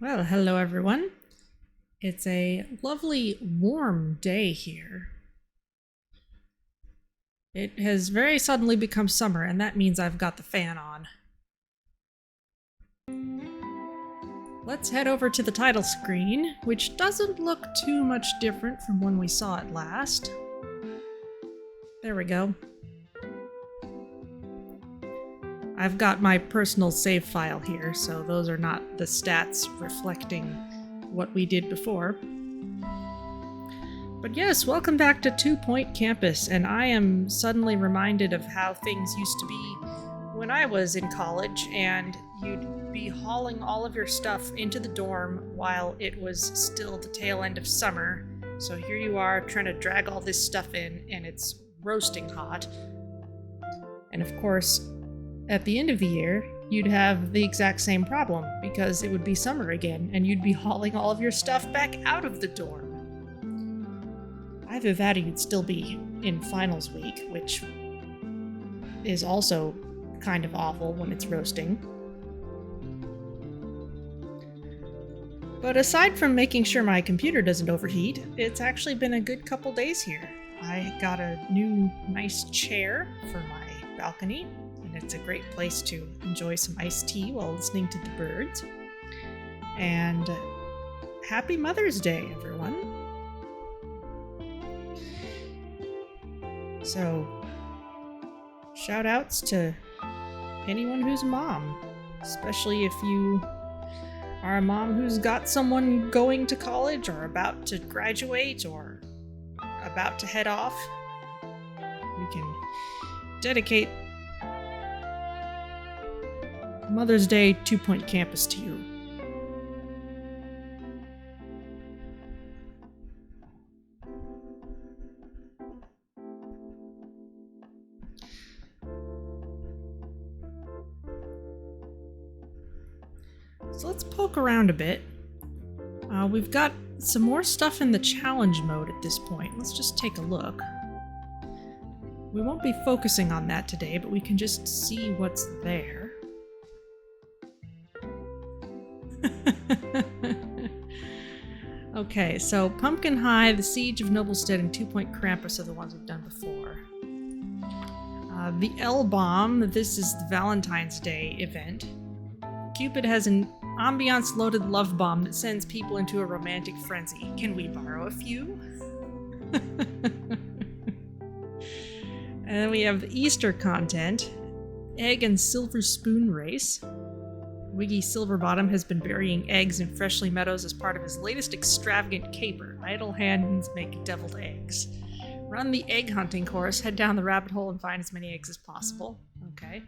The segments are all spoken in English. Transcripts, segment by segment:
Well, hello everyone. It's a lovely warm day here. It has very suddenly become summer, and that means I've got the fan on. Let's head over to the title screen, which doesn't look too much different from when we saw it last. There we go. I've got my personal save file here, so those are not the stats reflecting what we did before. But yes, welcome back to 2 Point Campus, and I am suddenly reminded of how things used to be when I was in college, and you'd be hauling all of your stuff into the dorm while it was still the tail end of summer. So here you are trying to drag all this stuff in, and it's roasting hot. And of course, at the end of the year, you'd have the exact same problem, because it would be summer again, and you'd be hauling all of your stuff back out of the dorm. Either that or you'd still be in finals week, which is also kind of awful when it's roasting. But aside from making sure my computer doesn't overheat, it's actually been a good couple days here. I got a new nice chair for my balcony. It's a great place to enjoy some iced tea while listening to the birds. And happy Mother's Day, everyone. So, shout outs to anyone who's a mom, especially if you are a mom who's got someone going to college or about to graduate or about to head off. We can dedicate Mother's Day 2 Point Campus to you. So let's poke around a bit. We've got some more stuff in the challenge mode at this point. Let's just take a look. We won't be focusing on that today, but we can just see what's there. Okay, so Pumpkin High, the Siege of Noblestead, and 2 Point Krampus are the ones we've done before. The L-Bomb, this is the Valentine's Day event. Cupid has an ambiance-loaded love bomb that sends people into a romantic frenzy. Can we borrow a few? And then we have the Easter content, Egg and Silver Spoon Race. Wiggy Silverbottom has been burying eggs in Freshly Meadows as part of his latest extravagant caper. Idle hands make deviled eggs. Run the egg hunting course, head down the rabbit hole and find as many eggs as possible. Okay.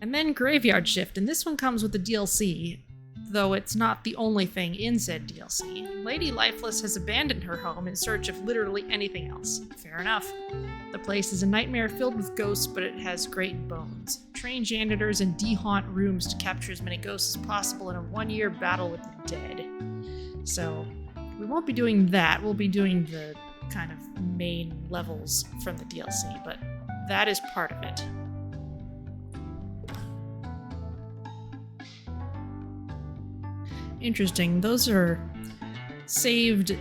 And then Graveyard Shift, and this one comes with the DLC, though it's not the only thing in said DLC. Lady Lifeless has abandoned her home in search of literally anything else. Fair enough. The place is a nightmare filled with ghosts, but it has great bones. Train janitors and de-haunt rooms to capture as many ghosts as possible in a one-year battle with the dead. So, we won't be doing that. We'll be doing the kind of main levels from the DLC, but that is part of it. Interesting. Those are saved,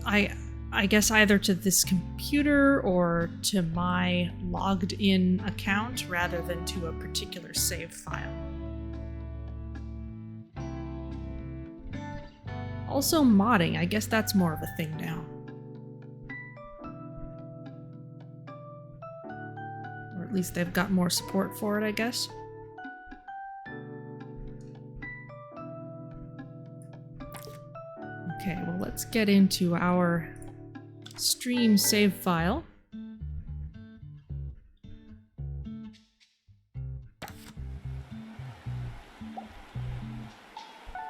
I guess either to this computer or to my logged in account rather than to a particular save file. Also modding, I guess that's more of a thing now. Or at least they've got more support for it, I guess. Okay, well, let's get into our stream save file.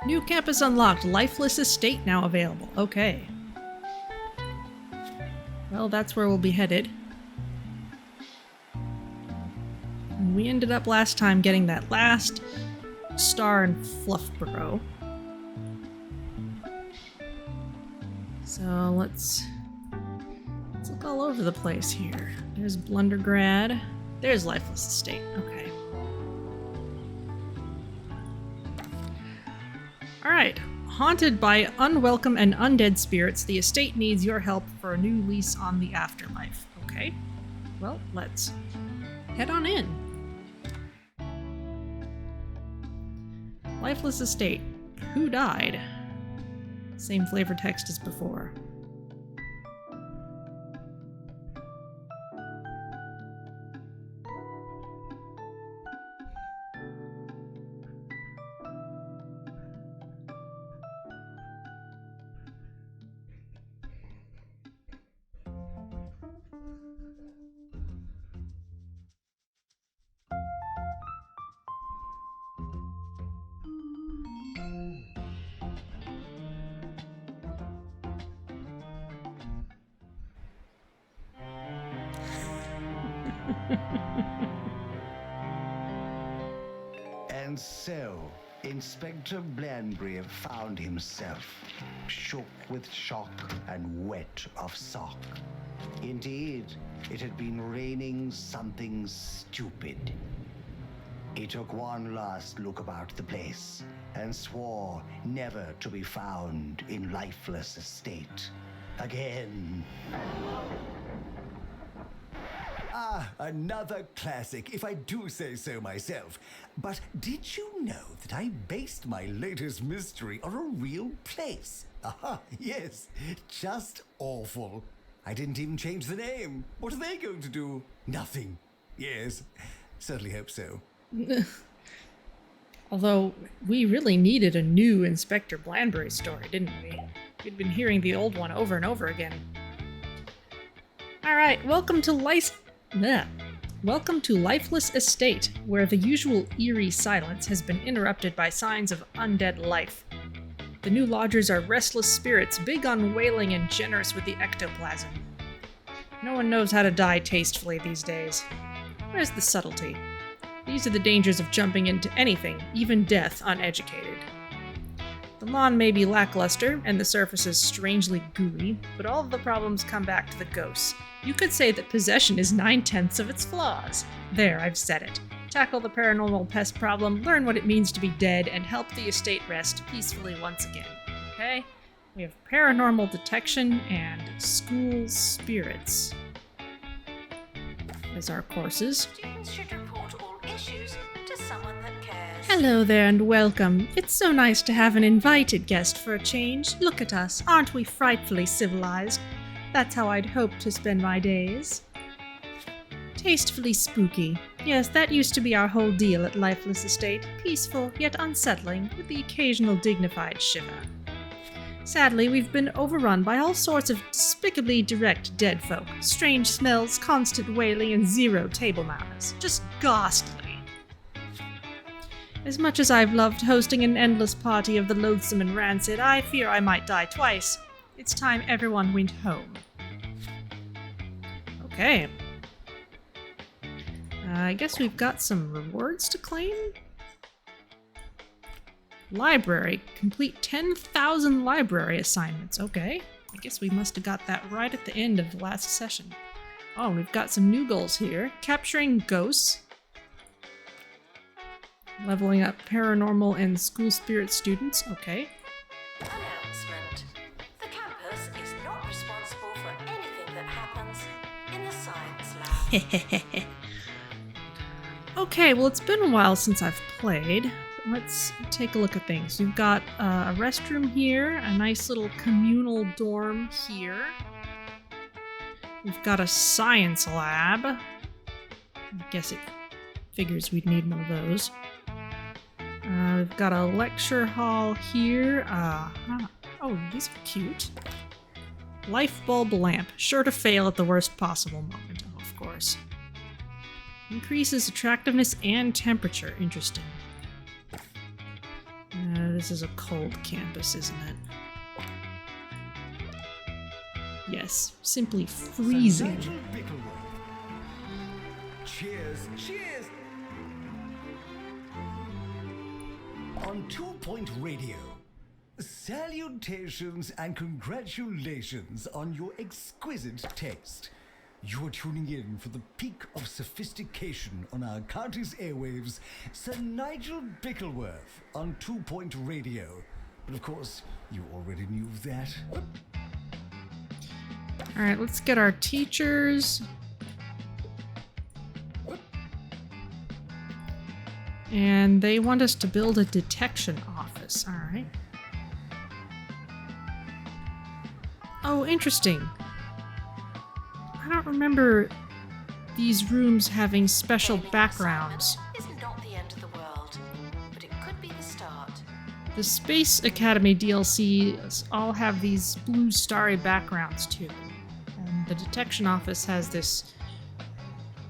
New campus unlocked. Lifeless Estate now available. Okay. Well, that's where we'll be headed. And we ended up last time getting that last star in Fluffborough. So let's look all over the place here. There's Blundergrad. There's Lifeless Estate. Okay. Alright. Haunted by unwelcome and undead spirits, the estate needs your help for a new lease on the afterlife. Okay. Well, let's head on in. Lifeless Estate. Who died? Same flavor text as before. And so, Inspector Blandry found himself shook with shock and wet of sock. Indeed, it had been raining something stupid. He took one last look about the place and swore never to be found in Lifeless Estate again. Ah, another classic, if I do say so myself. But did you know that I based my latest mystery on a real place? Aha, yes, just awful. I didn't even change the name. What are they going to do? Nothing. Yes, certainly hope so. Although, we really needed a new Inspector Blandbury story, didn't we? We'd been hearing the old one over and over again. Alright, welcome to Lifeless Estate, where the usual eerie silence has been interrupted by signs of undead life. The new lodgers are restless spirits, big on wailing and generous with the ectoplasm. No one knows how to die tastefully these days. Where's the subtlety? These are the dangers of jumping into anything, even death, uneducated. The lawn may be lackluster, and the surfaces strangely gooey, but all of the problems come back to the ghosts. You could say that possession is 9/10 of its flaws. There, I've said it. Tackle the paranormal pest problem, learn what it means to be dead, and help the estate rest peacefully once again. Okay? We have paranormal detection and school spirits as our courses. Students should report all issues to someone that cares. Hello there and welcome. It's so nice to have an invited guest for a change. Look at us, aren't we frightfully civilized? That's how I'd hope to spend my days. Tastefully spooky. Yes, that used to be our whole deal at Lifeless Estate. Peaceful, yet unsettling, with the occasional dignified shiver. Sadly, we've been overrun by all sorts of despicably direct dead folk. Strange smells, constant wailing, and zero table manners. Just ghastly. As much as I've loved hosting an endless party of the loathsome and rancid, I fear I might die twice. It's time everyone went home. Okay. I guess we've got some rewards to claim? Library. Complete 10,000 library assignments. Okay. I guess we must have got that right at the end of the last session. Oh, we've got some new goals here. Capturing ghosts. Leveling up paranormal and school spirit students. Okay. Announcement. The campus is not responsible for anything that happens in the science lab. Okay, well, it's been a while since I've played. Let's take a look at things. We've got a restroom here, a nice little communal dorm here. We've got a science lab. I guess it figures we'd need one of those. We've got a lecture hall here. Oh, these are cute. Life bulb lamp. Sure to fail at the worst possible moment, of course. Increases attractiveness and temperature. Interesting. This is a cold campus, isn't it? Yes, simply freezing. Cheers, cheers! On 2 Point Radio, salutations and congratulations on your exquisite taste. You're tuning in for the peak of sophistication on our county's airwaves, Sir Nigel Bickleworth on 2 Point Radio, But of course, you already knew that. Alright, let's get our teachers. And they want us to build a detection office. Alright. Oh, interesting. I don't remember these rooms having special backgrounds. Is not the end of the world, but it could be the start. The Space Academy DLCs all have these blue starry backgrounds too. And the detection office has this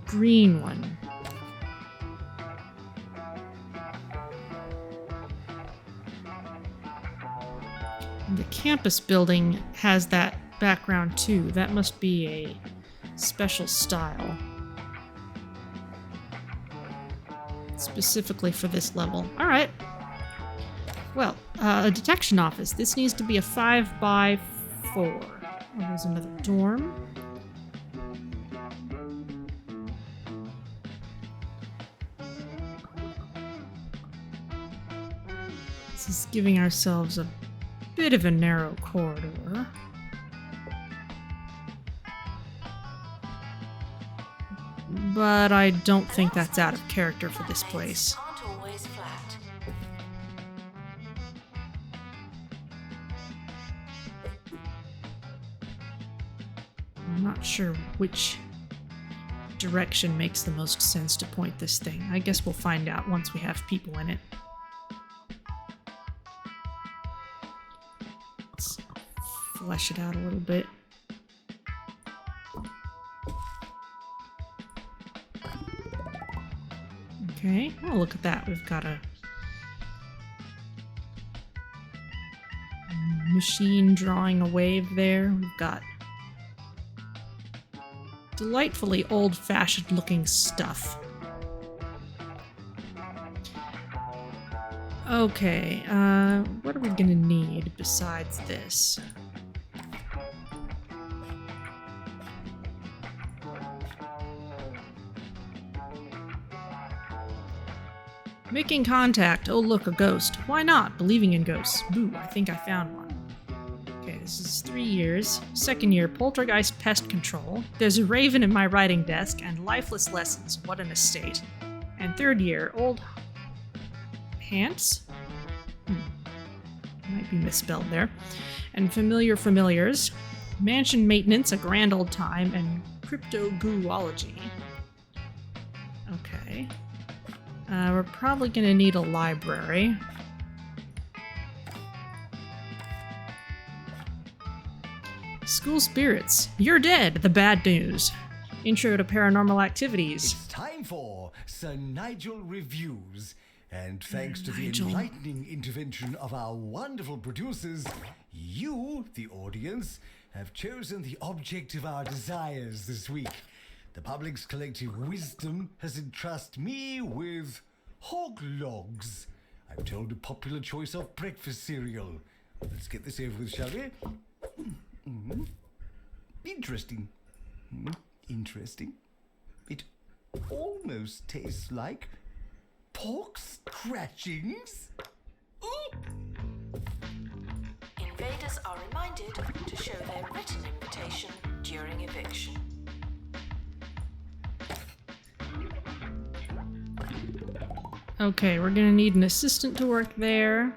green one. And the campus building has that background too. That must be a special style. Specifically for this level. Alright. Well, a detection office. This needs to be a 5x4. Oh, there's another dorm. This is giving ourselves a bit of a narrow corridor. But I don't think that's out of character for this place. Aren't always flat. I'm not sure which direction makes the most sense to point this thing. I guess we'll find out once we have people in it. Let's flesh it out a little bit. Okay, oh look at that. We've got a machine drawing a wave there. We've got delightfully old-fashioned looking stuff. Okay, what are we gonna need besides this? Making contact. Oh look, a ghost. Why not? Believing in ghosts. Boo, I think I found one. Okay, this is 3 years. Second year, poltergeist pest control. There's a raven in my writing desk, and lifeless lessons. What an estate. And third year, old pants? Might be misspelled there. And familiar familiars. Mansion maintenance, a grand old time, and cryptogoology. Okay. We're probably gonna need a library. School spirits. You're dead. The bad news. Intro to paranormal activities. It's time for Sir Nigel Reviews. And thanks to the Nigel. enlightening intervention of our wonderful producers, you, the audience, have chosen the object of our desires this week. The public's collective wisdom has entrusted me with hog logs. I'm told a popular choice of breakfast cereal. Let's get this over with, shall we? Interesting. Interesting. It almost tastes like pork scratchings. Invaders are reminded to show their written invitation during eviction. Okay, we're gonna need an assistant to work there.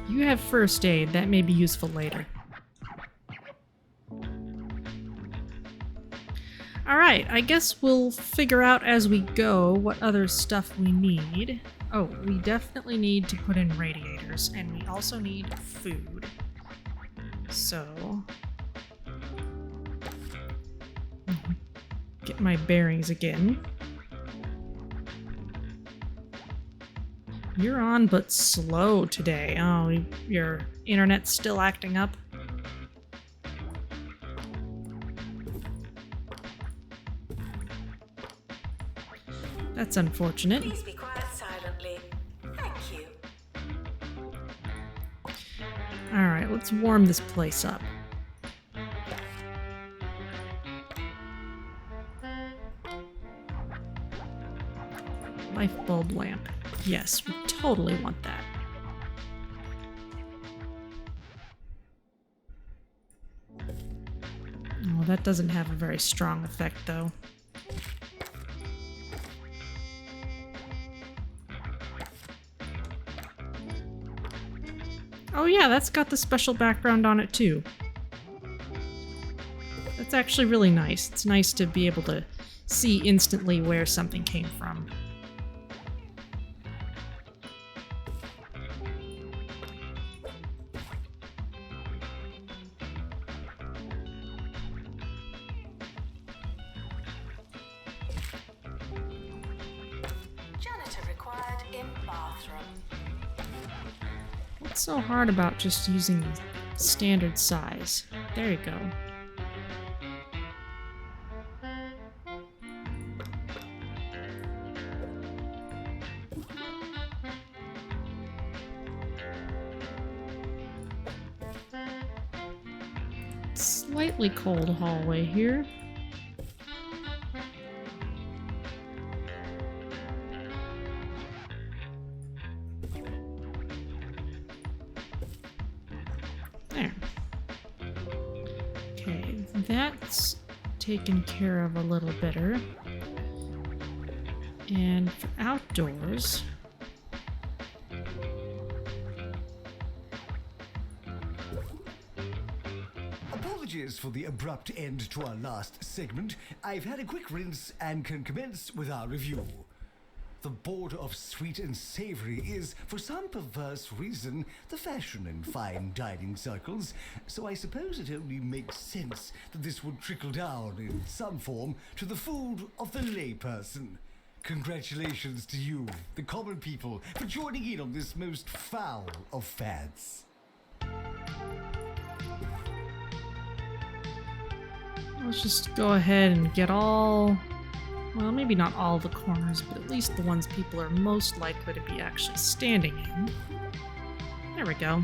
You have first aid. That may be useful later. Alright, I guess we'll figure out as we go what other stuff we need. Oh, we definitely need to put in radiators, and we also need food. So... get my bearings again. You're on, but slow today. Oh, your internet's still acting up? That's unfortunate. Please be quiet silently. Thank you. Alright, let's warm this place up. Life bulb lamp. Yes, we totally want that. Oh, that doesn't have a very strong effect, though. Oh yeah, that's got the special background on it, too. That's actually really nice. It's nice to be able to see instantly where something came from. Janitor required in bathroom. What's so hard about just using the standard size? There you go. Slightly cold hallway here. There. Okay, that's taken care of a little better. And for outdoors, apologies for the abrupt end to our last segment. I've had a quick rinse and can commence with our review. The border of sweet and savory is, for some perverse reason, the fashion in fine dining circles, so I suppose it only makes sense that this would trickle down in some form to the food of the layperson. Congratulations to you, the common people, for joining in on this most foul of fads. let's just go ahead and get all, well, maybe not all the corners, but at least the ones people are most likely to be actually standing in. There we go.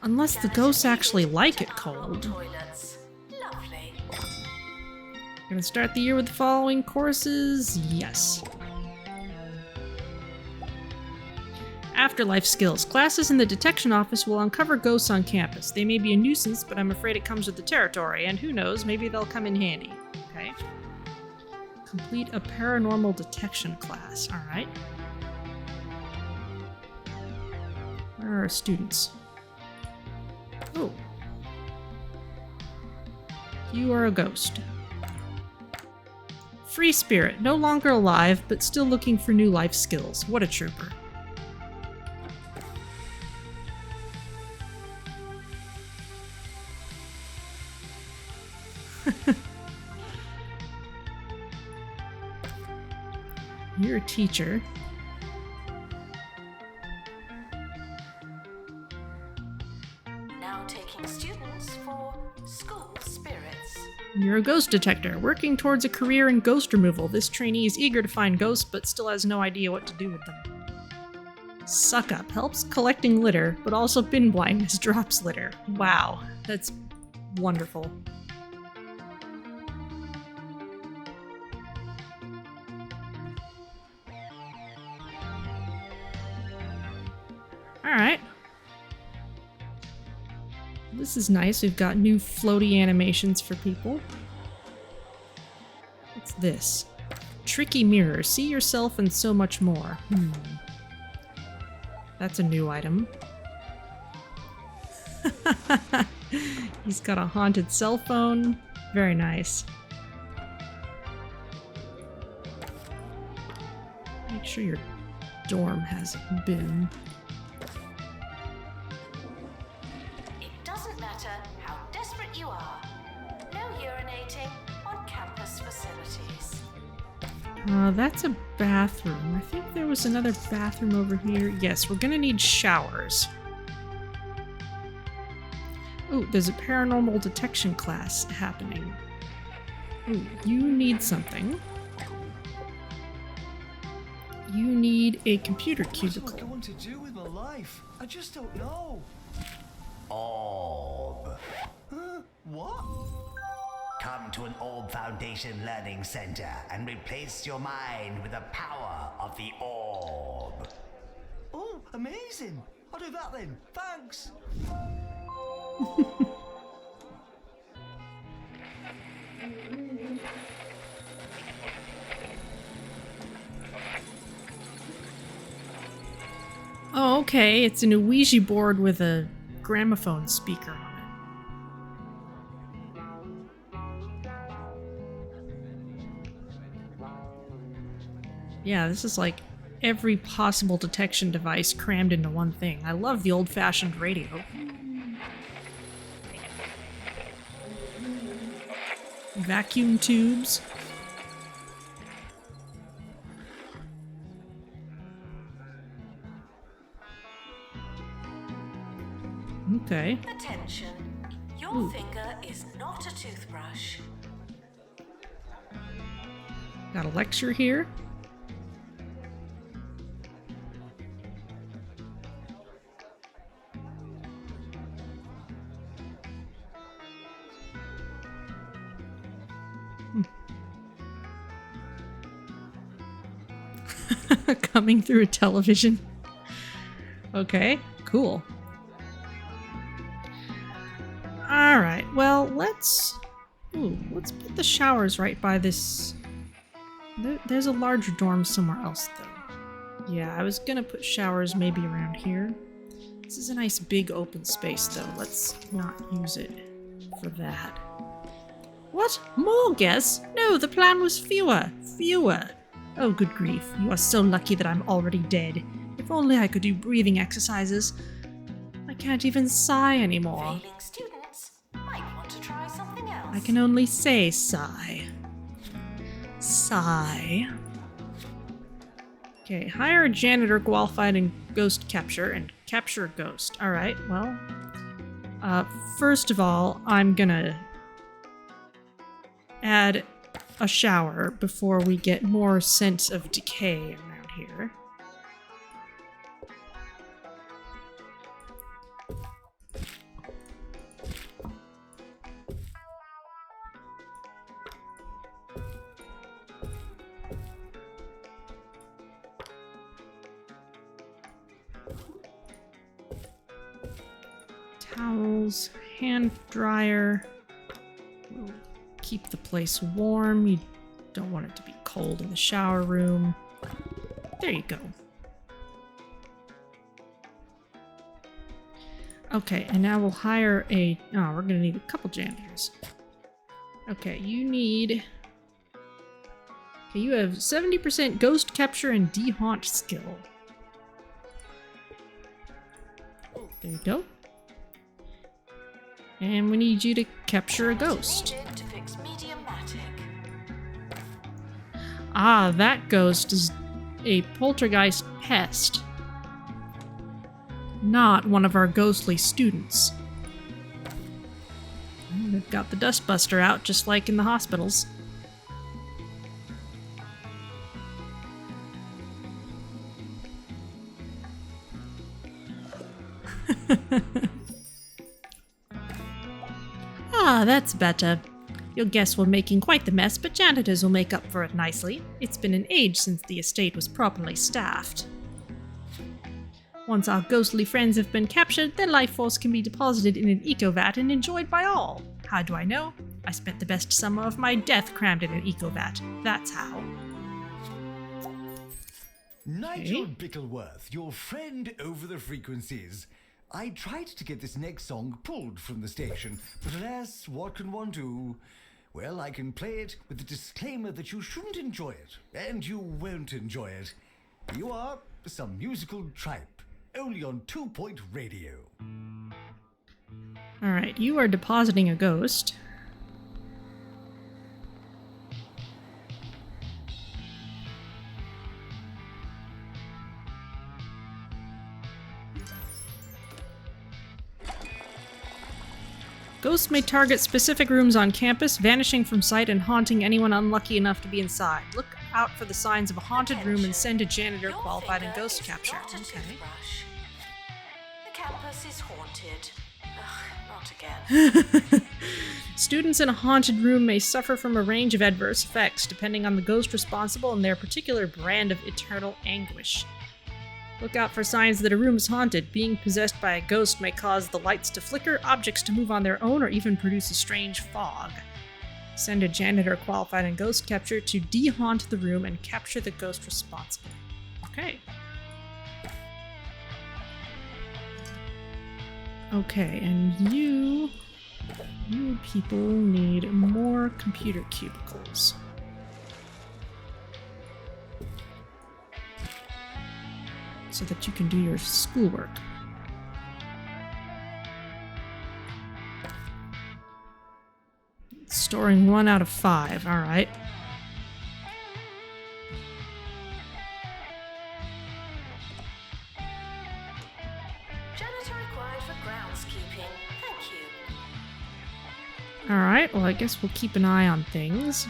Unless the ghosts actually like it cold. Toilets. Lovely. Gonna start the year with the following courses? Yes. Afterlife skills. Classes in the detection office will uncover ghosts on campus. They may be a nuisance, but I'm afraid it comes with the territory, and who knows, maybe they'll come in handy. Okay. Complete a paranormal detection class. Alright. Where are our students? Oh. You are a ghost. Free spirit. No longer alive, but still looking for new life skills. What a trooper. You're a teacher. Now taking students for school spirits. You're a ghost detector, working towards a career in ghost removal. This trainee is eager to find ghosts, but still has no idea what to do with them. Suck up helps collecting litter, but also bin blindness drops litter. Wow, that's wonderful. Alright. This is nice. We've got new floaty animations for people. What's this? Tricky mirror. See yourself and so much more. That's a new item. He's got a haunted cell phone. Very nice. Make sure your dorm has a bin. It doesn't matter how desperate you are. No urinating on campus facilities. That's a bathroom. I think there was another bathroom over here. Yes, we're gonna need showers. Oh, there's a paranormal detection class happening. Oh, you need something. You need a computer What am I cubicle. going to do with my life? I just don't know. Orb. Huh? What? Come to an Orb Foundation learning center and replace your mind with the power of the orb. Oh, amazing. I'll do that then. Thanks. Oh, okay. It's an Ouija board with a gramophone speaker on it. Yeah, this is like every possible detection device crammed into one thing. I love the old-fashioned radio. Vacuum tubes. Okay. Attention. Your finger is not a toothbrush. Got a lecture here. Coming through a television. Okay, cool. Alright, well, let's put the showers right by this. There's a larger dorm somewhere else, though. Yeah, I was gonna put showers maybe around here. This is a nice big open space, though. Let's not use it for that. What? More guests? No, the plan was fewer. Fewer. Oh, good grief. You are so lucky that I'm already dead. If only I could do breathing exercises. I can't even sigh anymore. Failing students might want to try something else. I can only say sigh. Sigh. Okay, hire a janitor qualified in ghost capture and capture a ghost. Alright, well. First of all, I'm gonna add a shower before we get more sense of decay around here. Towels, hand dryer. We'll keep the place warm. You don't want it to be cold in the shower room. There you go. Okay, and now we'll hire a... Oh, we're gonna need a couple janitors. Okay, you need... Okay, you have 70% ghost capture and de-haunt skill. There you go. And we need you to capture a ghost. To fix mediumatic. Ah, that ghost is a poltergeist pest. Not one of our ghostly students. They've got the dustbuster out, just like in the hospitals. Ah, that's better. You'll guess we're making quite the mess, but janitors will make up for it nicely. It's been an age since the estate was properly staffed. Once our ghostly friends have been captured, their life force can be deposited in an eco-vat and enjoyed by all. How do I know? I spent the best summer of my death crammed in an eco-vat. That's how. Nigel Bickleworth, your friend over the frequencies. I tried to get this next song pulled from the station, but alas, what can one do? Well, I can play it with the disclaimer that you shouldn't enjoy it, and you won't enjoy it. You are some musical tripe, only on 2-Point Radio. Alright, you are depositing a ghost. Ghosts may target specific rooms on campus, vanishing from sight and haunting anyone unlucky enough to be inside. Look out for the signs of a haunted room and send a janitor qualified in ghost capture. Okay. The campus is haunted. Ugh, not again. Students in a haunted room may suffer from a range of adverse effects, depending on the ghost responsible and their particular brand of eternal anguish. Look out for signs that a room is haunted. Being possessed by a ghost may cause the lights to flicker, objects to move on their own, or even produce a strange fog. Send a janitor qualified in ghost capture to de-haunt the room and capture the ghost responsible. Okay. Okay, and you people need more computer cubicles. So that you can do your schoolwork. Storing 1 out of 5, alright. Janitor required for groundskeeping. Thank you. Alright, well I guess we'll keep an eye on things.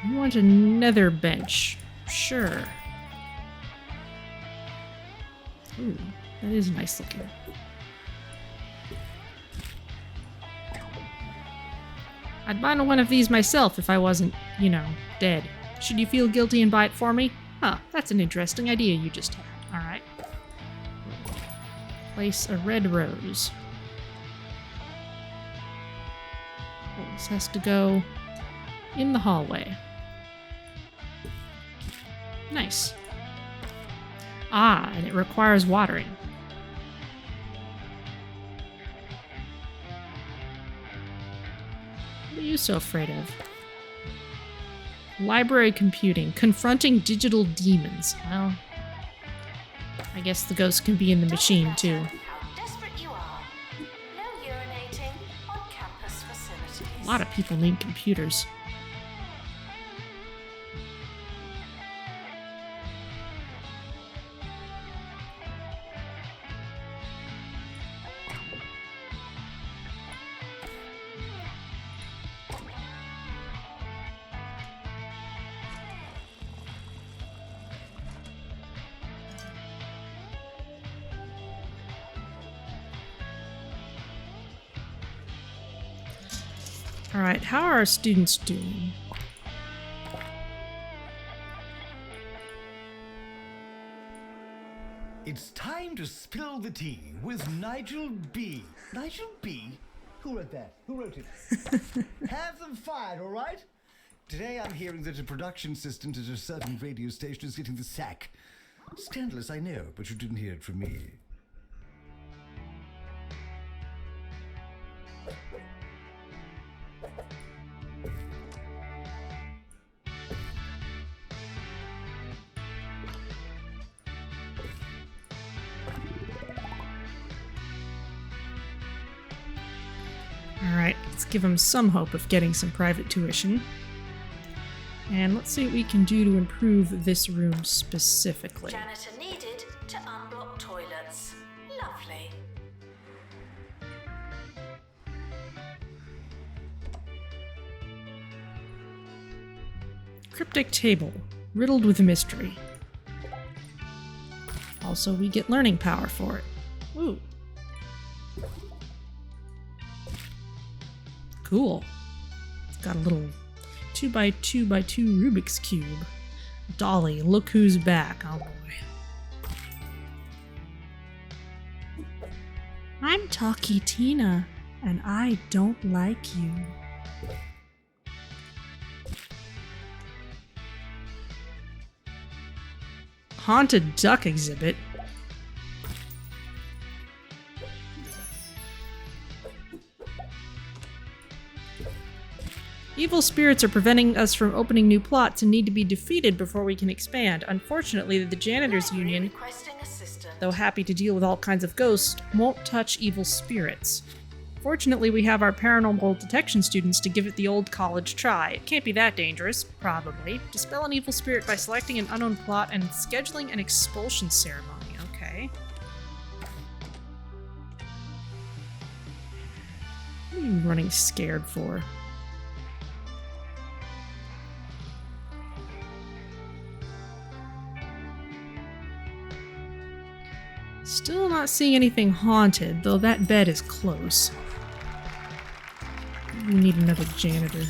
You want a nether bench. Sure. Ooh, that is nice looking. I'd buy one of these myself if I wasn't, you know, dead. Should you feel guilty and buy it for me? Huh, that's an interesting idea you just had. Alright. Place a red rose. Oh, this has to go in the hallway. Nice. Ah, and it requires watering. What are you so afraid of? Library computing. Confronting digital demons. Well, I guess the ghost can be in the machine, too. How desperate you are. No urinating on campus facilities. A lot of people need computers. Alright, how are our students doing? It's time to spill the tea with Nigel B. Nigel B? Who wrote that? Who wrote it? Have them fired, all right? Today I'm hearing that a production assistant at a certain radio station is getting the sack. Scandalous, I know, but you didn't hear it from me. Alright, let's give them some hope of getting some private tuition. And let's see what we can do to improve this room specifically. Janitor needed to unblock toilets. Lovely. Cryptic table, riddled with mystery. Also, we get learning power for it. Ooh. Cool. It's got a little 2x2x2 Rubik's Cube. Dolly, look who's back. Oh boy. I'm Talkie Tina, and I don't like you. Haunted duck exhibit. Evil spirits are preventing us from opening new plots and need to be defeated before we can expand. Unfortunately, the Janitors Union, Requesting assistant. though happy to deal with all kinds of ghosts, won't touch evil spirits. Fortunately, we have our paranormal detection students to give it the old college try. It can't be that dangerous, probably. Dispel an evil spirit by selecting an unknown plot and scheduling an expulsion ceremony. Okay. What are you running scared for? Still not seeing anything haunted, though that bed is close. We need another janitor.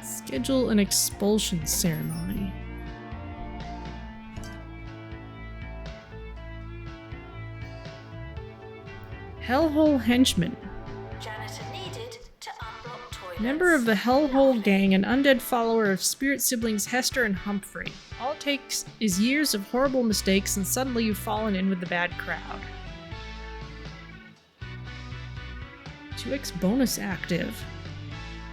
Schedule an expulsion ceremony. Hellhole henchman. Janitor needed to unblock toilets. Member of the Hellhole gang and undead follower of spirit siblings Hester and Humphrey. All it takes is years of horrible mistakes and suddenly you've fallen in with the bad crowd. 2x bonus active.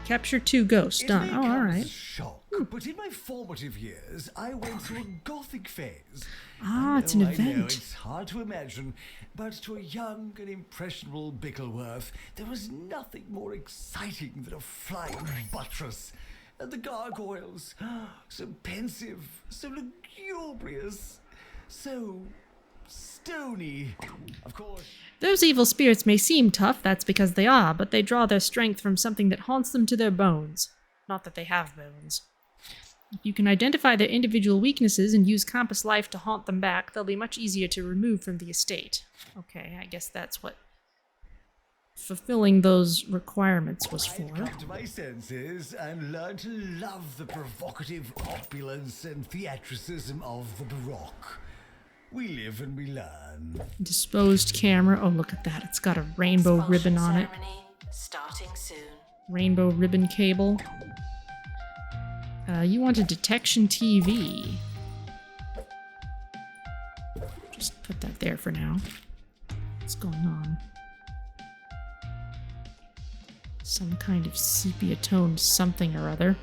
Capture 2 ghosts. Done. Oh, alright. Shock, but in my formative years, I went through a gothic phase. Ah, it's an I know, event. it's hard to imagine, but to a young and impressionable Bickleworth, there was nothing more exciting than a flying buttress. And the gargoyles, so pensive, so lugubrious, so stony. Of course. Those evil spirits may seem tough, that's because they are, but they draw their strength from something that haunts them to their bones. Not that they have bones. If you can identify their individual weaknesses and use Compass Life to haunt them back, they'll be much easier to remove from the estate. Okay, I guess that's what fulfilling those requirements was for. I've come to my senses and learned to love the provocative opulence and theatricism of the Baroque. We live and we learn. Disposed camera. Oh, look at that. It's got a rainbow ribbon on it. Ceremony starting soon. Rainbow ribbon cable. You want a detection TV. Just put that there for now. What's going on? Some kind of sepia-toned something or other.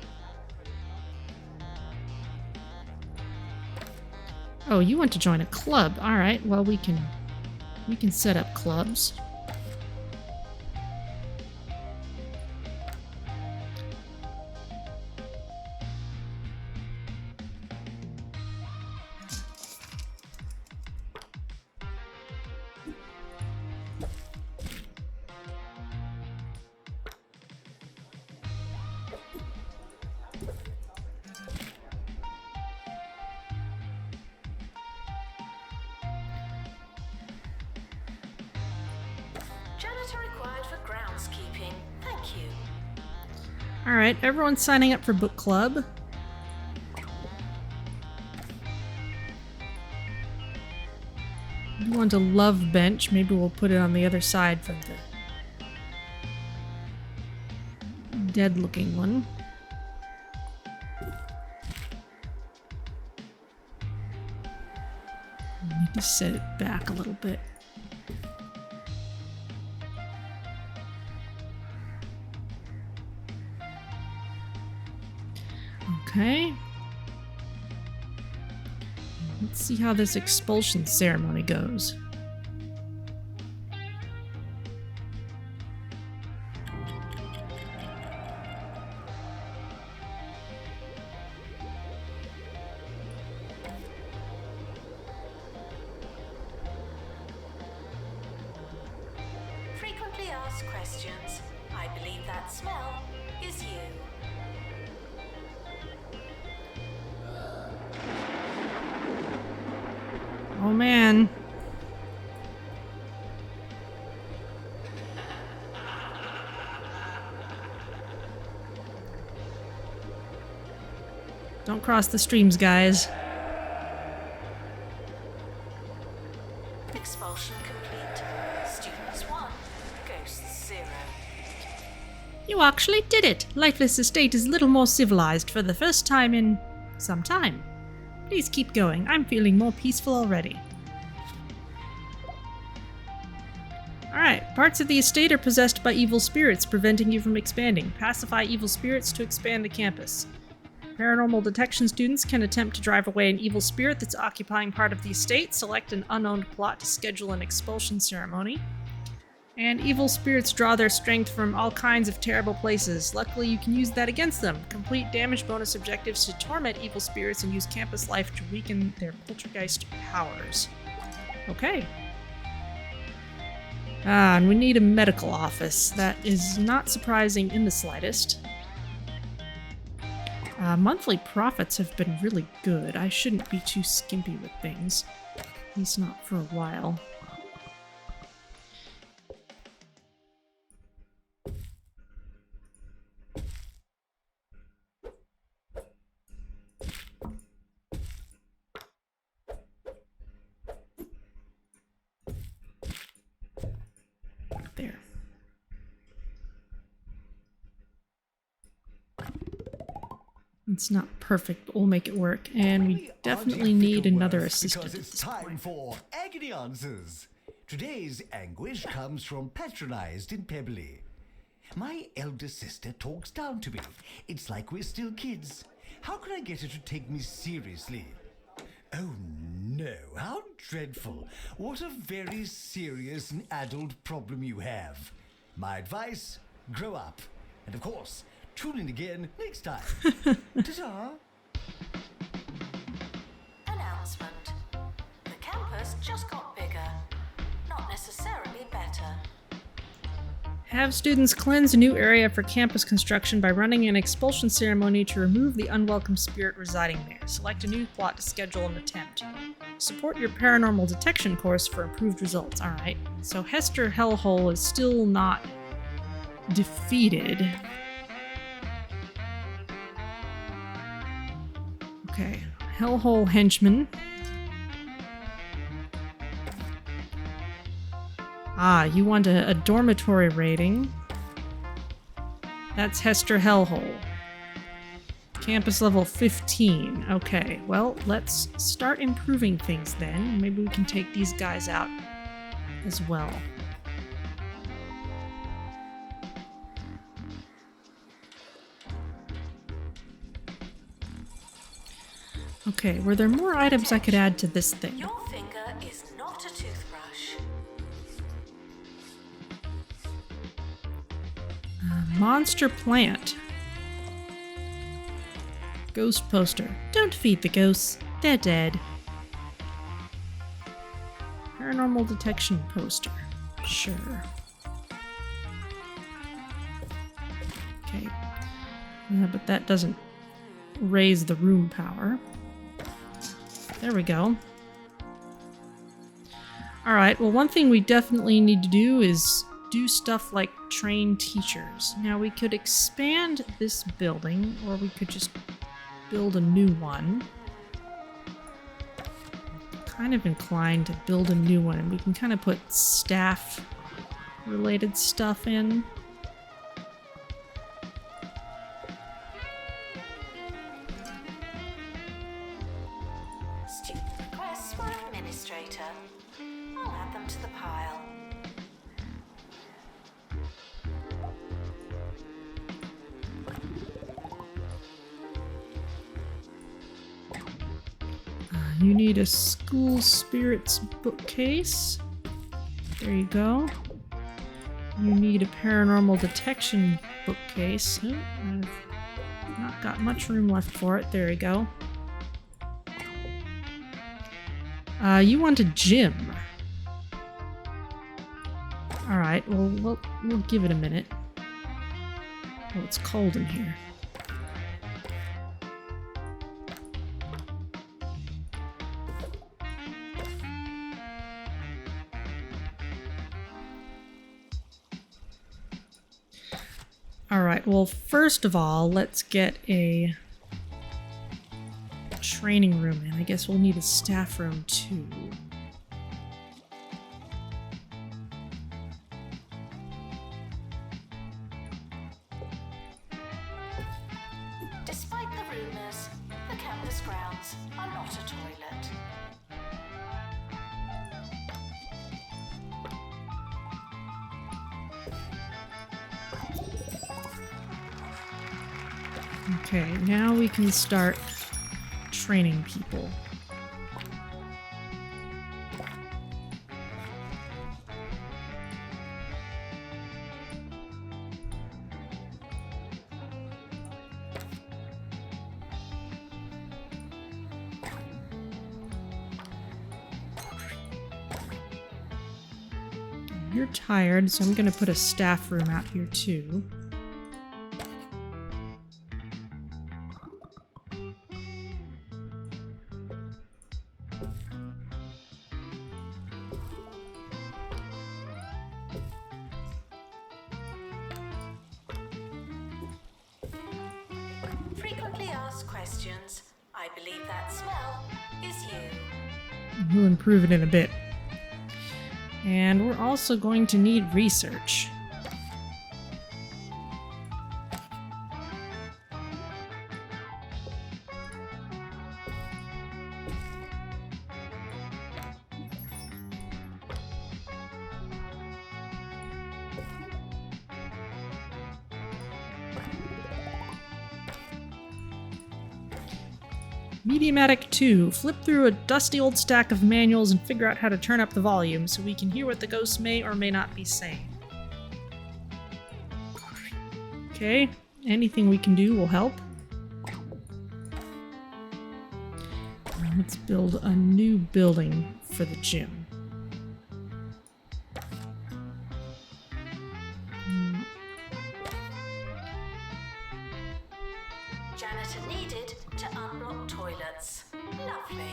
Oh, you want to join a club. Alright, well we can set up clubs. Janitor required for groundskeeping. Thank you. Alright, everyone's signing up for book club. You want a love bench. Maybe we'll put it on the other side from the dead looking one. I need to set it back a little bit. Okay. Let's see how this expulsion ceremony goes. Frequently asked questions. I believe that smell is you. Oh man. Don't cross the streams, guys. Expulsion complete. Students 1, ghosts 0. You actually did it! Lifeless Estate is a little more civilized for the first time in some time. Please keep going. I'm feeling more peaceful already. Alright, parts of the estate are possessed by evil spirits, preventing you from expanding. Pacify evil spirits to expand the campus. Paranormal detection students can attempt to drive away an evil spirit that's occupying part of the estate. Select an unowned plot to schedule an expulsion ceremony. And evil spirits draw their strength from all kinds of terrible places. Luckily, you can use that against them. Complete damage bonus objectives to torment evil spirits and use campus life to weaken their poltergeist powers. Okay. And we need a medical office. That is not surprising in the slightest. Monthly profits have been really good. I shouldn't be too skimpy with things. At least not for a while. There. It's not perfect, but we'll make it work. And we definitely need another assistant at Because it's this time point. for agony answers. Today's anguish comes from patronized in Pebbly. My elder sister talks down to me. It's like we're still kids. How can I get her to take me seriously? Oh no, how dreadful. What a very serious and adult problem you have. My advice, grow up. And of course, tune in again next time. Ta-ta! Announcement. The campus just got bigger. Not necessarily better. Have students cleanse a new area for campus construction by running an expulsion ceremony to remove the unwelcome spirit residing there. Select a new plot to schedule an attempt. Support your paranormal detection course for improved results. Alright, so Hester Hellhole is still not defeated. Okay, Hellhole henchman. Ah, you want a dormitory rating. That's Hester Hellhole. Campus level 15. Okay, well, let's start improving things then. Maybe we can take these guys out as well. Okay, were there more items I could add to this thing? Your finger is not a toothbrush. Monster plant. Ghost poster. Don't feed the ghosts. They're dead. Paranormal detection poster. Sure. Okay. But that doesn't raise the room power. There we go. Alright, well, one thing we definitely need to do is do stuff like train teachers. Now, we could expand this building, or we could just build a new one. I'm kind of inclined to build a new one, and we can kind of put staff-related stuff in. Student requests for administrator. I'll add them to the pile. You need a school spirits bookcase. There you go. You need a paranormal detection bookcase. Oh, I've not got much room left for it. There you go. You want a gym. Alright, well, we'll give it a minute. Oh, it's cold in here. Alright, well, first of all, let's get a training room in. I guess we'll need a staff room too. Despite the rumors, the campus grounds are not a toilet. Okay, now we can start training people. You're tired, so I'm gonna put a staff room out here too. ask questions. I believe that smell is you. We'll improve it in a bit. And we're also going to need research. Mediumatic 2. Flip through a dusty old stack of manuals and figure out how to turn up the volume so we can hear what the ghosts may or may not be saying. Okay, anything we can do will help. Let's build a new building for the gym. Janitor needed to unblock toilets. Lovely.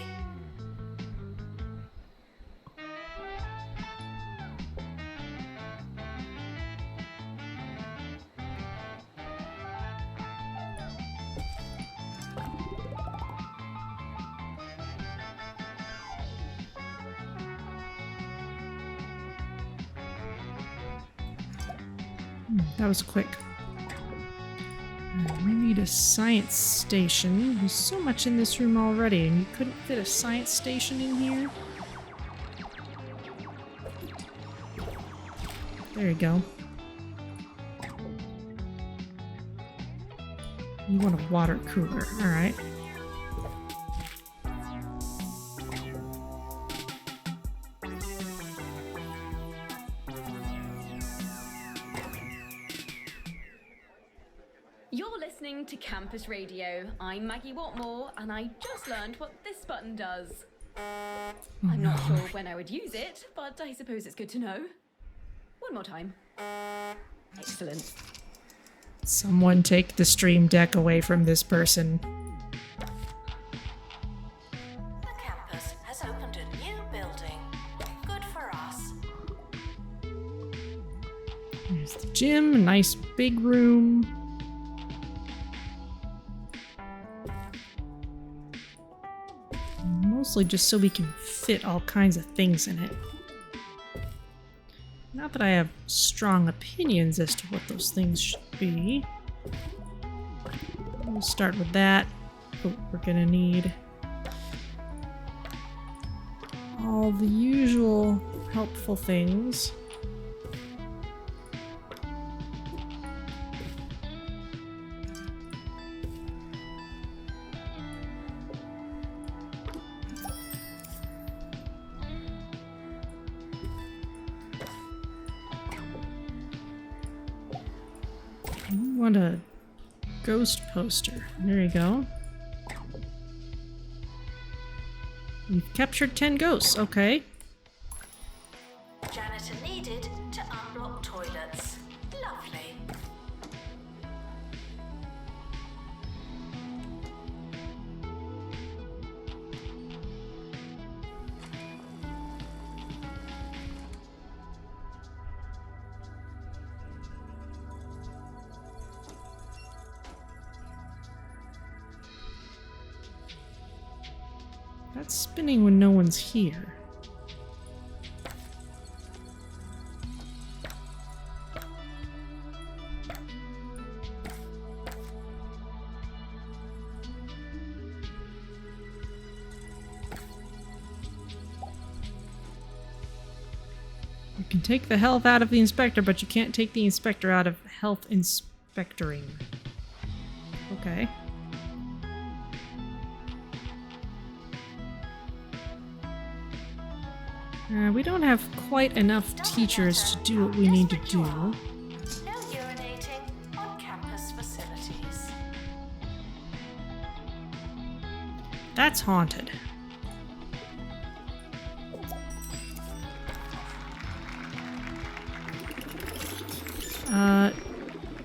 That was quick. We need a science station. There's so much in this room already, and you couldn't fit a science station in here? There you go. You want a water cooler, alright. You're listening to Campus Radio. I'm Maggie Watmore, and I just learned what this button does. I'm not sure when I would use it, but I suppose it's good to know. One more time. Excellent. Someone take the stream deck away from this person. The campus has opened a new building. Good for us. There's the gym, a nice big room. Mostly just so we can fit all kinds of things in it. Not that I have strong opinions as to what those things should be. We'll start with that. Oh, we're gonna need all the usual helpful things. Want a ghost poster. There you go. You've captured 10 ghosts. Okay. Janitor needed to unblock toilets. Lovely. That's spinning when no one's here. You can take the health out of the inspector, but you can't take the inspector out of health inspectoring. Okay. We don't have quite enough teachers to do what we need to do. No urinating on campus facilities. That's haunted.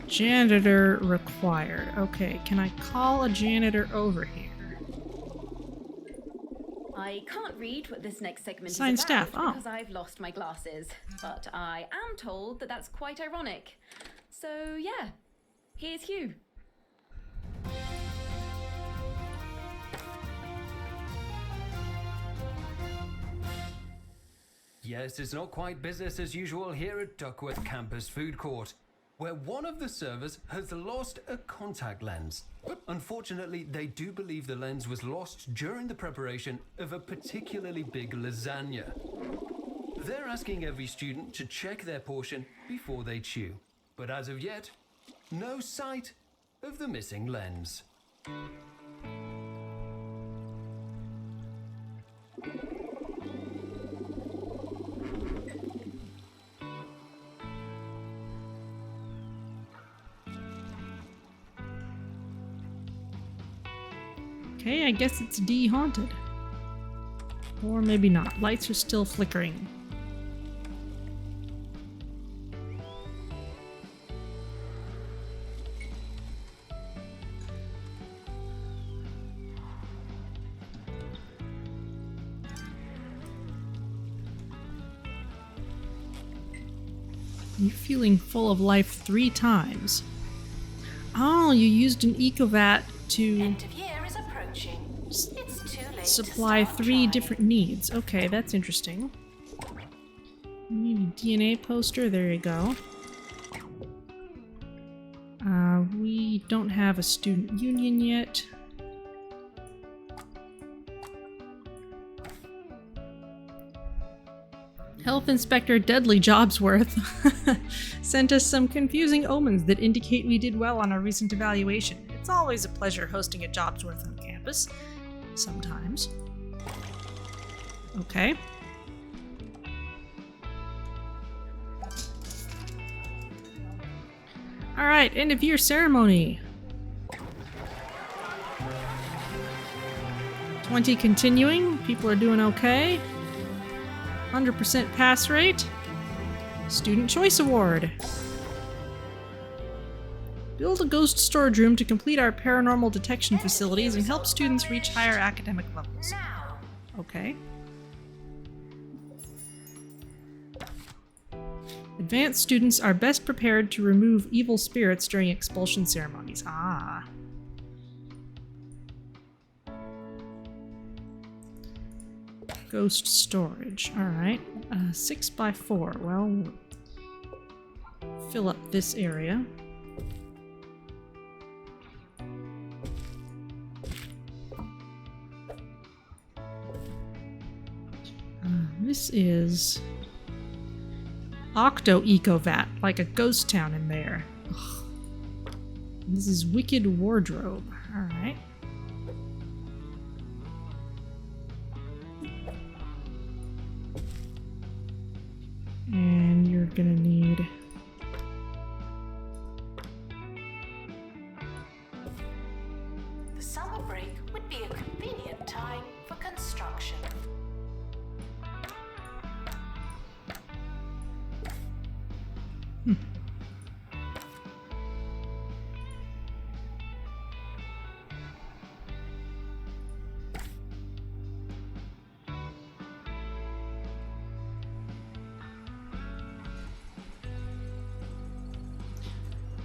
Janitor required. Okay, can I call a janitor over here? I can't read what this next segment Sign is about staff. Oh. because I've lost my glasses, but I am told that that's quite ironic. So yeah, here's Hugh. Yes, it's not quite business as usual here at Duckworth Campus Food Court, where one of the servers has lost a contact lens. But unfortunately, they do believe the lens was lost during the preparation of a particularly big lasagna. They're asking every student to check their portion before they chew. But as of yet, no sight of the missing lens. Okay, I guess it's de-haunted. Or maybe not. Lights are still flickering. You're feeling full of life 3 times. Oh, you used an eco-vat to End of year is approaching. It's too late supply to start 3 trying. different needs. Okay, that's interesting. Maybe DNA poster, there you go. We don't have a student union yet. Health Inspector Deadly Jobsworth sent us some confusing omens that indicate we did well on our recent evaluation. It's always a pleasure hosting a Jobsworth on campus. Sometimes. Okay. Alright, end of year ceremony. 20 continuing. People are doing okay. 100% pass rate. Student Choice Award. Build a ghost storage room to complete our paranormal detection facilities and help students reach higher academic levels. Now, Okay. Advanced students are best prepared to remove evil spirits during expulsion ceremonies. Ah. Ghost storage. Alright. 6x4. Well, fill up this area. This is Octo Ecovat, like a ghost town in there. Ugh. This is Wicked Wardrobe. Alright. And you're gonna need the summer break would be a convenient time for construction.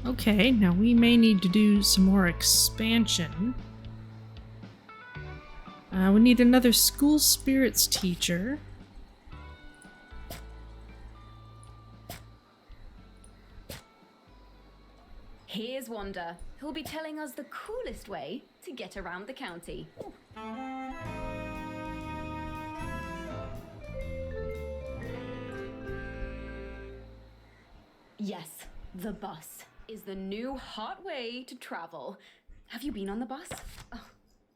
Okay, now we may need to do some more expansion. We need another school spirits teacher. Here's Wanda, who'll be telling us the coolest way to get around the county. Yes, the bus is the new hot way to travel. Have you been on the bus? Oh,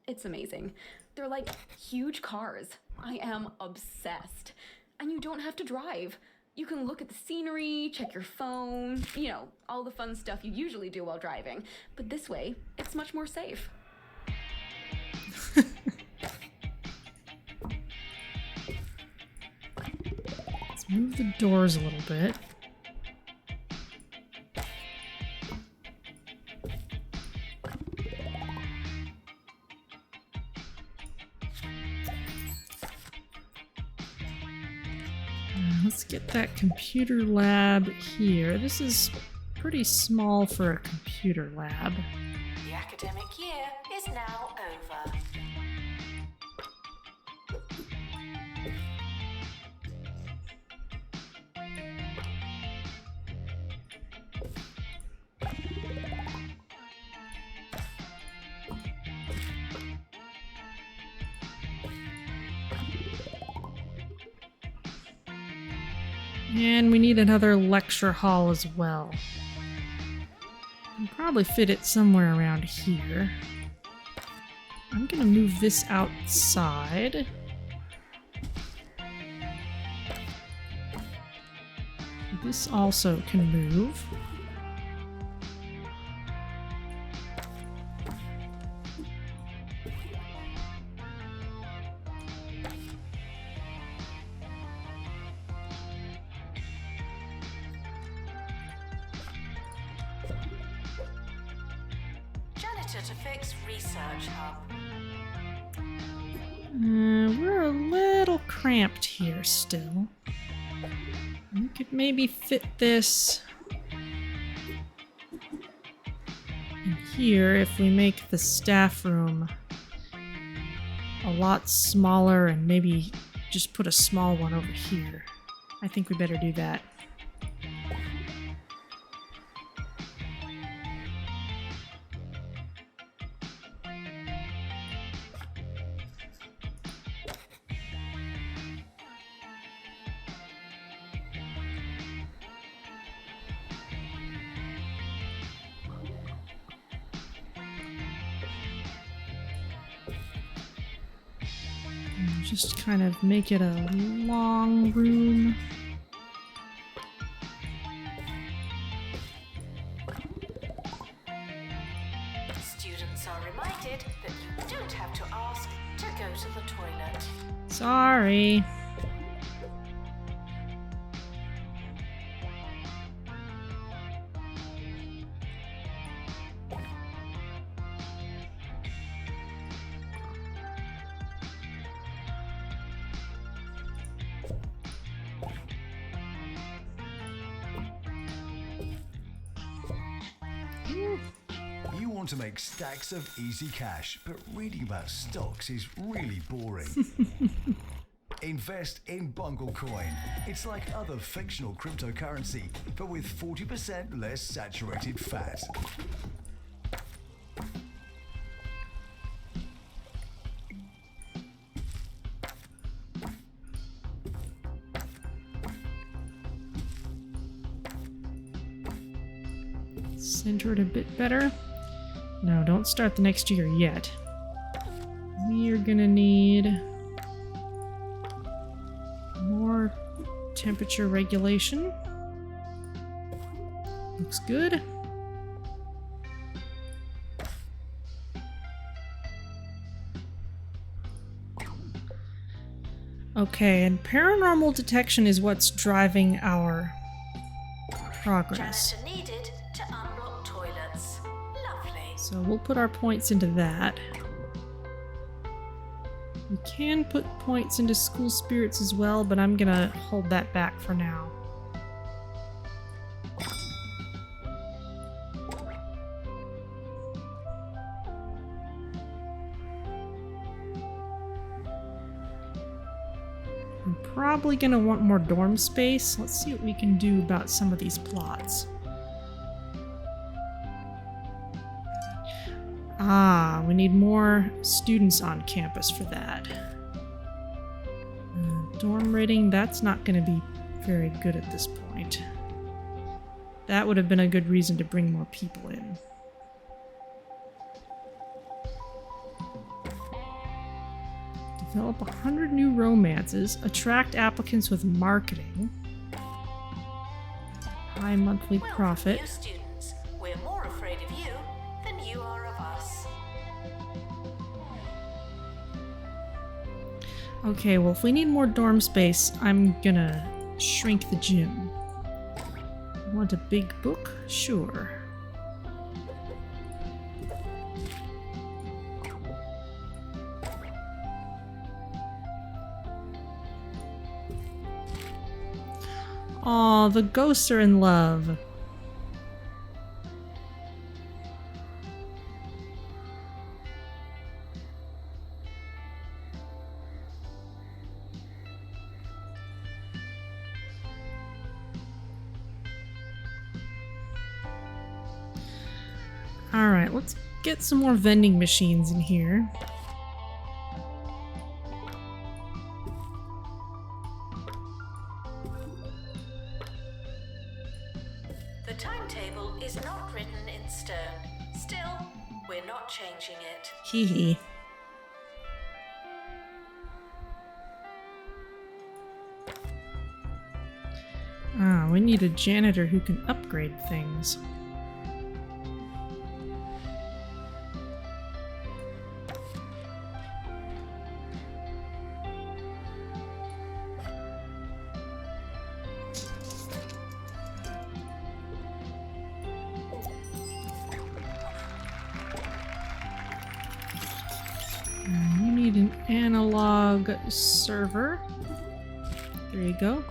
it's amazing. They're like huge cars. I am obsessed. And you don't have to drive. You can look at the scenery, check your phone, you know, all the fun stuff you usually do while driving. But this way, it's much more safe. Let's move the doors a little bit. Let's get that computer lab here. This is pretty small for a computer lab. The academic year is now over. And we need another lecture hall as well. Can probably fit it somewhere around here. I'm gonna move this outside. This also can move. Janitor to fix research hub. We're a little cramped here still. We could maybe fit this in here if we make the staff room a lot smaller and maybe just put a small one over here. I think we better do that. Just kind of make it a long room. Students are reminded that you don't have to ask to go to the toilet. Sorry. You want to make stacks of easy cash, but reading about stocks is really boring. Invest in Bungle Coin. It's like other fictional cryptocurrency, but with 40% less saturated fat. Center it a bit better. No, don't start the next year yet. We are gonna need more temperature regulation. Looks good. Okay, and paranormal detection is what's driving our progress. Janitor needed to unblock toilets. Lovely. So we'll put our points into that. We can put points into school spirits as well, but I'm gonna hold that back for now. I'm probably gonna want more dorm space. Let's see what we can do about some of these plots. Ah, we need more students on campus for that. Dorm rating, that's not going to be very good at this point. That would have been a good reason to bring more people in. Develop 100 new romances, attract applicants with marketing, high monthly profit. Well, you students, we're more afraid of you than you are of us. Okay, well, if we need more dorm space, I'm gonna shrink the gym. Want a big book? Sure. Aw, the ghosts are in love. Alright, let's get some more vending machines in here. The timetable is not written in stone. Still, we're not changing it. Hee hee. Ah, we need a janitor who can upgrade things. You need an analog server. There you go.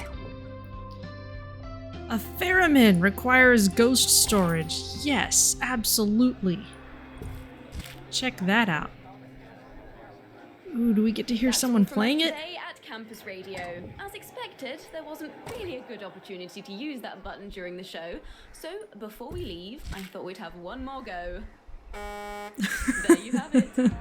A theremin requires ghost storage. Yes, absolutely. Check that out. Ooh, do we get to hear someone playing it? Today at Campus Radio. As expected, there wasn't really a good opportunity to use that button during the show, so before we leave, I thought we'd have one more go. There you have it.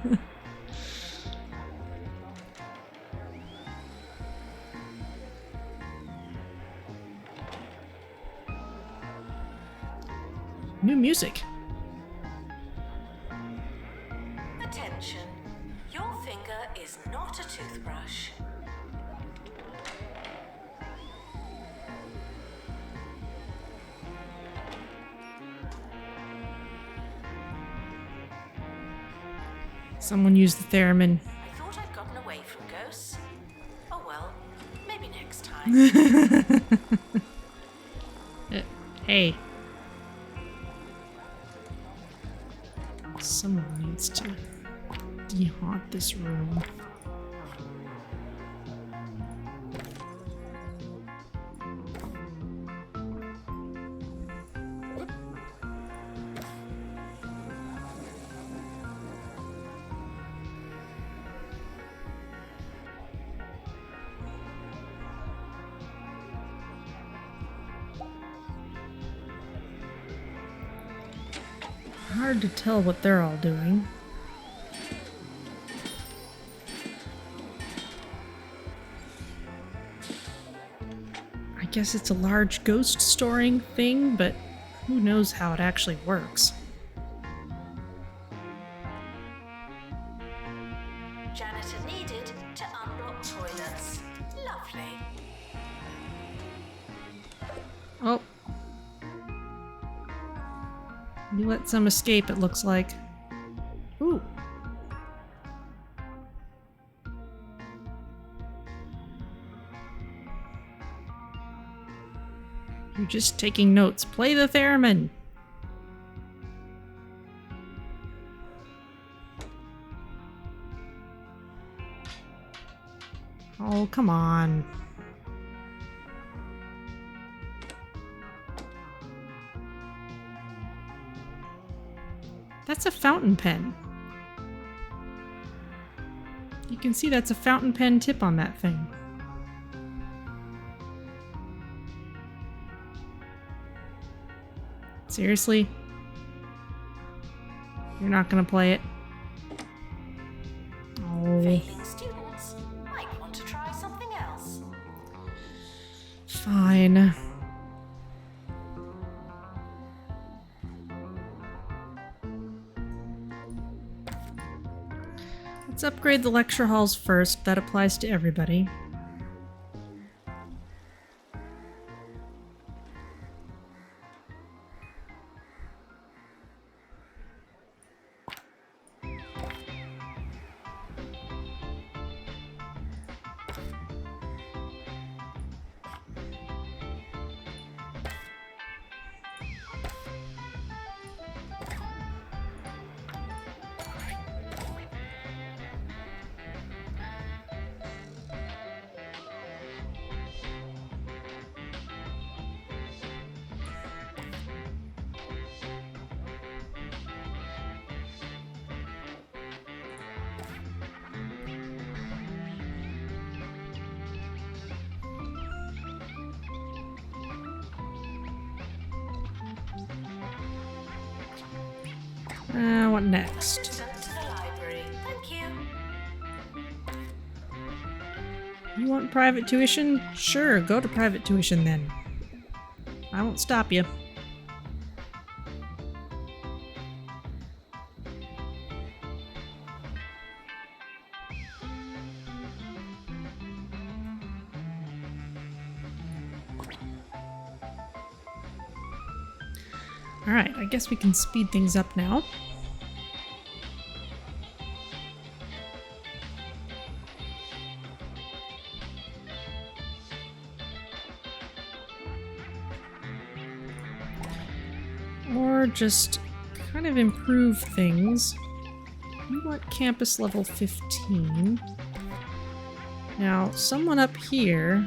New music. Attention. Your finger is not a toothbrush. Someone used the theremin. I thought I'd gotten away from ghosts. Oh well, maybe next time. Hey. Someone needs to de-haunt this room. Hard to tell what they're all doing. I guess it's a large ghost storing thing, but who knows how it actually works. Janitor needed to unlock toilets. Lovely. Oh. You let some escape, it looks like. Ooh. You're just taking notes. Play the theremin. Oh, come on. That's a fountain pen. You can see that's a fountain pen tip on that thing. Seriously? You're not gonna play it? Oh. Failing students might want to try something else. Fine. Let's upgrade the lecture halls first. That applies to everybody. What next? Sent to the library. Thank you. You want private tuition? Sure, go to private tuition then. I won't stop you. Alright, I guess we can speed things up now. Or just kind of improve things. We want campus level 15. Now, someone up here...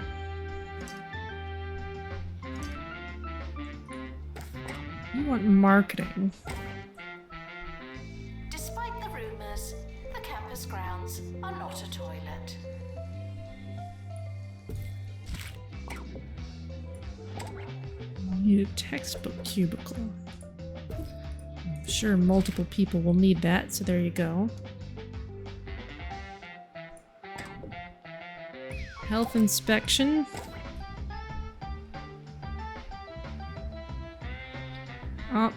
You want marketing. Despite the rumors, the campus grounds are not a toilet. Need a textbook cubicle. I'm sure multiple people will need that, so there you go. Health inspection. Oh,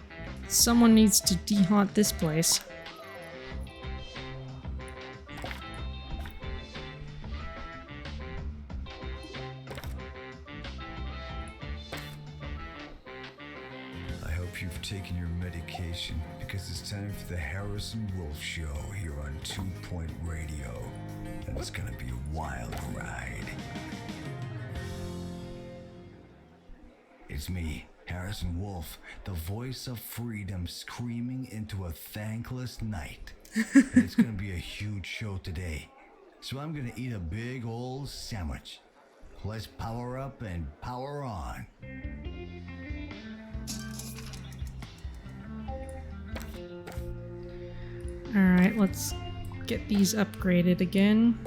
someone needs to de-haunt this place. I hope you've taken your medication, because it's time for the Harrison Wolf Show here on 2 Point Radio. And it's gonna be a wild ride. It's me, Harrison Wolf, the voice of freedom screaming into a thankless night. And it's gonna be a huge show today. So I'm gonna eat a big old sandwich. Let's power up and power on. Alright, let's get these upgraded again.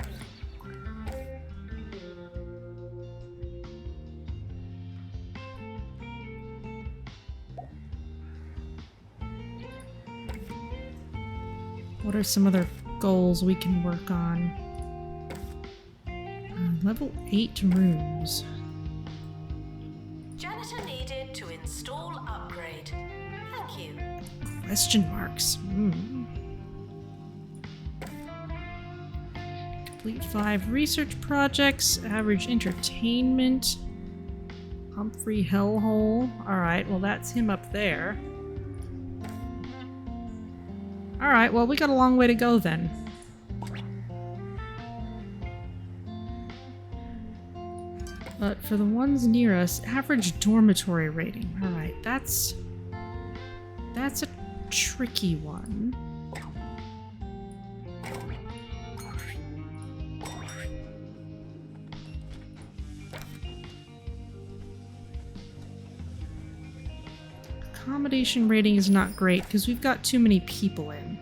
What are some other goals we can work on? Level 8 rooms. Janitor needed to install upgrade. Thank you. Question marks. Complete 5 research projects. Average entertainment. Humphrey Hellhole. Alright, well that's him up there. Alright, well we got a long way to go then. But for the ones near us, average dormitory rating. Alright, that's a tricky one. Accommodation rating is not great because we've got too many people in.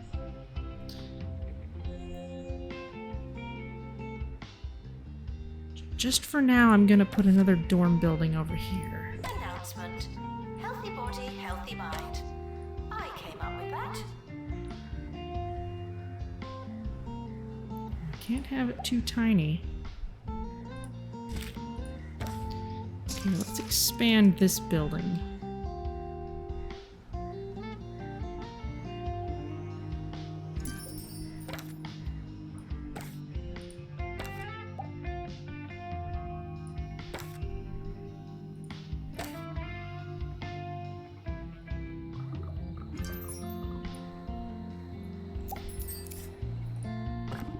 Just for now, I'm gonna put another dorm building over here. Announcement. Healthy body, healthy mind. I came up with that. Can't have it too tiny. Okay, let's expand this building.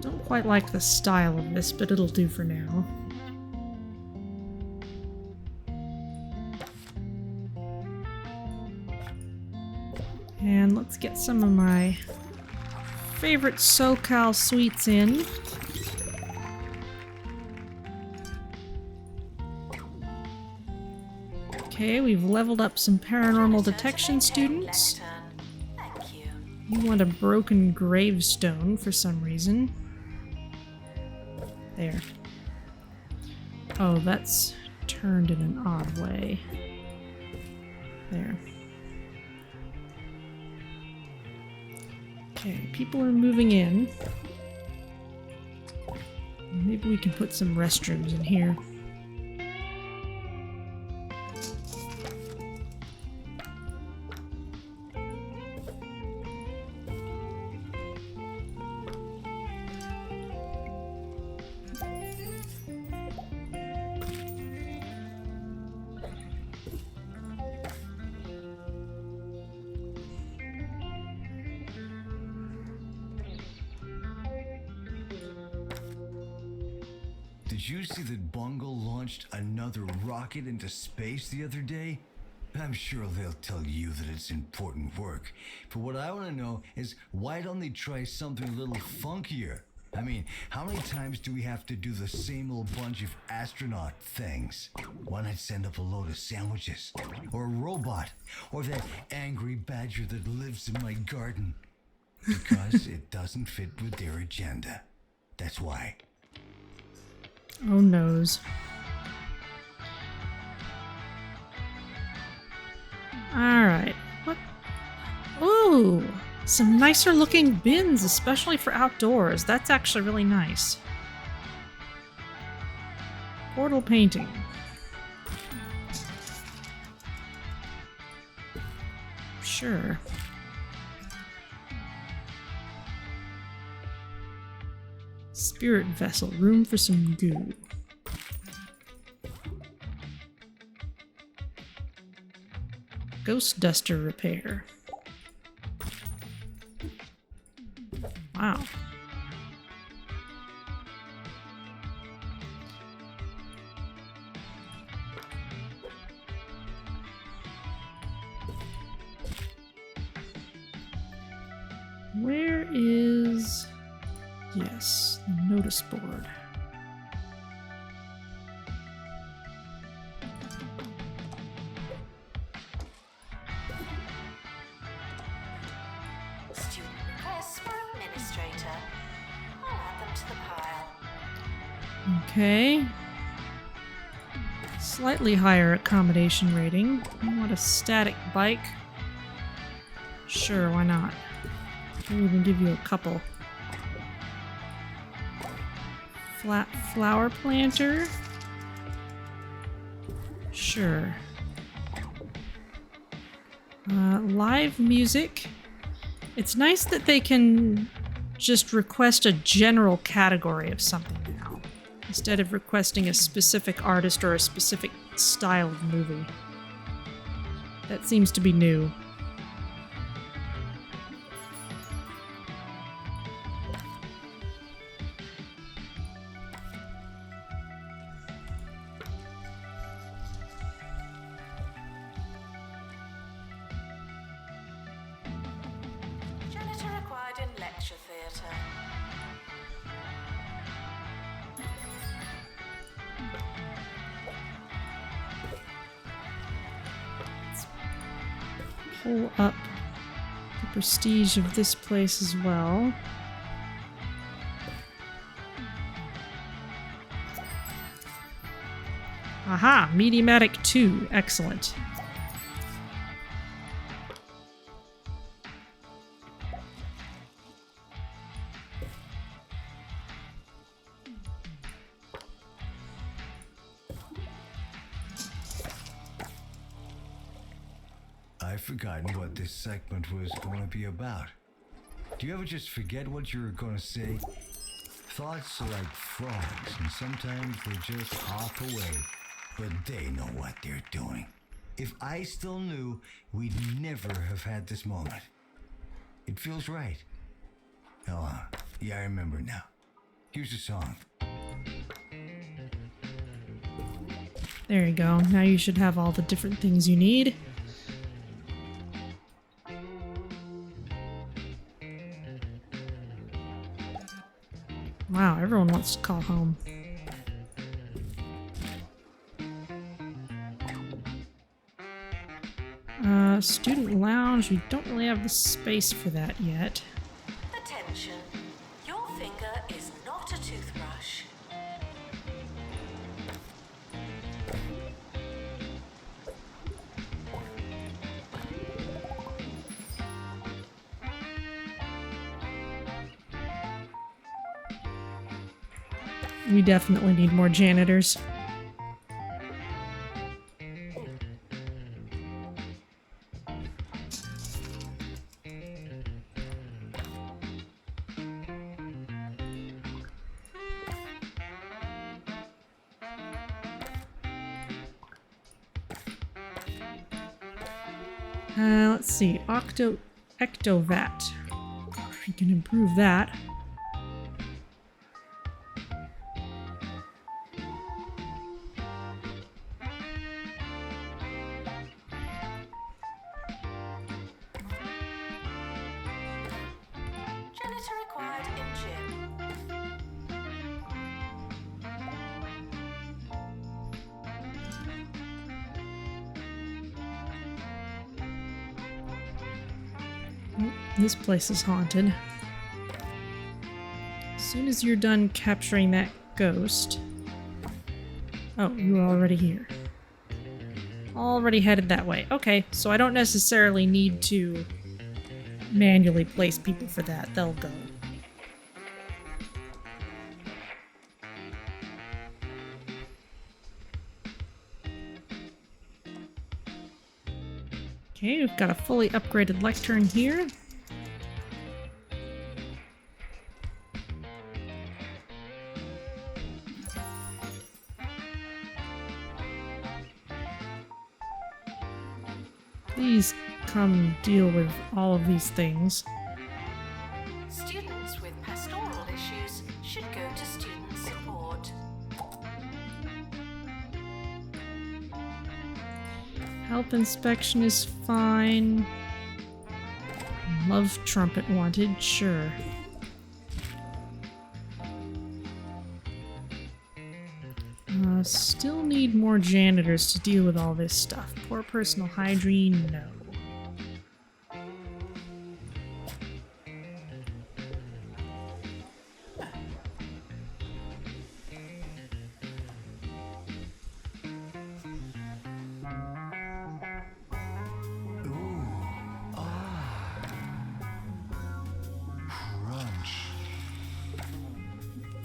Don't quite like the style of this, but it'll do for now. And let's get some of my favorite SoCal sweets in. Okay, we've leveled up some paranormal detection students. Thank you. You want a broken gravestone for some reason. There. Oh, that's turned in an odd way. There. Okay, people are moving in. Maybe we can put some restrooms in here. did you see that Bungle launched another rocket into space the other day? I'm sure they'll tell you that it's important work. But what I want to know is, why don't they try something a little funkier? I mean, how many times do we have to do the same old bunch of astronaut things? Why not send up a load of sandwiches? Or a robot? Or that angry badger that lives in my garden? Because it doesn't fit with their agenda. That's why. Oh noes. Alright. What? Ooh! Some nicer looking bins, especially for outdoors. That's actually really nice. Portal painting. Sure. Spirit vessel. Room for some goo. Ghost duster repair. Wow. Where is... Yes, the notice board. Student requests for administrator. I'll add them to the pile. Okay. Slightly higher accommodation rating. I want a static bike. Sure, why not? I'll even give you a couple. Flat flower planter. Sure. Live music. It's nice that they can just request a general category of something now, instead of requesting a specific artist or a specific style of movie. That seems to be new. Janitor required in lecture theatre. Pull up the prestige of this place as well. Aha! Mediumatic 2. Excellent. I've forgotten what this segment was going to be about. Do you ever just forget what you were going to say? Thoughts are like frogs, and sometimes they just hop away. But they know what they're doing. If I still knew, we'd never have had this moment. It feels right. Oh, yeah, I remember now. Here's a song. There you go. Now you should have all the different things you need. Wow, everyone wants to call home. Student lounge, we don't really have the space for that yet. Attention. Your finger is not a toothbrush. We definitely need more janitors. Let's see, Ectovat. We can improve that. This place is haunted. As soon as you're done capturing that ghost... Oh, you were already here. Already headed that way. Okay, so I don't necessarily need to manually place people for that. They'll go. Okay, we've got a fully upgraded lectern here. Please come deal with all of these things. Students with pastoral issues should go to student support. Health inspection is fine. Love trumpet wanted, sure. Still need more janitors to deal with all this stuff. Poor personal hygiene, no.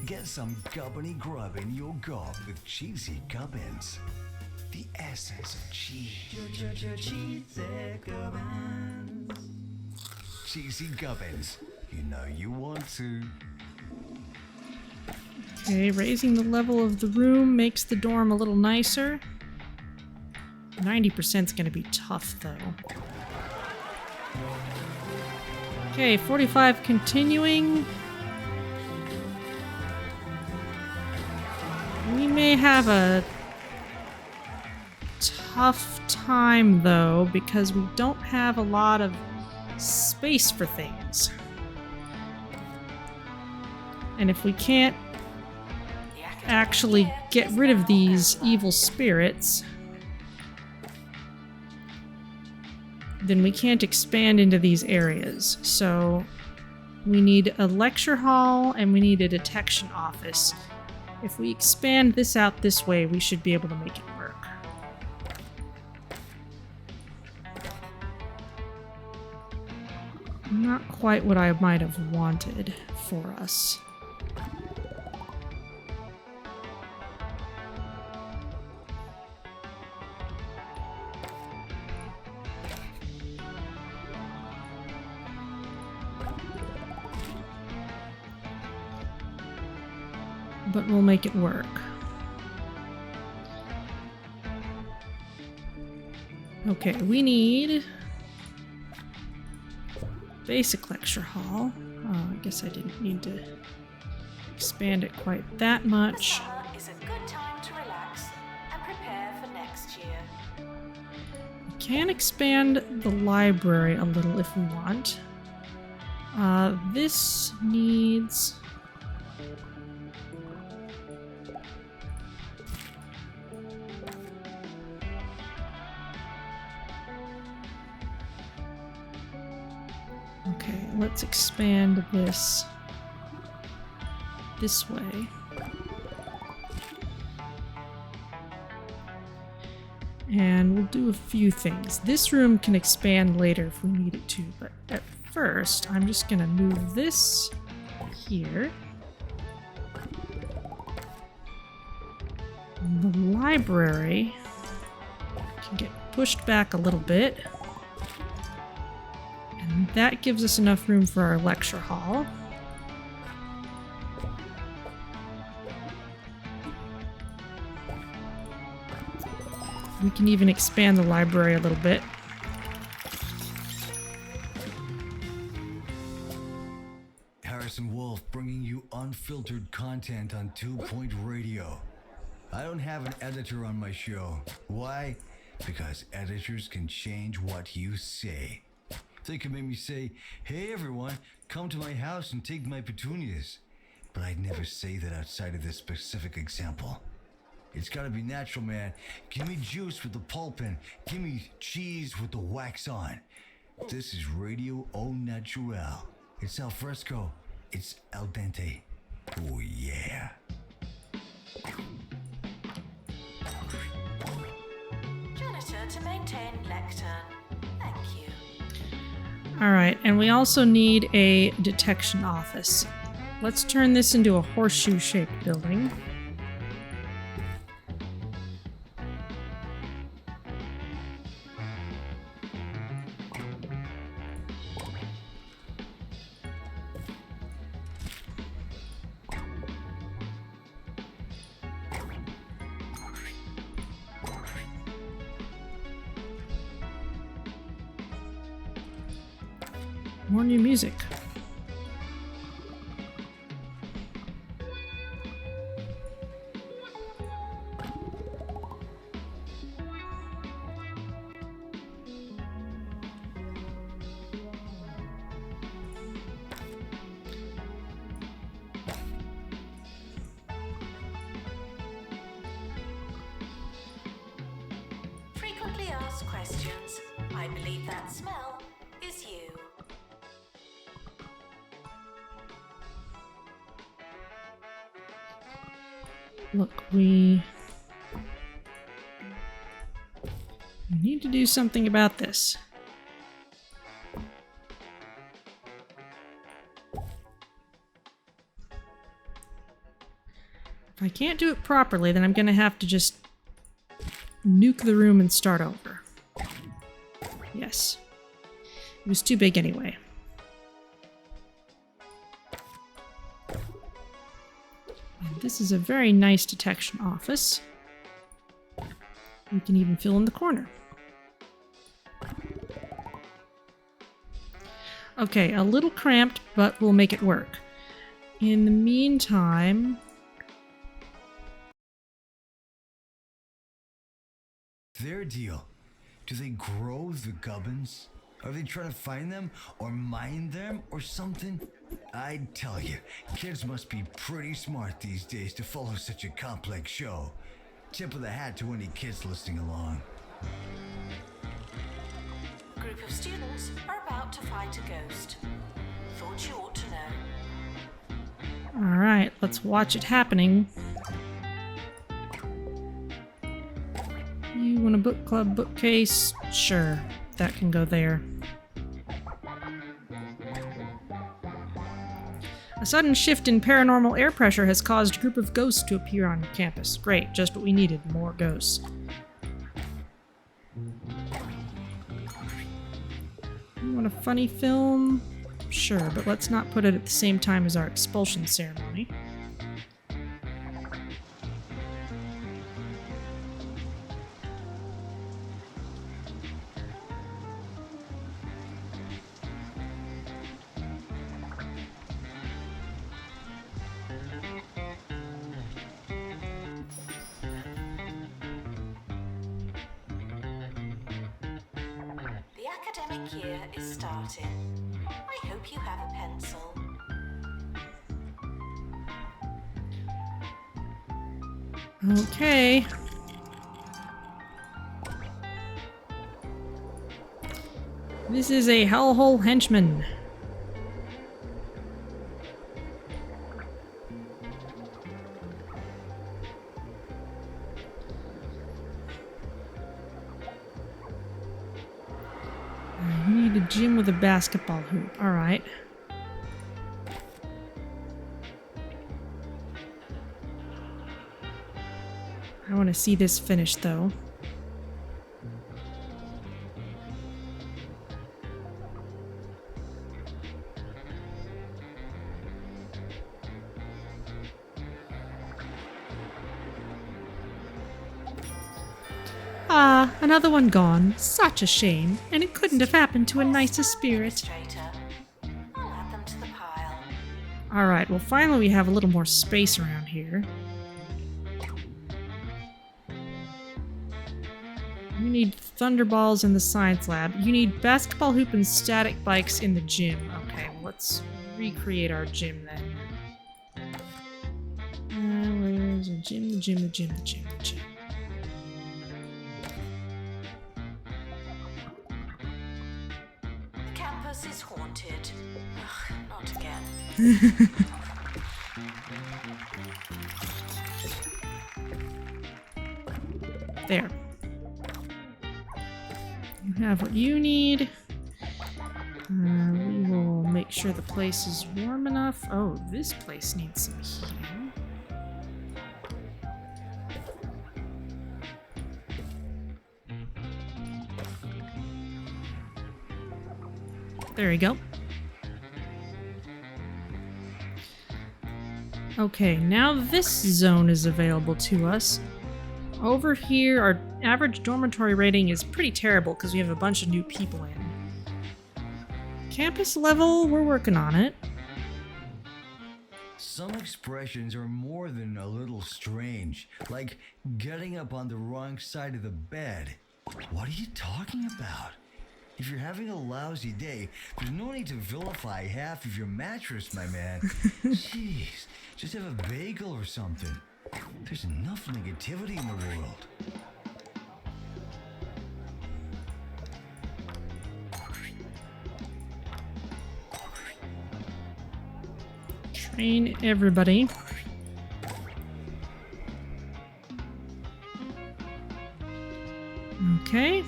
Get some gubbiny grub in your gob with cheesy gubbins. The essence of cheese. Cheesy gubbins. You know you want to. Okay, raising the level of the room makes the dorm a little nicer. 90% is going to be tough, though. Okay, 45 continuing. We may have a tough time, though, because we don't have a lot of space for things. And if we can't actually get rid of these evil spirits, then we can't expand into these areas. So we need a lecture hall and we need a detection office. If we expand this out this way, we should be able to make it work. Not quite what I might have wanted for us. But we'll make it work. Okay, we need basic lecture hall. Oh, I guess I didn't need to expand it quite that much. Summer is a good time to relax and prepare for next year. We can expand the library a little if we want. This needs... Okay, let's expand this way. And we'll do a few things. This room can expand later if we need it to, but at first I'm just gonna move this here. The library can get pushed back a little bit. And that gives us enough room for our lecture hall. We can even expand the library a little bit. Harrison Wolf bringing you unfiltered content on 2 Point Radio. I don't have an editor on my show. Why? Because editors can change what you say. They can make me say, "Hey everyone, come to my house and take my petunias." But I'd never say that outside of this specific example. It's gotta be natural, man. Give me juice with the pulp and give me cheese with the wax on. This is radio au naturel. It's al fresco. It's al dente. Oh yeah. Janitor to maintain lectern. Thank you. Alright, and we also need a detection office. Let's turn this into a horseshoe-shaped building. More new music. Frequently asked questions. I believe that smell is you. Look, we need to do something about this. If I can't do it properly, then I'm gonna have to just nuke the room and start over. Yes. It was too big anyway. And this is a very nice detection office. We can even fill in the corner. Okay, a little cramped, but we'll make it work. In the meantime... Their deal. Do they grow the gubbins? Are they trying to find them or mine them or something? I'd tell you, kids must be pretty smart these days to follow such a complex show. Tip of the hat to any kids listening along. A group of students are about to fight a ghost. Thought you ought to know. Alright, let's watch it happening. You want a book club bookcase? Sure, that can go there. A sudden shift in paranormal air pressure has caused a group of ghosts to appear on campus. Great, just what we needed, more ghosts. You want a funny film? Sure, but let's not put it at the same time as our expulsion ceremony. The academic year is starting. I hope you have a pencil. Okay. This is a Hellhole henchman. You need a gym with a basketball hoop. Alright. I want to see this finished, though. Ah, another one gone. Such a shame. And it couldn't have happened to a nicer spirit. Administrator. I'll add them to the pile. Alright, well finally we have a little more space around here. You need thunderballs in the science lab. You need basketball hoop and static bikes in the gym. Okay, well, let's recreate our gym then. Where's the gym, the gym, the gym, the gym, the gym? There. You have what you need. We will make sure the place is warm enough. Oh, this place needs some heating. There you go. Okay, now this zone is available to us. Over here, our average dormitory rating is pretty terrible because we have a bunch of new people in. Campus level, we're working on it. Some expressions are more than a little strange, like getting up on the wrong side of the bed. What are you talking about? If you're having a lousy day, there's no need to vilify half of your mattress, my man. Jeez, just have a bagel or something. There's enough negativity in the world. Train everybody. Okay.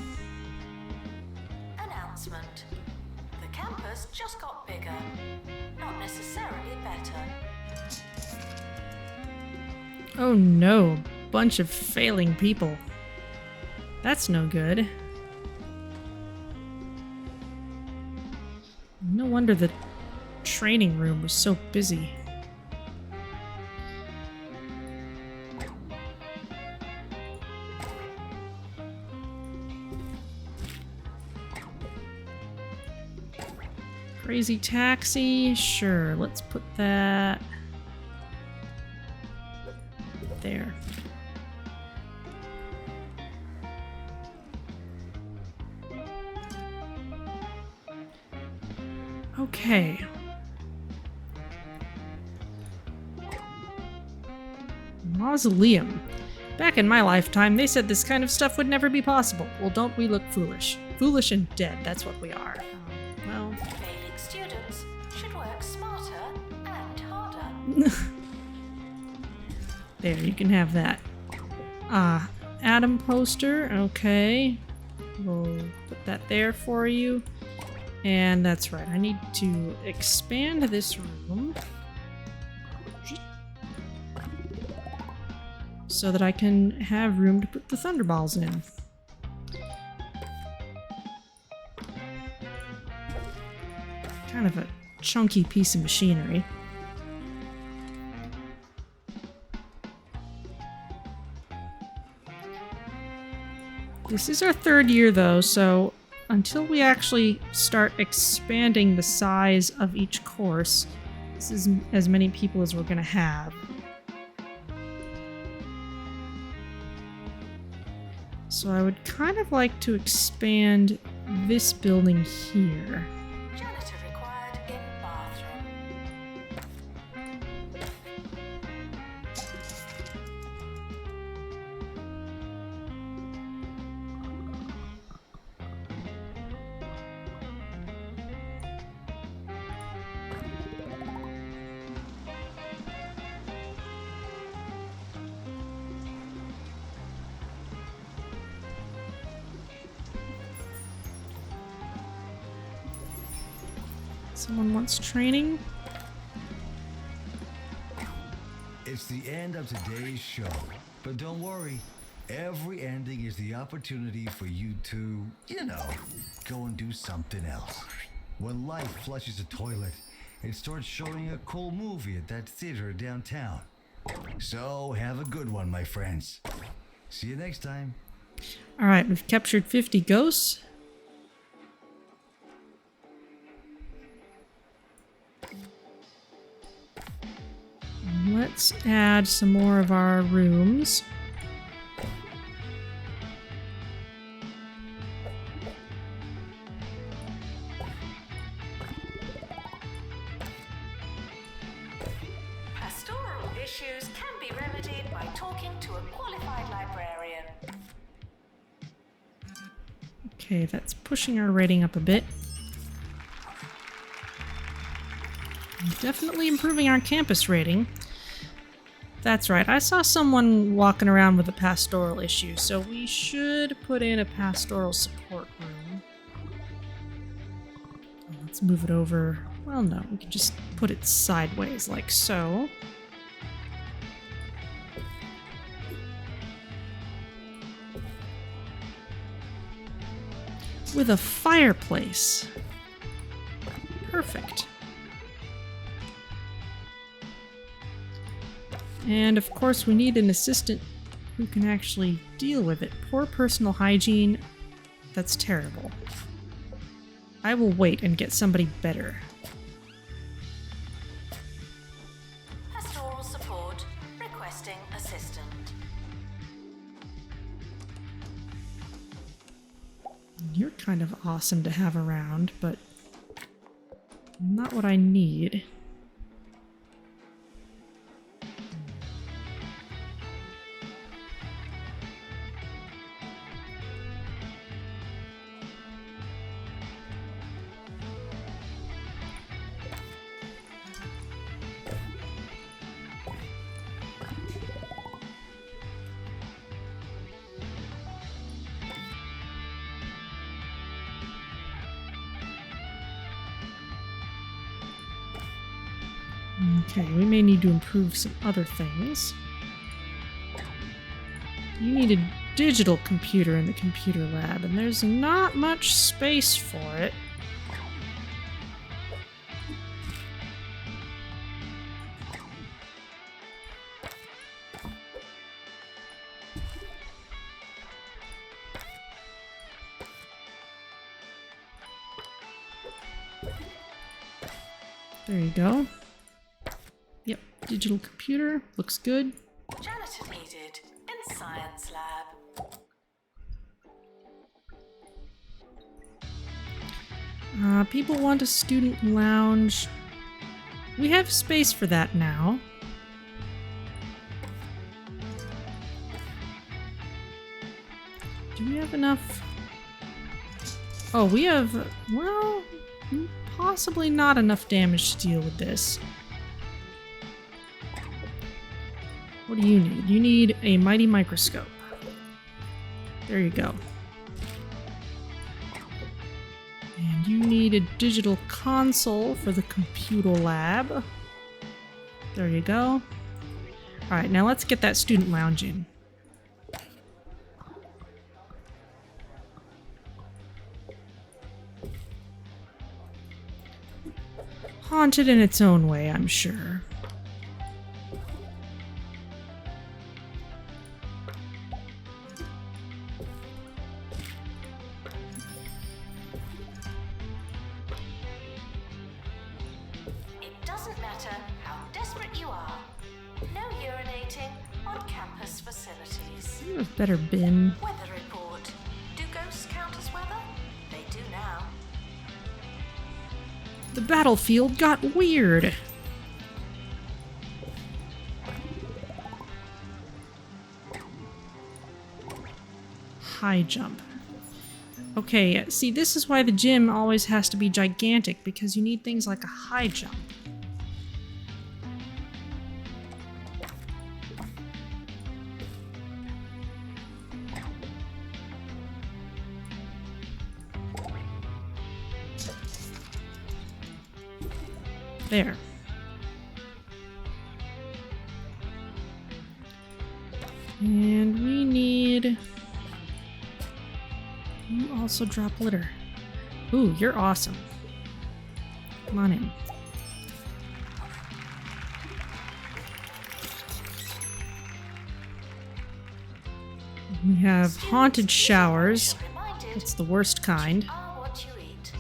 Announcement. The campus just got bigger. Not necessarily better. Oh no, bunch of failing people. That's no good. No wonder the training room was so busy. Crazy taxi, sure, let's put that there. Okay. Mausoleum. Back in my lifetime, they said this kind of stuff would never be possible. Well, don't we look foolish? Foolish and dead, that's what we are. Well... Failing students should work smarter and harder. There, you can have that. Atom poster, okay. We'll put that there for you. And that's right, I need to expand this room so that I can have room to put the thunderballs in. Kind of a chunky piece of machinery. This is our third year though, so until we actually start expanding the size of each course, this is as many people as we're going to have. So I would kind of like to expand this building here. Janitor required in bathroom. Someone wants training? It's the end of today's show, but don't worry. Every ending is the opportunity for you to, you know, go and do something else. When life flushes a toilet, it starts showing a cool movie at that theater downtown. So have a good one, my friends. See you next time. Alright, we've captured 50 ghosts. Let's add some more of our rooms. Pastoral issues can be remedied by talking to a qualified librarian. Okay, that's pushing our rating up a bit. Definitely improving our campus rating. That's right, I saw someone walking around with a pastoral issue, so we should put in a pastoral support room. Let's move it over. Well, no, we can just put it sideways like so. With a fireplace. Perfect. And of course we need an assistant who can actually deal with it. Poor personal hygiene, that's terrible. I will wait and get somebody better. Pastoral support requesting assistant. You're kind of awesome to have around, but not what I need. Okay, we may need to improve some other things. You need a digital computer in the computer lab, and there's not much space for it. There you go. Yep, digital computer. Looks good. Janitor needed in science lab. People want a student lounge. We have space for that now. Do we have enough? Oh, we have, well, possibly not enough damage to deal with this. What do you need? You need a mighty microscope. There you go. And you need a digital console for the computer lab. There you go. Alright, now let's get that student lounge in. Haunted in its own way, I'm sure. It doesn't matter how desperate you are. No urinating on campus facilities. You have a better bin. Weather report. Do ghosts count as weather? They do now. The battlefield got weird. High jump. Okay, see, this is why the gym always has to be gigantic, because you need things like a high jump. There. And we need... You also drop litter. Ooh, you're awesome. Come on in. We have haunted showers. It's the worst kind. Are what you eat.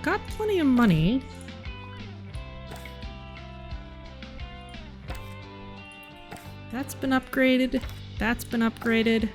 Got plenty of money. That's been upgraded. That's been upgraded.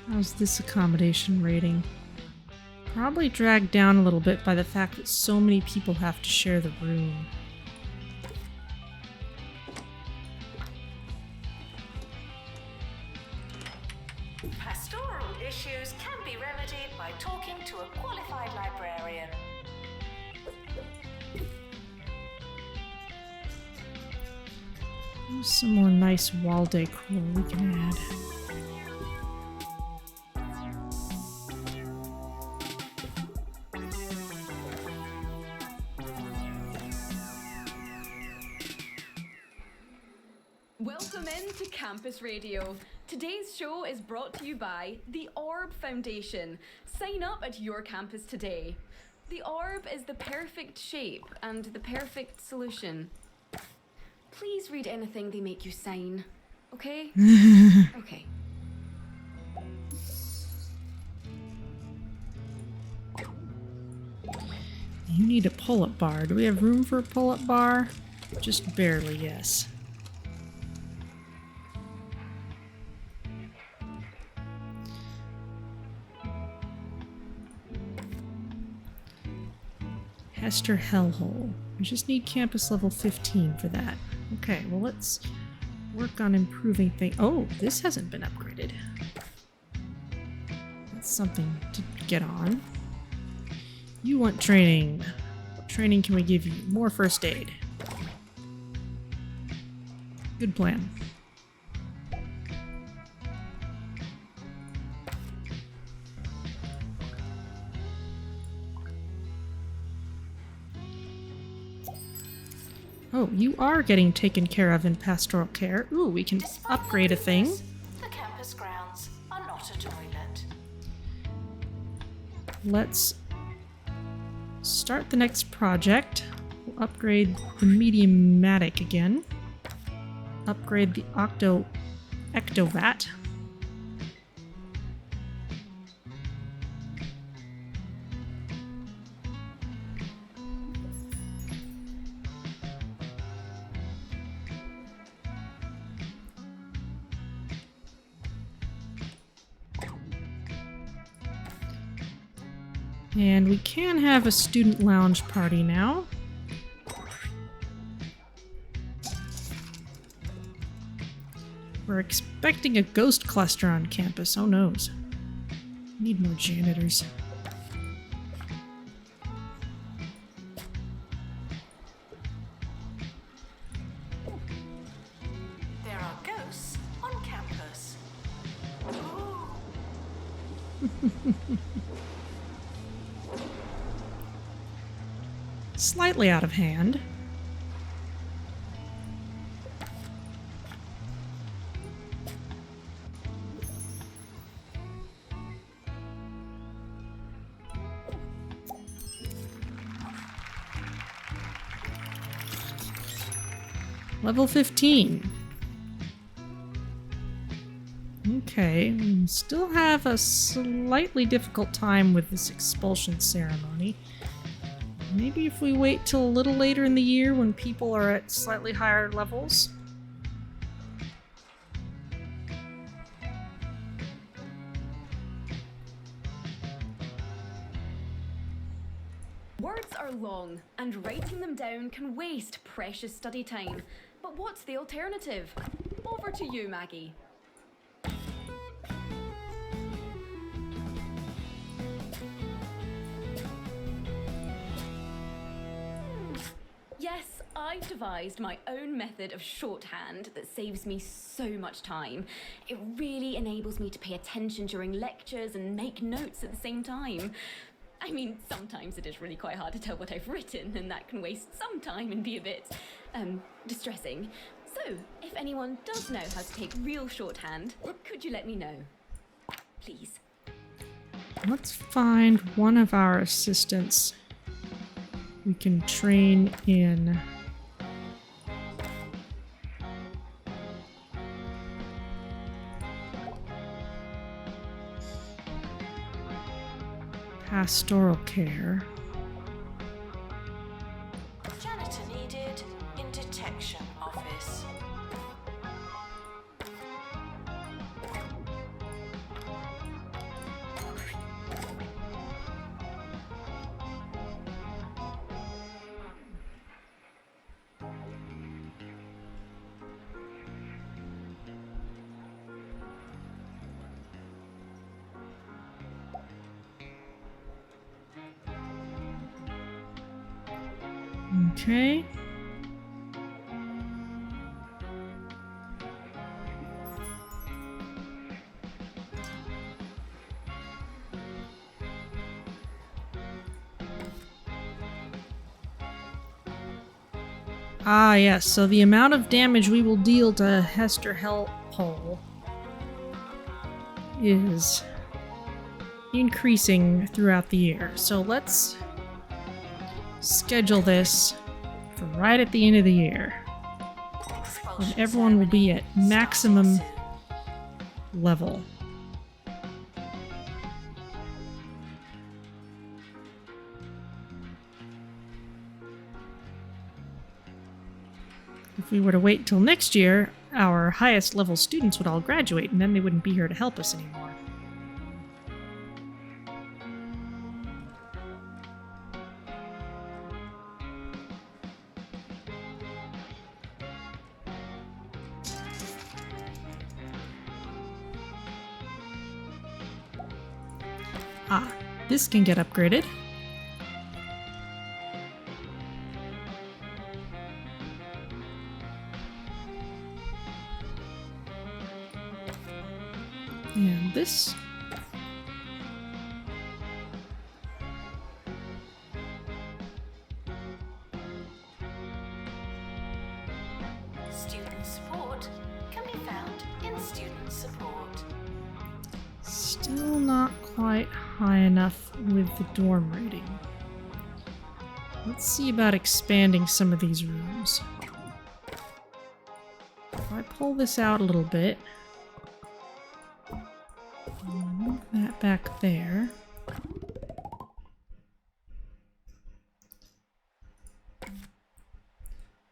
How's this accommodation rating? Probably dragged down a little bit by the fact that so many people have to share the room. Pastoral issues can be remedied by talking to a qualified librarian. There's some more nice wall decor we can add. Welcome in to Campus Radio. Today's show is brought to you by the Orb Foundation. Sign up at your campus today. The orb is the perfect shape and the perfect solution. Please read anything they make you sign, okay? Okay. You need a pull-up bar. Do we have room for a pull-up bar? Just barely, yes. Hester Hellhole. We just need campus level 15 for that. Okay, well let's work on improving things. Oh, this hasn't been upgraded. That's something to get on. You want training. What training can we give you? More first aid. Good plan. Oh, you are getting taken care of in pastoral care. Ooh, we can upgrade a thing. The campus grounds are not a toilet. Let's start the next project. We'll upgrade the mediumatic again. Upgrade the ectovat. And we can have a student lounge party now. We're expecting a ghost cluster on campus. Oh noes. Need more janitors. There are ghosts on campus. Slightly out of hand. Level 15. Okay, we still have a slightly difficult time with this expulsion ceremony. Maybe if we wait till a little later in the year when people are at slightly higher levels. Words are long, and writing them down can waste precious study time. But what's the alternative? Over to you, Maggie. Yes, I've devised my own method of shorthand that saves me so much time. It really enables me to pay attention during lectures and make notes at the same time. I mean, sometimes it is really quite hard to tell what I've written, and that can waste some time and be a bit, distressing. So, if anyone does know how to take real shorthand, could you let me know? Please. Let's find one of our assistants we can train in pastoral care. Janitor needed in detection office. Okay. Ah, yes, so the amount of damage we will deal to Hester Hellhole is increasing throughout the year. So let's schedule this for right at the end of the year, when everyone will be at maximum level. If we were to wait till next year, our highest level students would all graduate, and then they wouldn't be here to help us anymore. Ah, this can get upgraded. And this. Student support can be found in student support. Still not quite high enough with the dorm rating. Let's see about expanding some of these rooms. If I pull this out a little bit, move that back there.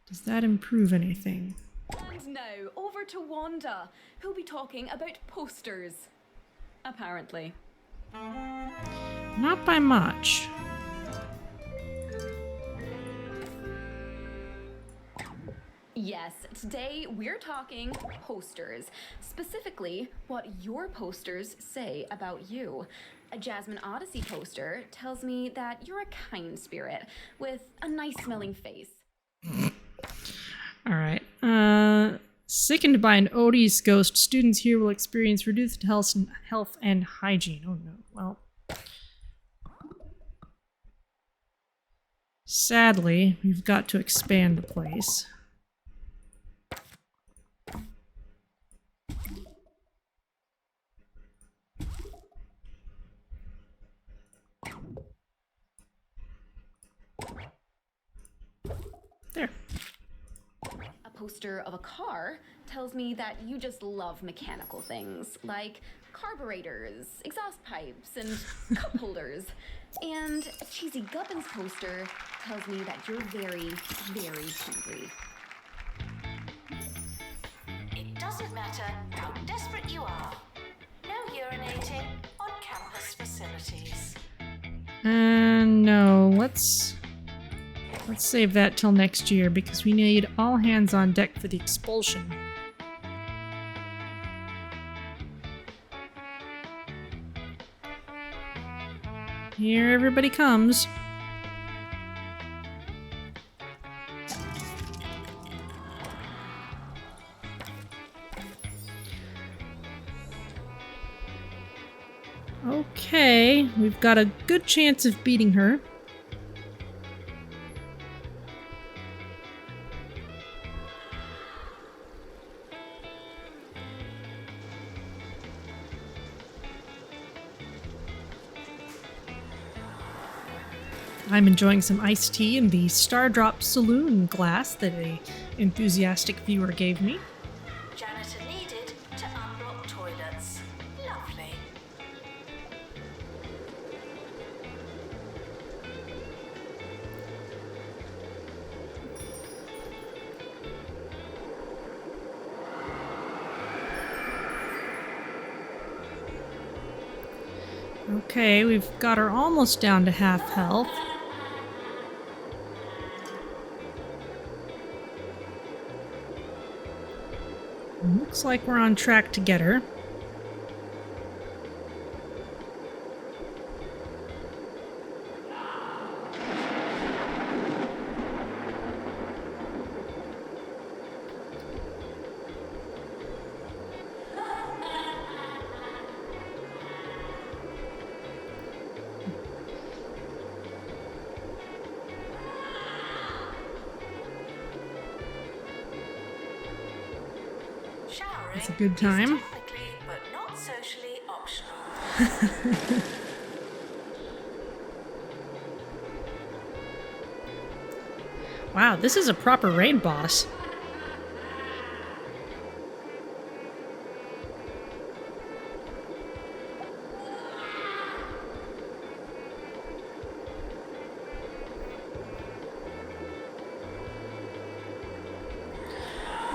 Does that improve anything? And now, over to Wanda, who'll be talking about posters. Apparently. Not by much. Yes, today we're talking posters. Specifically, what your posters say about you. A Jasmine Odyssey poster tells me that you're a kind spirit with a nice smelling face. Alright. Sickened by an odious ghost, students here will experience reduced health and hygiene. Oh no. Well. Sadly, we've got to expand the place. There. A poster of a car tells me that you just love mechanical things, like carburetors, exhaust pipes, and cup holders. And a cheesy Gubbins poster tells me that you're very, very hungry. It doesn't matter how desperate you are. No urinating on campus facilities. No, let's save that till next year because we need all hands on deck for the expulsion. Here everybody comes. Okay, we've got a good chance of beating her. I'm enjoying some iced tea in the Stardrop Saloon glass that a enthusiastic viewer gave me. Janitor needed to unblock toilets. Lovely. Okay, we've got her almost down to half health. Looks like we're on track to get her. That's a good time. Is technically, but not socially optional. Wow, this is a proper raid boss.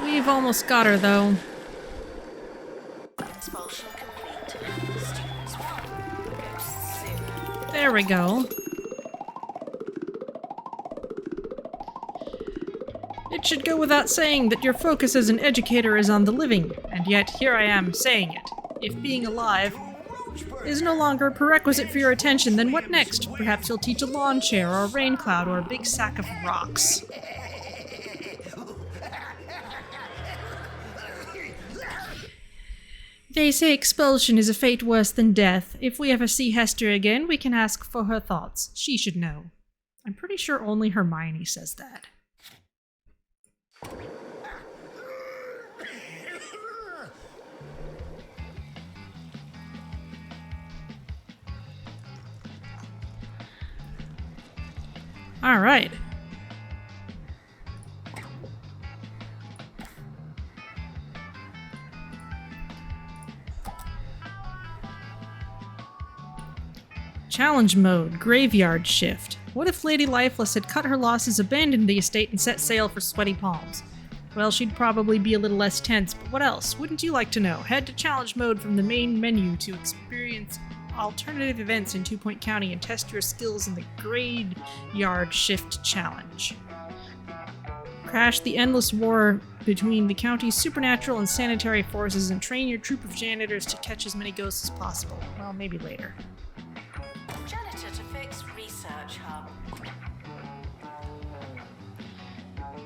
We've almost got her, though. Expulsion complete. Students 1. Ghosts soon. There we go. It should go without saying that your focus as an educator is on the living, and yet here I am saying it. If being alive is no longer a prerequisite for your attention, then what next? Perhaps you'll teach a lawn chair, or a rain cloud, or a big sack of rocks. They say expulsion is a fate worse than death. If we ever see Hester again, we can ask for her thoughts. She should know. I'm pretty sure only Hermione says that. All right. Challenge mode, graveyard shift. What if Lady Lifeless had cut her losses, abandoned the estate, and set sail for Sweaty Palms? Well, she'd probably be a little less tense, but what else? Wouldn't you like to know? Head to challenge mode from the main menu to experience alternative events in 2 Point County and test your skills in the graveyard shift challenge. Crash the endless war between the county's supernatural and sanitary forces and train your troop of janitors to catch as many ghosts as possible. Well, maybe later. Janitor to fix research hub.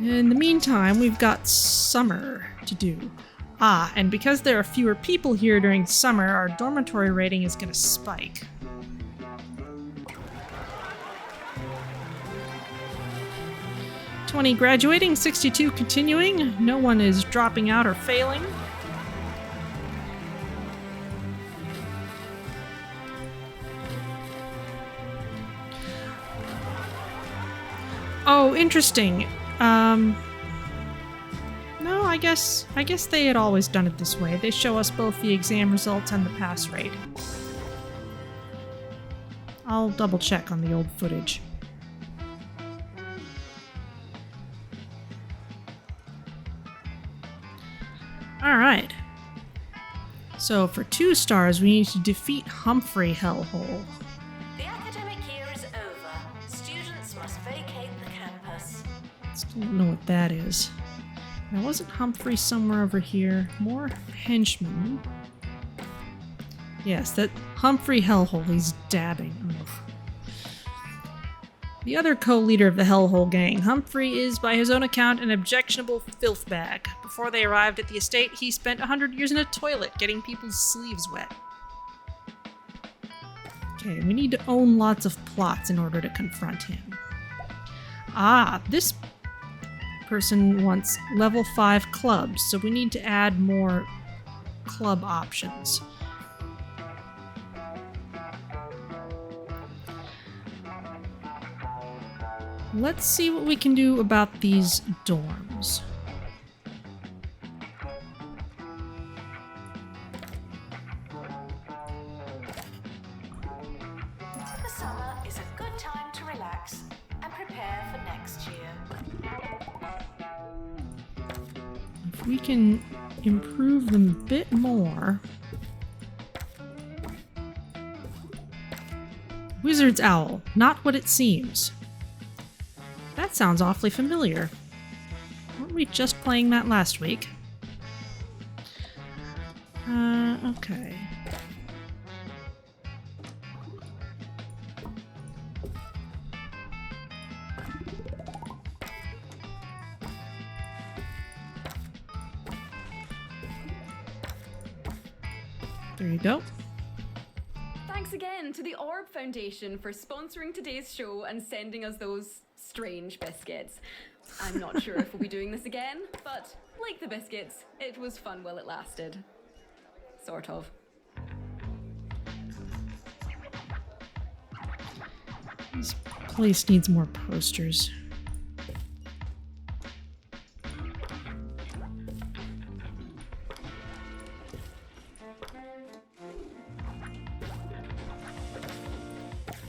In the meantime, we've got summer to do. Ah, and because there are fewer people here during summer, our dormitory rating is gonna spike. $20 graduating, 62 continuing. No one is dropping out or failing. Oh, interesting. No, I guess they had always done it this way. They show us both the exam results and the pass rate. I'll double check on the old footage. Alright. So for 2 stars, we need to defeat Humphrey Hellhole. The academic year is over. Students must vacate the campus. Still don't know what that is. Now, wasn't Humphrey somewhere over here? More henchmen. Yes, that Humphrey Hellhole, he's dabbing. Ugh. The other co-leader of the Hellhole gang, Humphrey, is by his own account an objectionable filth bag. Before they arrived at the estate, he spent 100 years in a toilet getting people's sleeves wet. Okay, we need to own lots of plots in order to confront him. Ah, this person wants level 5 clubs, so we need to add more club options. Let's see what we can do about these dorms. The summer is a good time to relax and prepare for next year. If we can improve them a bit more. Wizard's Owl, not what it seems. That sounds awfully familiar. Weren't we just playing that last week? Okay. There you go. Thanks again to the Orb Foundation for sponsoring today's show and sending us those strange biscuits. I'm not sure if we'll be doing this again, but like the biscuits, it was fun while it lasted. Sort of. This place needs more posters.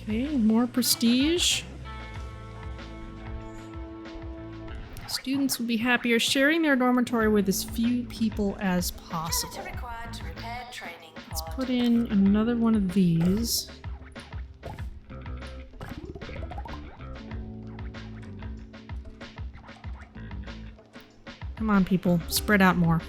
Okay, more prestige. Students will be happier sharing their dormitory with as few people as possible. Janitor required to repair training Let's pod. put in another one of these. Come on, people. Spread out more.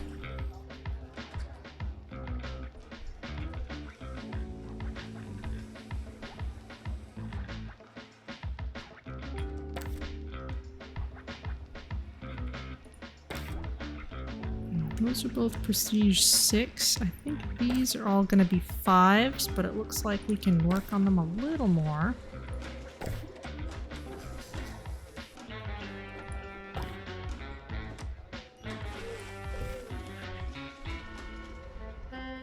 Those are both prestige 6. I think these are all going to be 5s, but it looks like we can work on them a little more. Oh,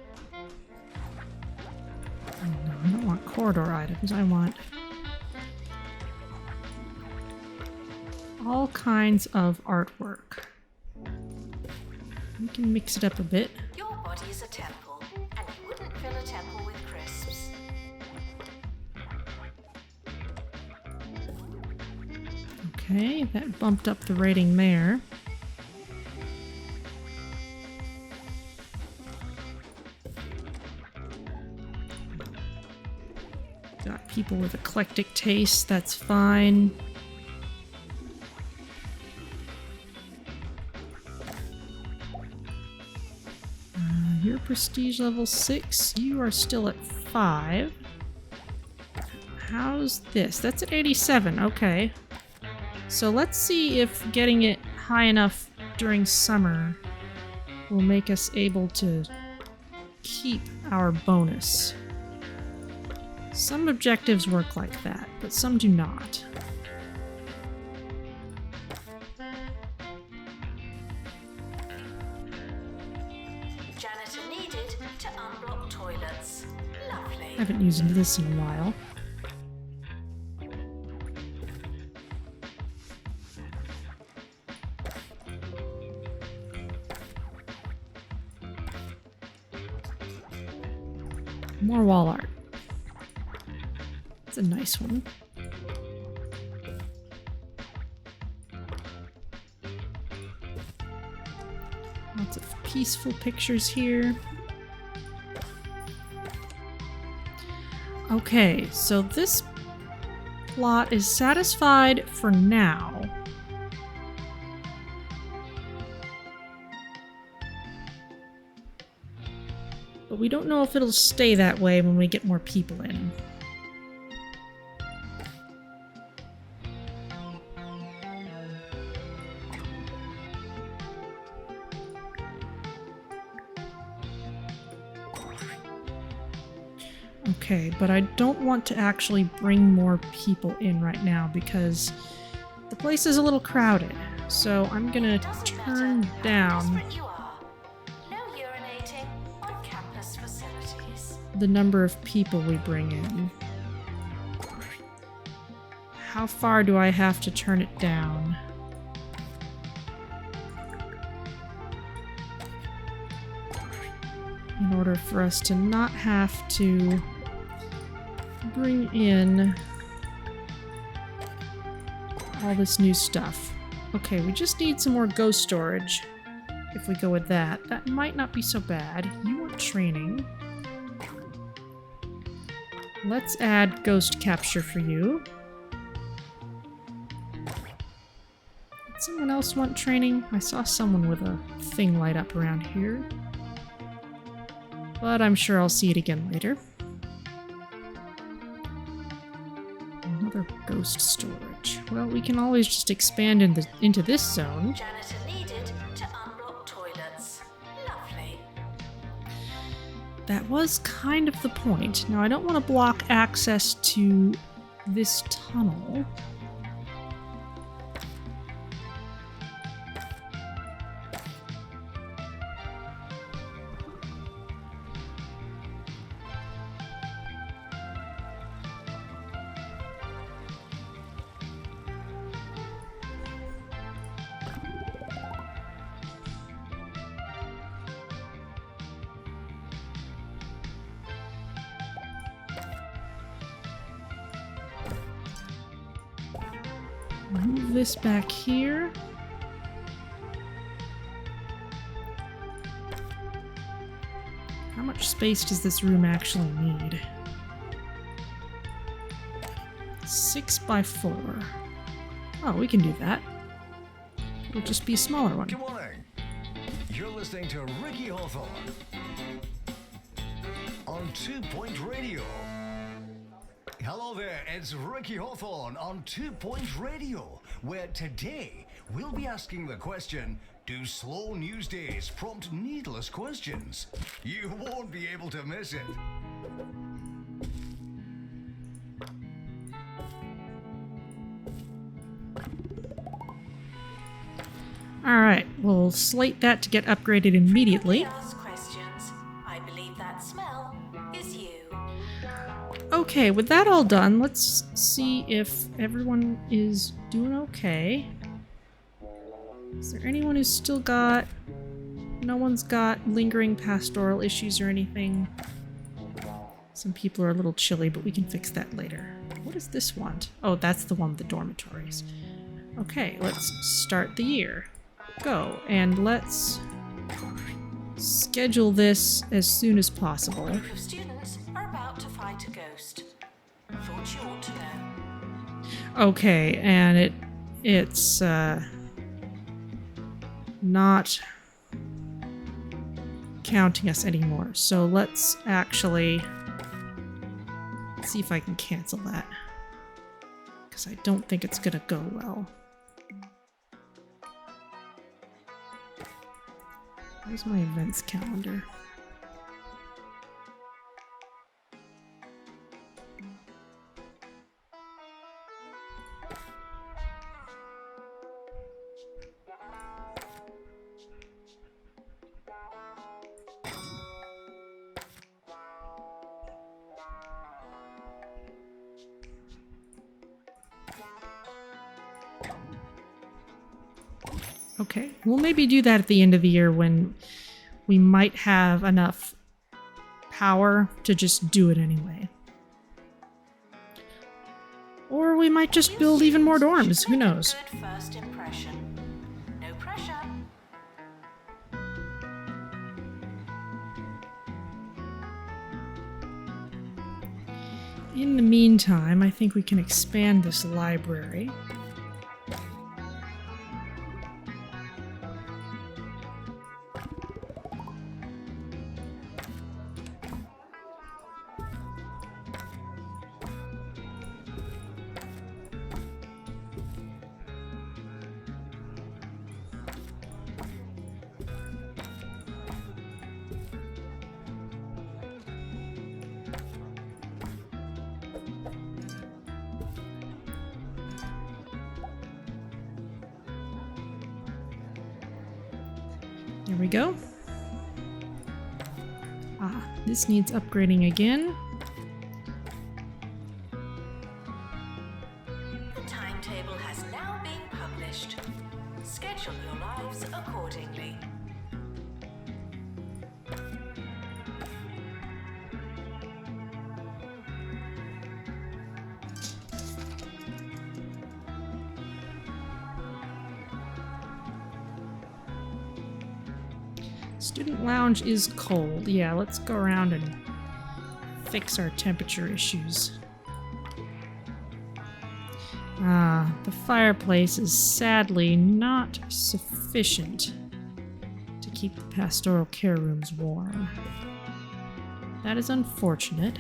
no, I don't want corridor items. I want all kinds of artwork. We can mix it up a bit. Your body is a temple, and you wouldn't fill a temple with crisps. Okay, that bumped up the rating there. Got people with eclectic tastes, that's fine. You're prestige level 6. You are still at 5. How's this? That's at 87. Okay. So let's see if getting it high enough during summer will make us able to keep our bonus. Some objectives work like that, but some do not. Janitor needed to unblock toilets. Lovely. I haven't used this in a while. More wall art. It's a nice one. Lots of peaceful pictures here. Okay, so this plot is satisfied for now. But we don't know if it'll stay that way when we get more people in. Okay, but I don't want to actually bring more people in right now because the place is a little crowded. So I'm gonna Doesn't turn matter how down desperate you are. No urinating on campus facilities. the number of people we bring in. How far do I have to turn it down? In order for us to not have to bring in all this new stuff. Okay, we just need some more ghost storage. If we go with that, that might not be so bad. You want training. Let's add ghost capture for you. Did someone else want training? I saw someone with a thing light up around here. But I'm sure I'll see it again later. Another ghost storage. Well, we can always just expand into this zone. Janitor needed to unblock toilets. Lovely. That was kind of the point. Now, I don't want to block access to this tunnel. Move this back here. How much space does this room actually need? 6 by 4. Oh, we can do that. It'll just be a smaller one. Good morning. You're listening to Ricky Hawthorne on 2 Point Radio. Hello there, it's Ricky Hawthorne on 2 Point Radio, where today we'll be asking the question, do slow news days prompt needless questions? You won't be able to miss it. Alright, we'll slate that to get upgraded immediately. Ask questions. I believe that smell is you. Okay, with that all done, let's see if everyone is doing okay. Is there anyone who's still got... No one's got lingering pastoral issues or anything? Some people are a little chilly, but we can fix that later. What does this want? Oh, that's the one with the dormitories. Okay, let's start the year. Go, and let's schedule this as soon as possible. A group of students are about to fight a ghost. Thought you ought to know. Okay, and it's not counting us anymore. So let's actually see if I can cancel that. Because I don't think it's gonna go well. Where's my events calendar? Okay, we'll maybe do that at the end of the year when we might have enough power to just do it anyway. Or we might just build even more dorms, who knows? Good first impression. No pressure. In the meantime, I think we can expand this library. There we go. Ah, this needs upgrading again. The timetable has now been published. Schedule your lives accordingly. Student lounge is cold. Yeah, let's go around and fix our temperature issues. Ah, the fireplace is sadly not sufficient to keep the pastoral care rooms warm. That is unfortunate.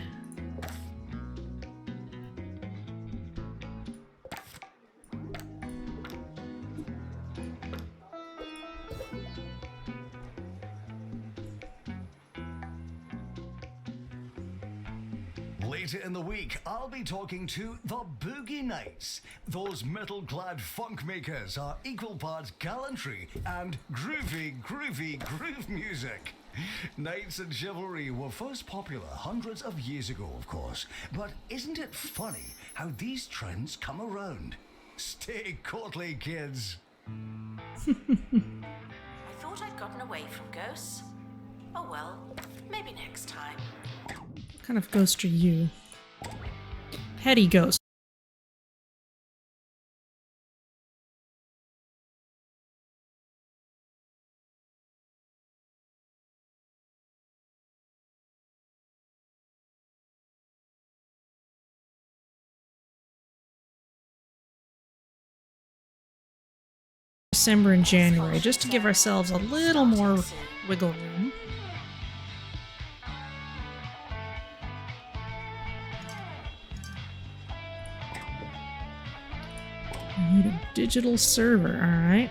Later in the week, I'll be talking to the Boogie Nights. Those metal-clad funk makers are equal parts gallantry and groovy groove music. Knights and chivalry were first popular hundreds of years ago, of course. But isn't it funny how these trends come around? Stay courtly, kids. I thought I'd gotten away from ghosts. Oh well, maybe next time. What kind of ghost are you? Petty ghost. December and January, just to give ourselves a little more wiggle room. We need a digital server, alright.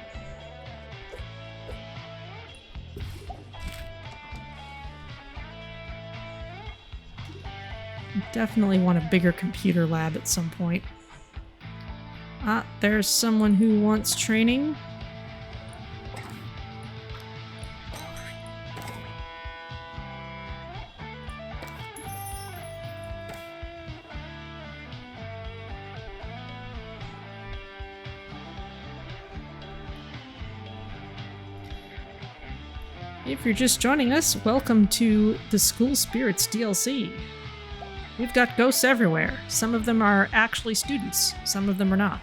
Definitely want a bigger computer lab at some point. Ah, there's someone who wants training. If you're just joining us, welcome to the School Spirits DLC. We've got ghosts everywhere. Some of them are actually students, some of them are not.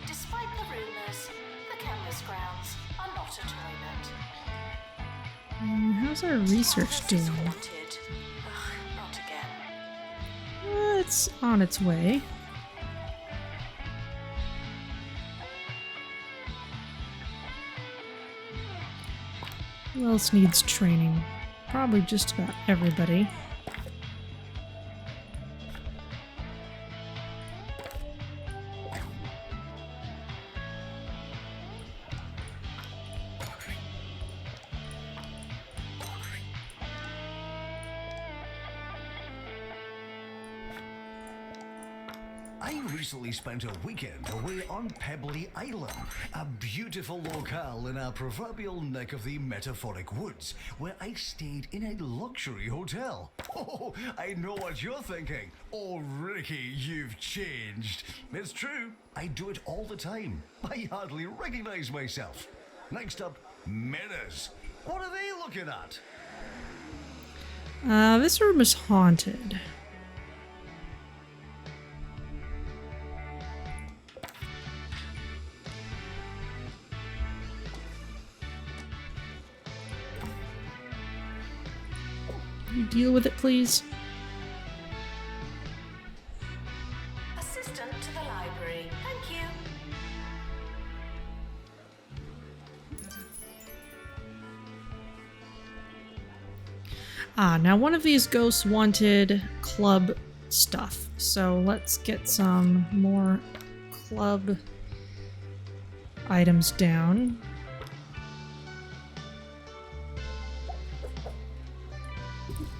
Despite the rumors, the campus grounds are not a toilet. How's our research doing? Haunted. Ugh, not again. It's on its way. Who else needs training? Probably just about everybody. I recently spent a weekend away on Pebbly Island, a beautiful locale in our proverbial neck of the metaphoric woods, where I stayed in a luxury hotel. Oh, I know what you're thinking. Oh, Ricky, you've changed. It's true, I do it all the time. I hardly recognize myself. Next up, mirrors. What are they looking at? This room is haunted. You deal with it, please. Assistant to the library. Thank you. Ah, now one of these ghosts wanted club stuff, so let's get some more club items down.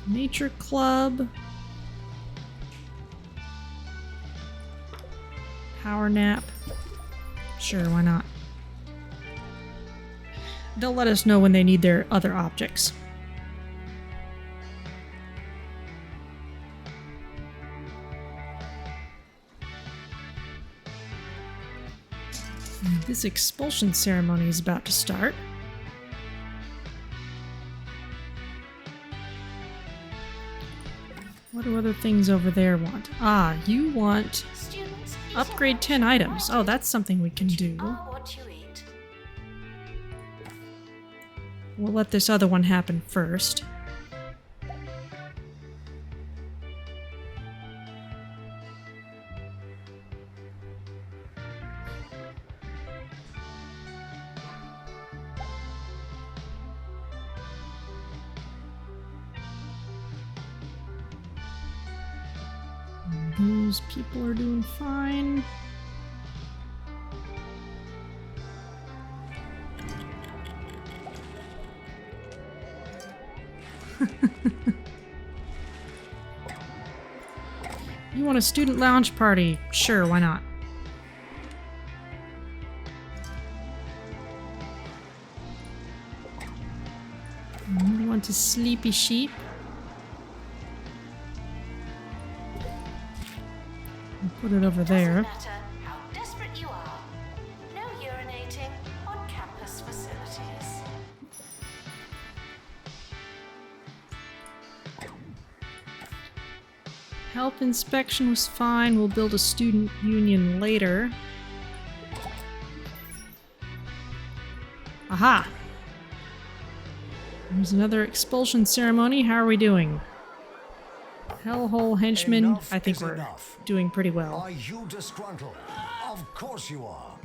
Nature Club. Power nap. Sure, why not? They'll let us know when they need their other objects. This expulsion ceremony is about to start. What do other things over there want? Ah, you want Students, upgrade 10 items. Oh, that's something we can do. are what you eat. We'll let this other one happen first. Those people are doing fine. You want a student lounge party? Sure, why not? You want a sleepy sheep? Put it over there. Doesn't matter how desperate you are. No urinating on campus facilities. Health inspection was fine. We'll build a student union later. Aha! There's another expulsion ceremony. How are we doing? Hellhole henchmen. Enough I think is we're enough. doing pretty well. Are you disgruntled? Of course you are.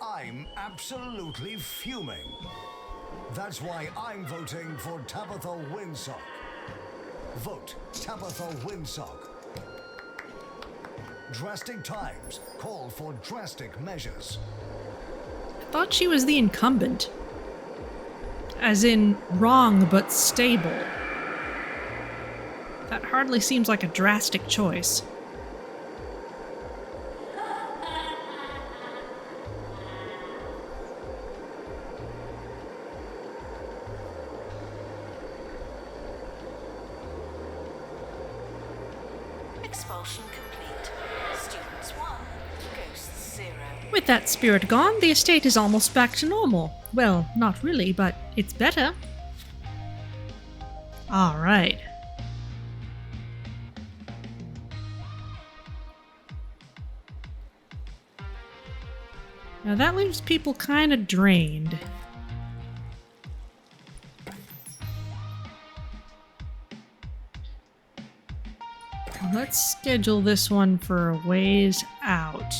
I'm absolutely fuming. That's why I'm voting for Tabitha Windsock. Vote Tabitha Windsock. Drastic times call for drastic measures. I thought she was the incumbent. As in, wrong but stable. That hardly seems like a drastic choice. Expulsion complete. Students 1, ghosts 0. With that spirit gone, the estate is almost back to normal. Well, not really, but it's better. Alright. Now that leaves people kind of drained. Let's schedule this one for a ways out.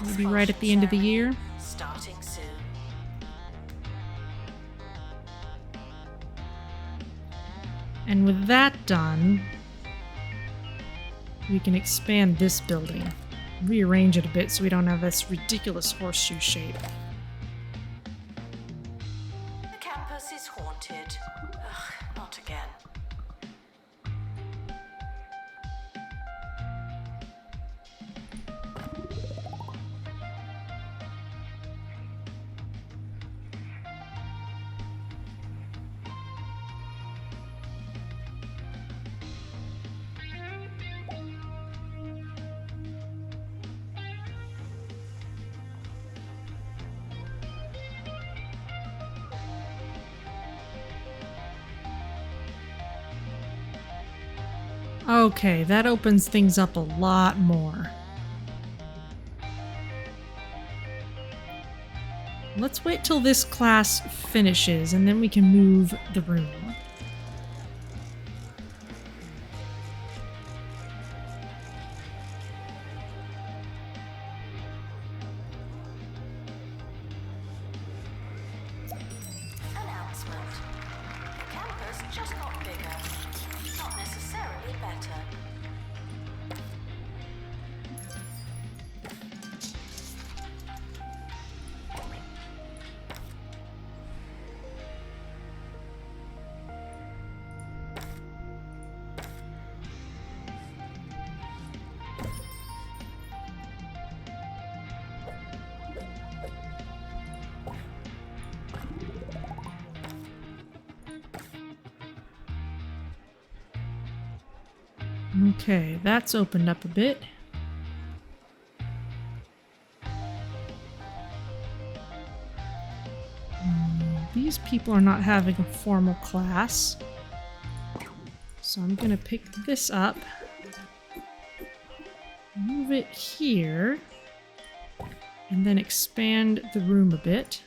Maybe right at the end of the year. Starting soon. And with that done, we can expand this building. Rearrange it a bit so we don't have this ridiculous horseshoe shape. The campus is haunted. Ugh, not again. Okay, that opens things up a lot more. Let's wait till this class finishes and then we can move the room. Announcement. The campus just got bigger. Not necessarily better. Okay, that's opened up a bit. These people are not having a formal class. So I'm gonna pick this up, move it here, and then expand the room a bit.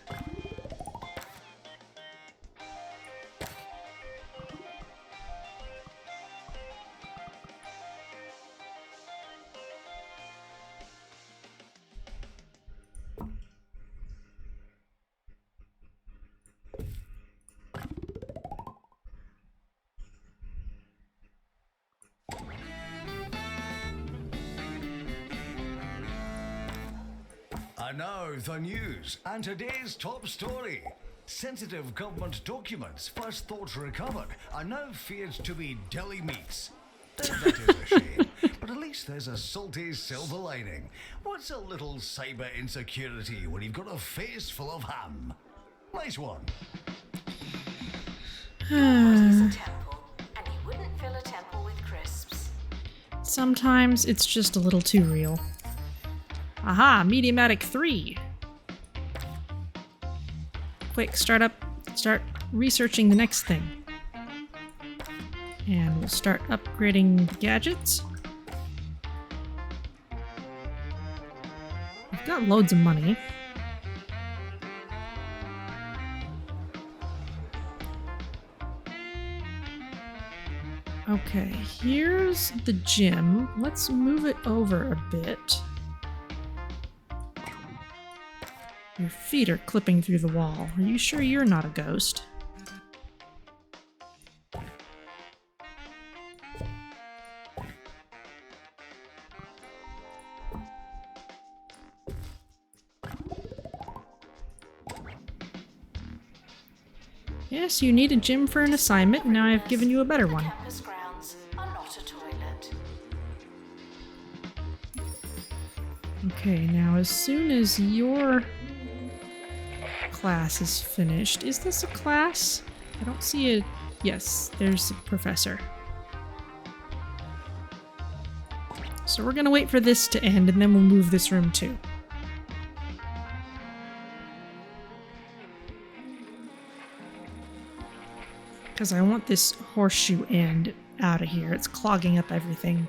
And now the news and today's top story. Sensitive government documents first thought recovered are now feared to be deli meats. That is a shame, but at least there's a salty silver lining. What's a little cyber insecurity when you've got a face full of ham? Nice one. It's a temple, and you wouldn't fill a temple with crisps. Sometimes it's just a little too real. Aha, Mediumatic 3. Quick, start researching the next thing. And we'll start upgrading the gadgets. We've got loads of money. Okay, here's the gym. Let's move it over a bit. Your feet are clipping through the wall. Are you sure you're not a ghost? Yes, you need a gym for an assignment, and now I've given you a better one. Campus grounds are not a toilet. Okay, now as soon as your class is finished... Is this a class? I don't see a... Yes, there's a professor. So we're gonna wait for this to end, and then we'll move this room too. Because I want this horseshoe end out of here. It's clogging up everything.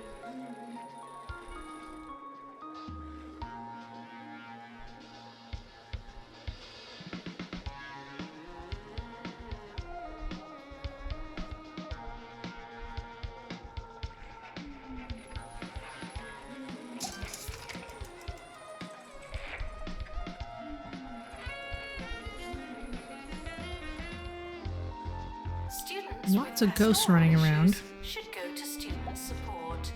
Students Lots with of ghosts pastoral running around. issues should go to student support.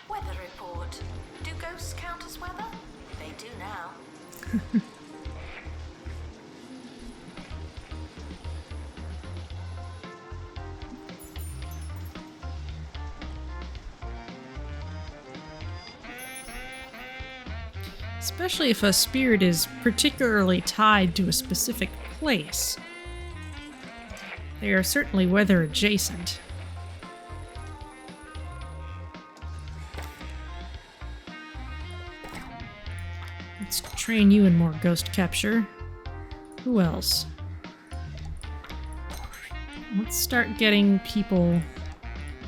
Weather report. Do ghosts count as weather? They do now. Especially if a spirit is particularly tied to a specific place. They are certainly weather adjacent. Let's train you in more ghost capture. Who else? Let's start getting people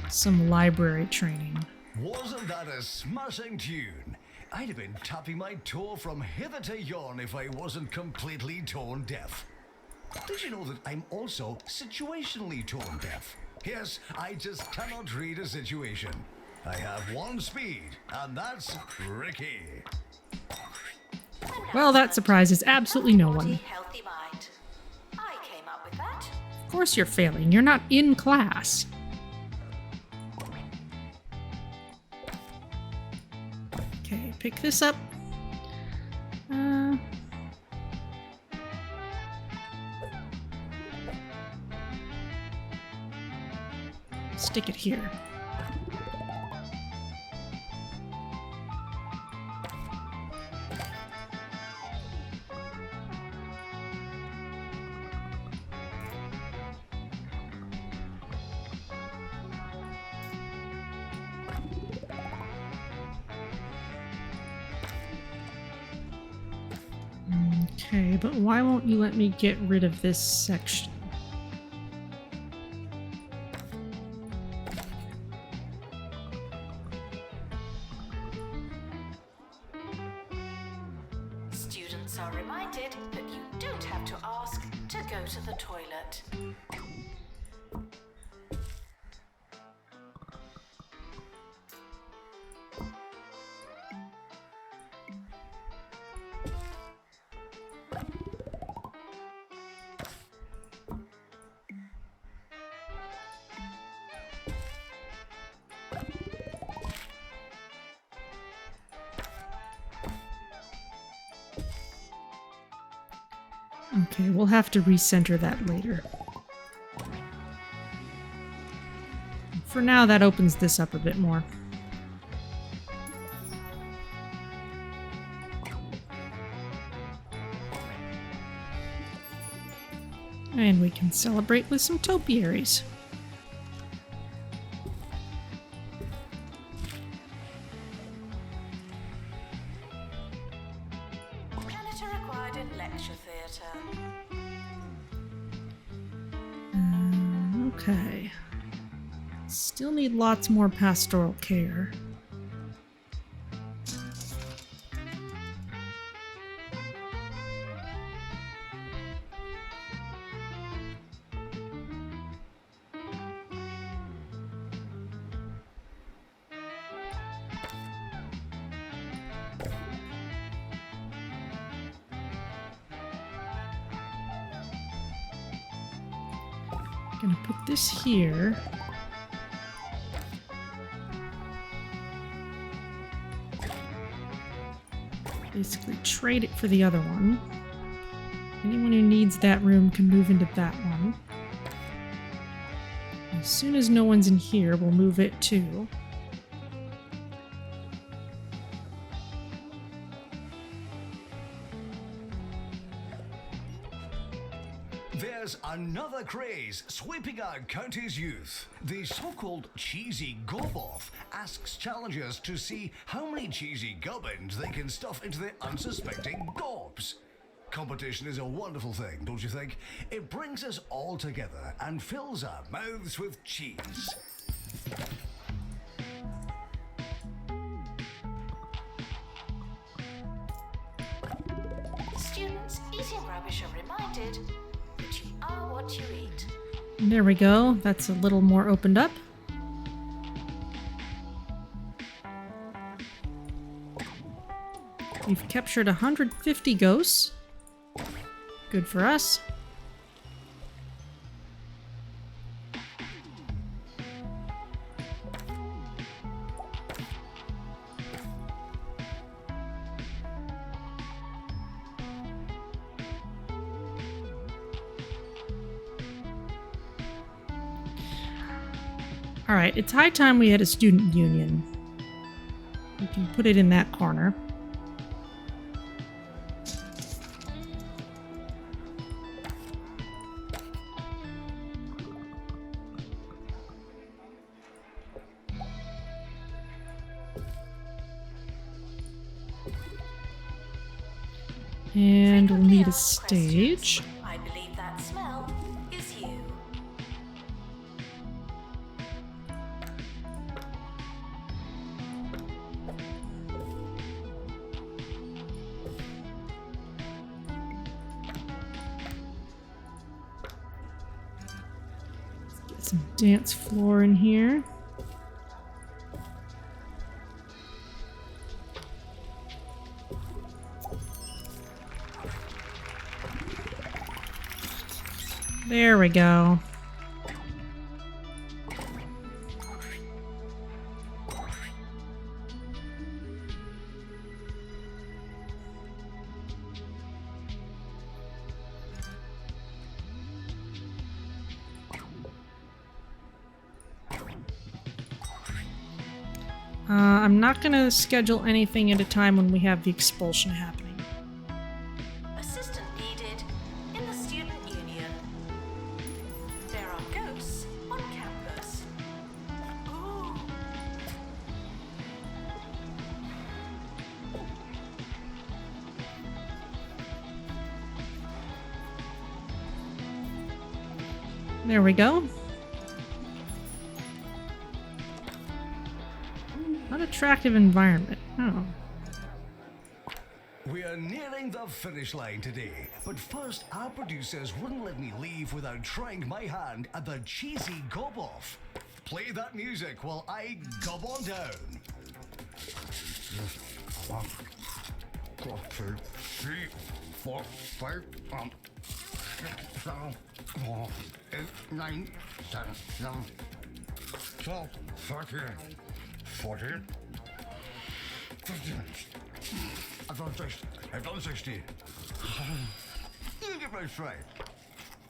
some library training. Wasn't that a smashing tune? I'd have been tapping my toe from hither to yon if I wasn't completely tone deaf. Did you know that I'm also situationally tone deaf? Yes, I just cannot read a situation. I have one speed, and that's Ricky. Well, that surprises absolutely no Healthy one. body, healthy mind. I came up with that. Of course you're failing. You're not in class. Okay, pick this up. Stick it here. Okay, but why won't you let me get rid of this section? Students are reminded that you don't have to ask to go to the toilet. Okay, we'll have to recenter that later. For now, that opens this up a bit more. And we can celebrate with some topiaries. Janitor required in lecture theatre. Okay. Still need lots more pastoral care. Gonna put this here. Basically trade it for the other one. Anyone who needs that room can move into that one. As soon as no one's in here, we'll move it too. There's another craze sweeping our county's youth. The so-called cheesy gob-off asks challengers to see how many cheesy gubbins they can stuff into their unsuspecting gobs. Competition is a wonderful thing, don't you think? It brings us all together and fills our mouths with cheese. Students eating rubbish are reminded that you are what you eat. There we go. That's a little more opened up. We've captured 150 ghosts. Good for us. Alright, it's high time we had a student union. We can put it in that corner. And we'll need a stage. I believe that smell is you. Get some dance floor in here. There we go. I'm not gonna schedule anything at a time when we have the expulsion happening. Assistant needed in the student union. There are ghosts on campus. Ooh. There we go. What attractive environment. Oh. We are nearing the finish line today, but first our producers wouldn't let me leave without trying my hand at the cheesy gob-off. Play that music while I gob on down. 1, 2, 3, 4, 5, 6, 7, 8, 9, 10, 11, 12, 13, 14, 15. I've done 60. You get my straight.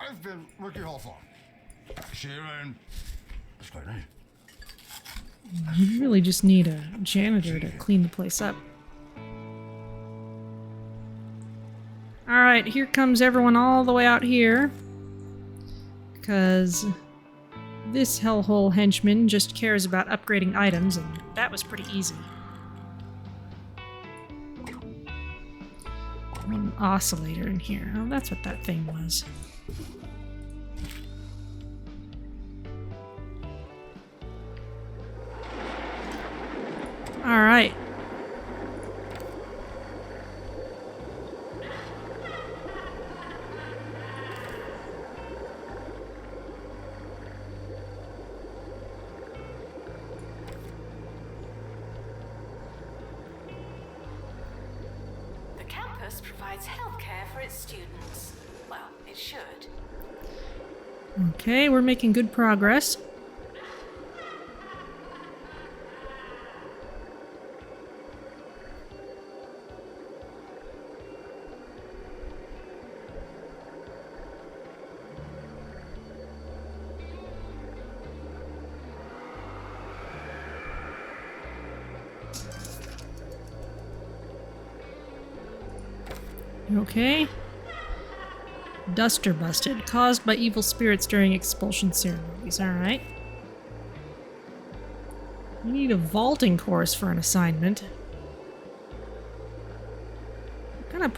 I've been Ricky Hawthorne. Sharon. That's quite nice. You really just need a janitor to clean the place up. Alright, here comes everyone all the way out here. Because this Hellhole henchman just cares about upgrading items, and that was pretty easy. An oscillator in here. Oh, that's what that thing was. Alright. The campus provides healthcare for its students. Well, it should. Okay, we're making good progress. You okay? Duster busted, caused by evil spirits during expulsion ceremonies. Alright. We need a vaulting course for an assignment. What kind of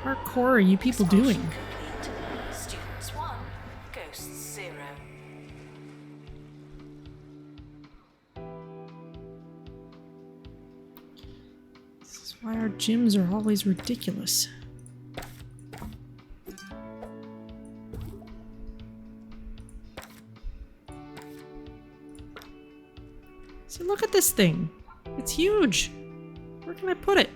parkour are you people doing? Complete. Students 1, ghosts 0. This is why our gyms are always ridiculous. So look at this thing. It's huge. Where can I put it?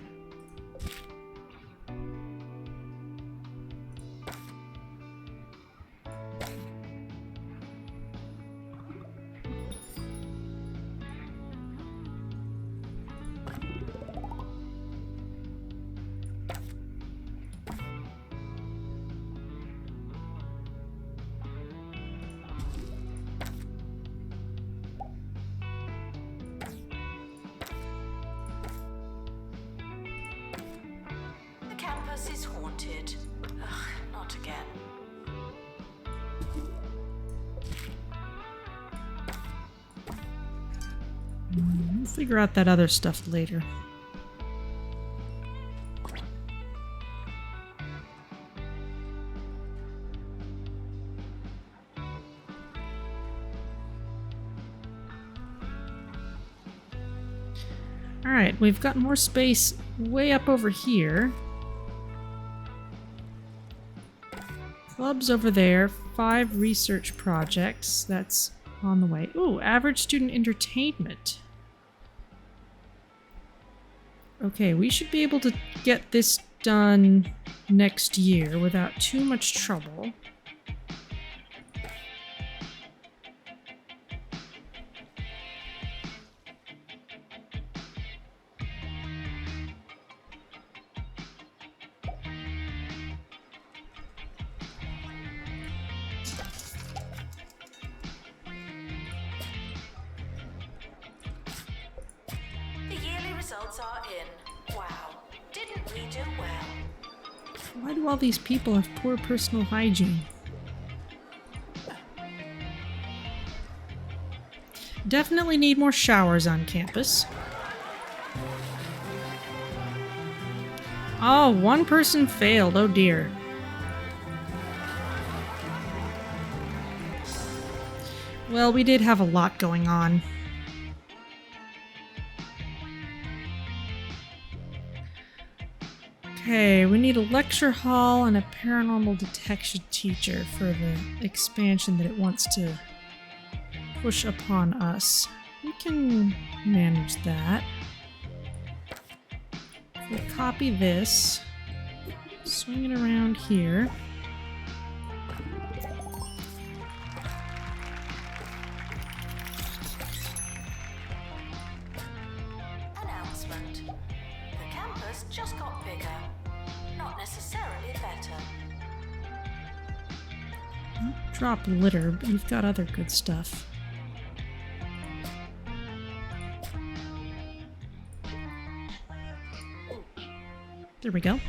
The campus is haunted. Ugh, not again. We'll figure out that other stuff later. Alright, we've got more space way up over here. Clubs over there, 5 research projects. That's on the way. Ooh, average student entertainment. Okay, we should be able to get this done next year without too much trouble. The yearly results are in. Wow, didn't we do well? Why do all these people have poor personal hygiene? Definitely need more showers on campus. Oh, one person failed. Oh dear. Well, we did have a lot going on. Okay, we need a lecture hall and a paranormal detection teacher for the expansion that it wants to push upon us. We can manage that. If we copy this, swing it around here. Announcement. The campus just got bigger. Not necessarily better. Drop litter, but you've got other good stuff. There we go.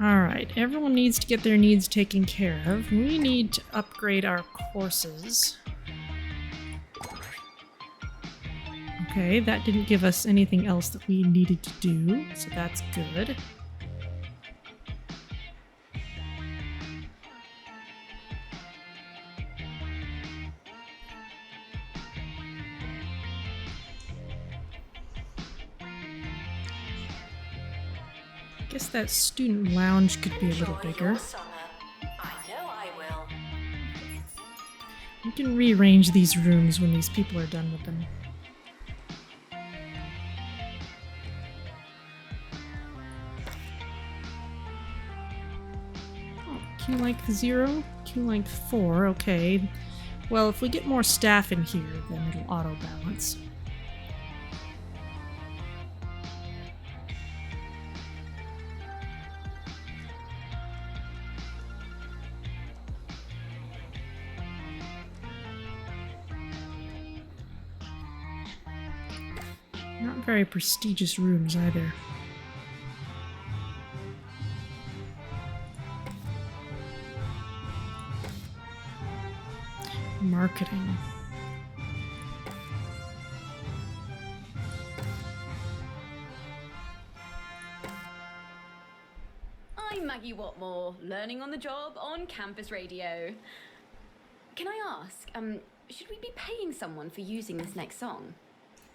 Alright, everyone needs to get their needs taken care of. We need to upgrade our courses. Okay, that didn't give us anything else that we needed to do, so that's good. Guess that student lounge could be a little Enjoy bigger. your summer. I know I will. We can rearrange these rooms when these people are done with them. Queue length 0, queue length 4, okay. Well, if we get more staff in here, then it'll auto-balance. Not very prestigious rooms either. Marketing. I'm Maggie Watmore, learning on the job on campus radio. Can I ask, should we be paying someone for using this next song?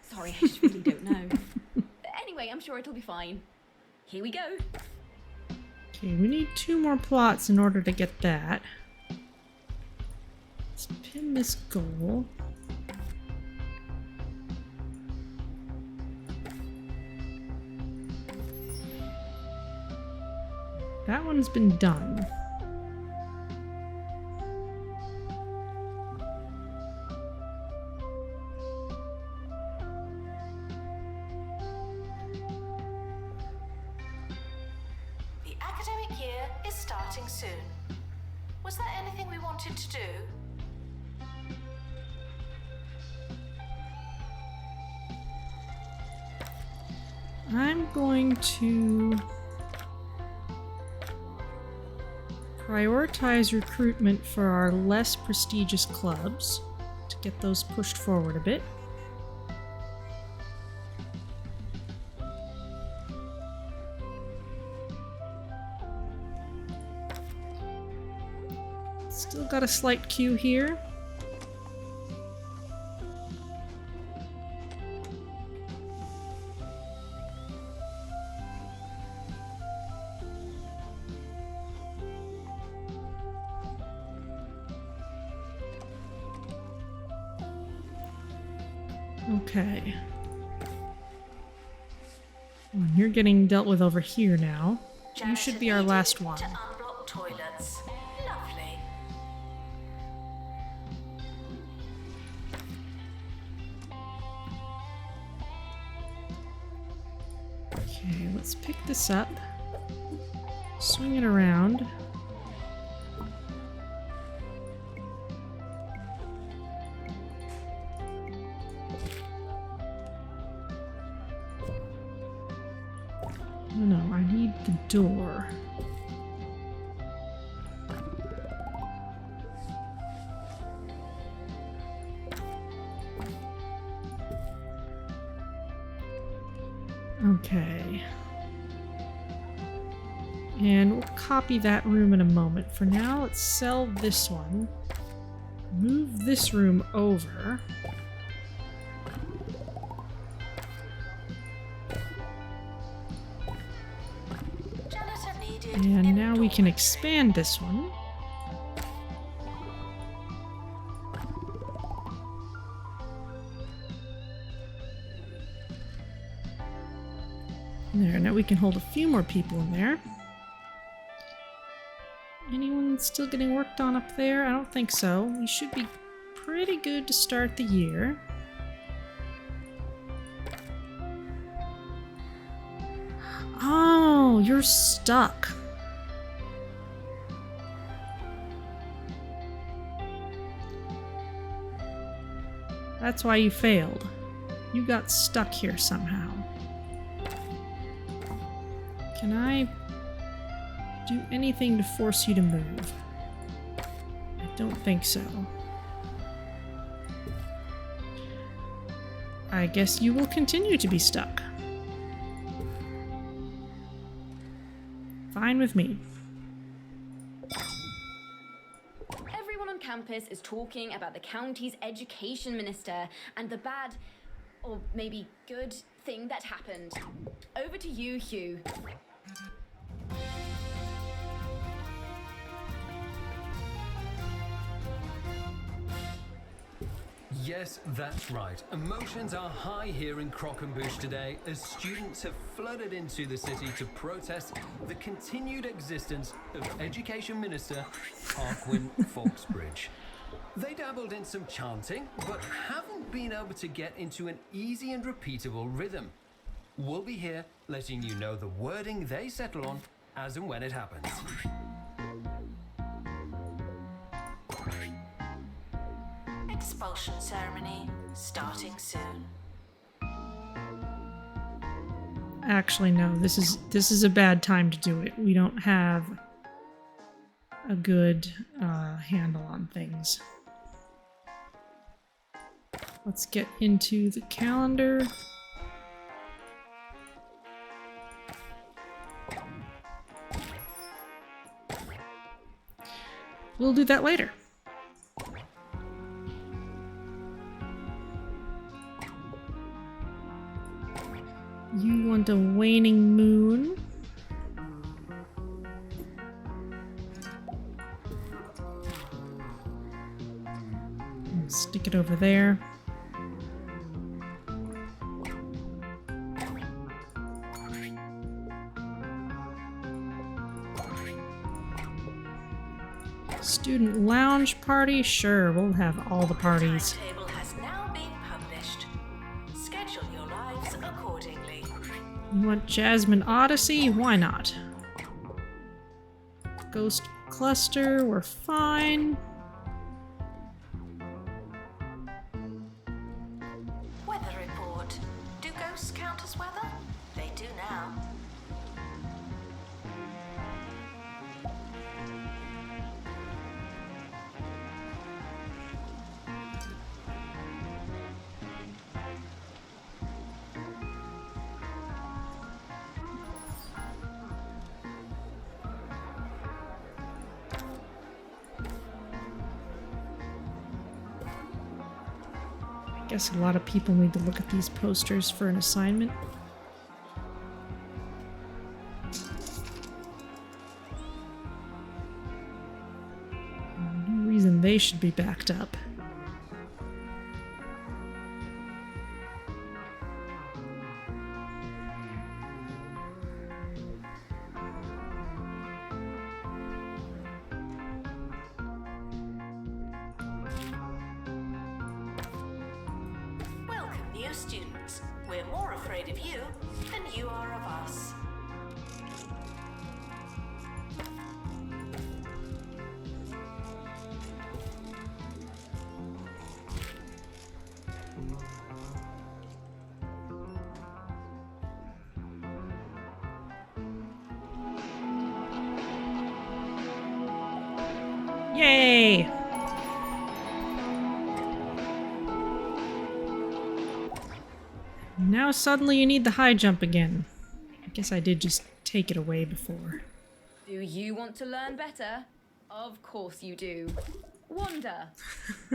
Sorry, I just really don't know. Anyway, I'm sure it'll be fine. Here we go. Okay, we need 2 more plots in order to get that. Let's pin this goal. That one's been done. The academic year is starting soon. Was there anything we wanted to do? I'm going to prioritize recruitment for our less prestigious clubs to get those pushed forward a bit. Still got a slight queue here. Okay. Well, you're getting dealt with over here now. You should be our last one. To unblock toilets. Lovely. Okay, let's pick this up. Swing it around. No, I need the door. Okay. And we'll copy that room in a moment. For now, let's sell this one. Move this room over. Janitor needed. And now we can inventory. expand this one. There, now we can hold a few more people in there. Anyone still getting worked on up there? I don't think so. We should be pretty good to start the year. Oh, you're stuck. That's why you failed. You got stuck here somehow. Can I do anything to force you to move? I don't think so. I guess you will continue to be stuck. Fine with me. Everyone on campus is talking about the county's education minister and the bad, or maybe good, thing that happened. Over to you, Hugh. Yes, that's right. Emotions are high here in Croquembouche today as students have flooded into the city to protest the continued existence of Education Minister Parkwin Foxbridge. They dabbled in some chanting, but haven't been able to get into an easy and repeatable rhythm. We'll be here letting you know the wording they settle on as and when it happens. Expulsion ceremony starting soon. Actually, no. This is a bad time to do it. We don't have a good handle on things. Let's get into the calendar. We'll do that later. You want a waning moon. Stick it over there. Student lounge party? Sure, we'll have all the parties. Timetable has now been published. Schedule your lives accordingly. You want Jasmine Odyssey? Why not? Ghost Cluster, we're fine. Weather report. Do ghosts count as weather? They do now. I guess a lot of people need to look at these posters for an assignment. No reason they should be backed up. Welcome, new students. We're more afraid of you than you are of us. Yay! Now suddenly you need the high jump again. I guess I did just take it away before. Do you want to learn better? Of course you do. Wanda,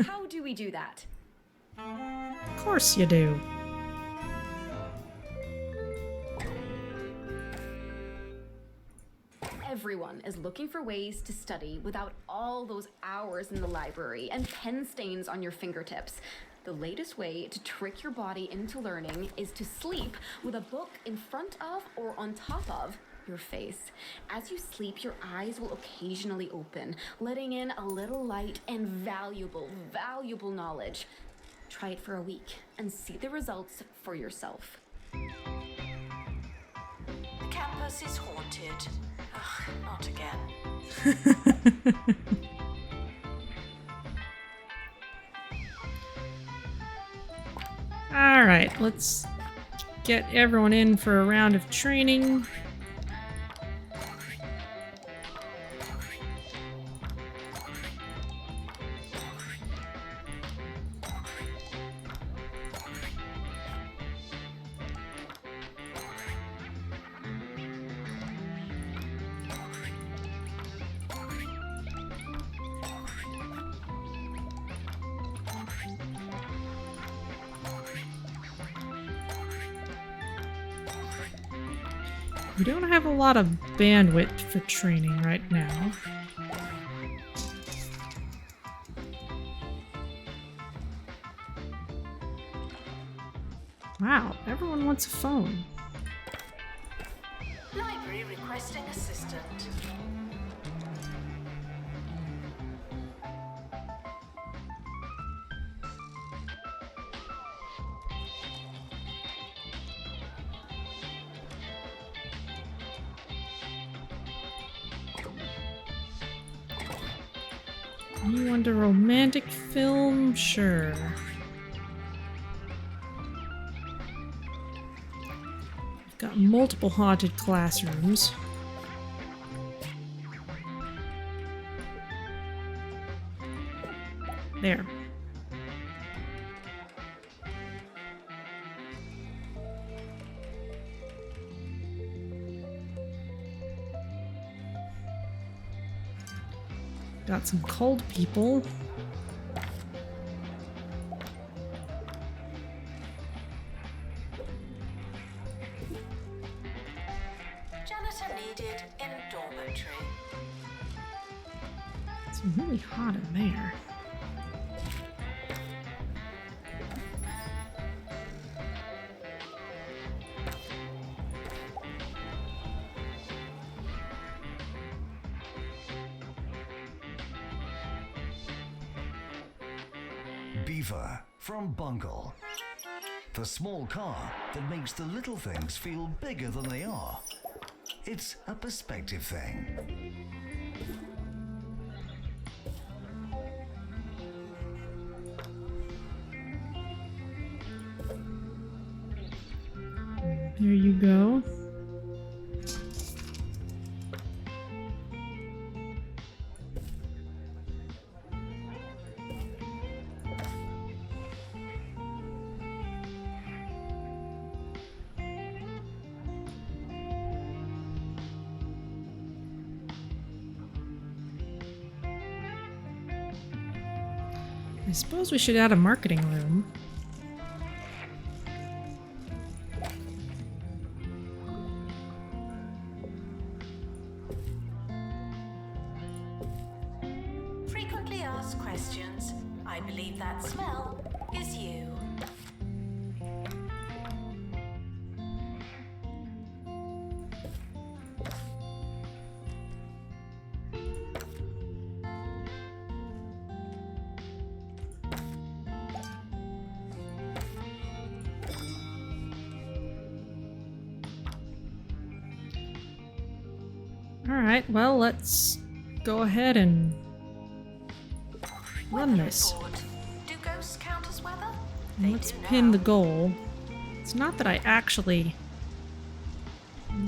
how do we do that? Of course you do. Everyone is looking for ways to study without all those hours in the library and pen stains on your fingertips. The latest way to trick your body into learning is to sleep with a book in front of or on top of your face. As you sleep, your eyes will occasionally open, letting in a little light and valuable knowledge. Try it for a week and see the results for yourself. The campus is haunted. Ugh, not again. Alright, let's get everyone in for a round of training. We don't have a lot of bandwidth for training right now. Wow, everyone wants a phone. Library requesting assistant. You want a romantic film? Sure. We've got multiple haunted classrooms. There. Got some cold people. Janitor needed in dormitory. It's really hot in there. Beaver from Bungle. The small car that makes the little things feel bigger than they are. It's a perspective thing. There you go. I suppose we should add a marketing room. Frequently asked questions. I believe that smell is you. Alright, well, let's go ahead and run Weather this. report. Do ghosts count as weather? And They let's do pin now. the goal. It's not that I actually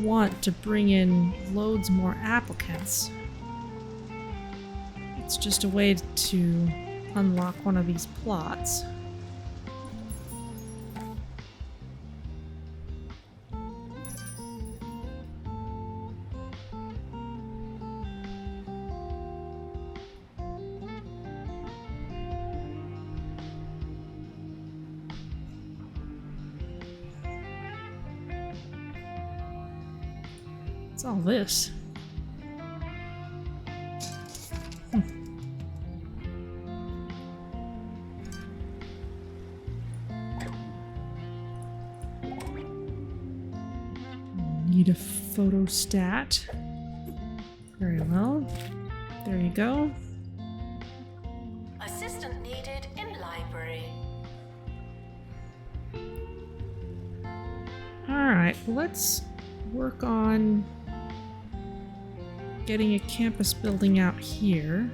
want to bring in loads more applicants. It's just a way to unlock one of these plots. What's all this? Need a photostat. Very well. There you go. Assistant needed in library. Alright, let's work on getting a campus building out here.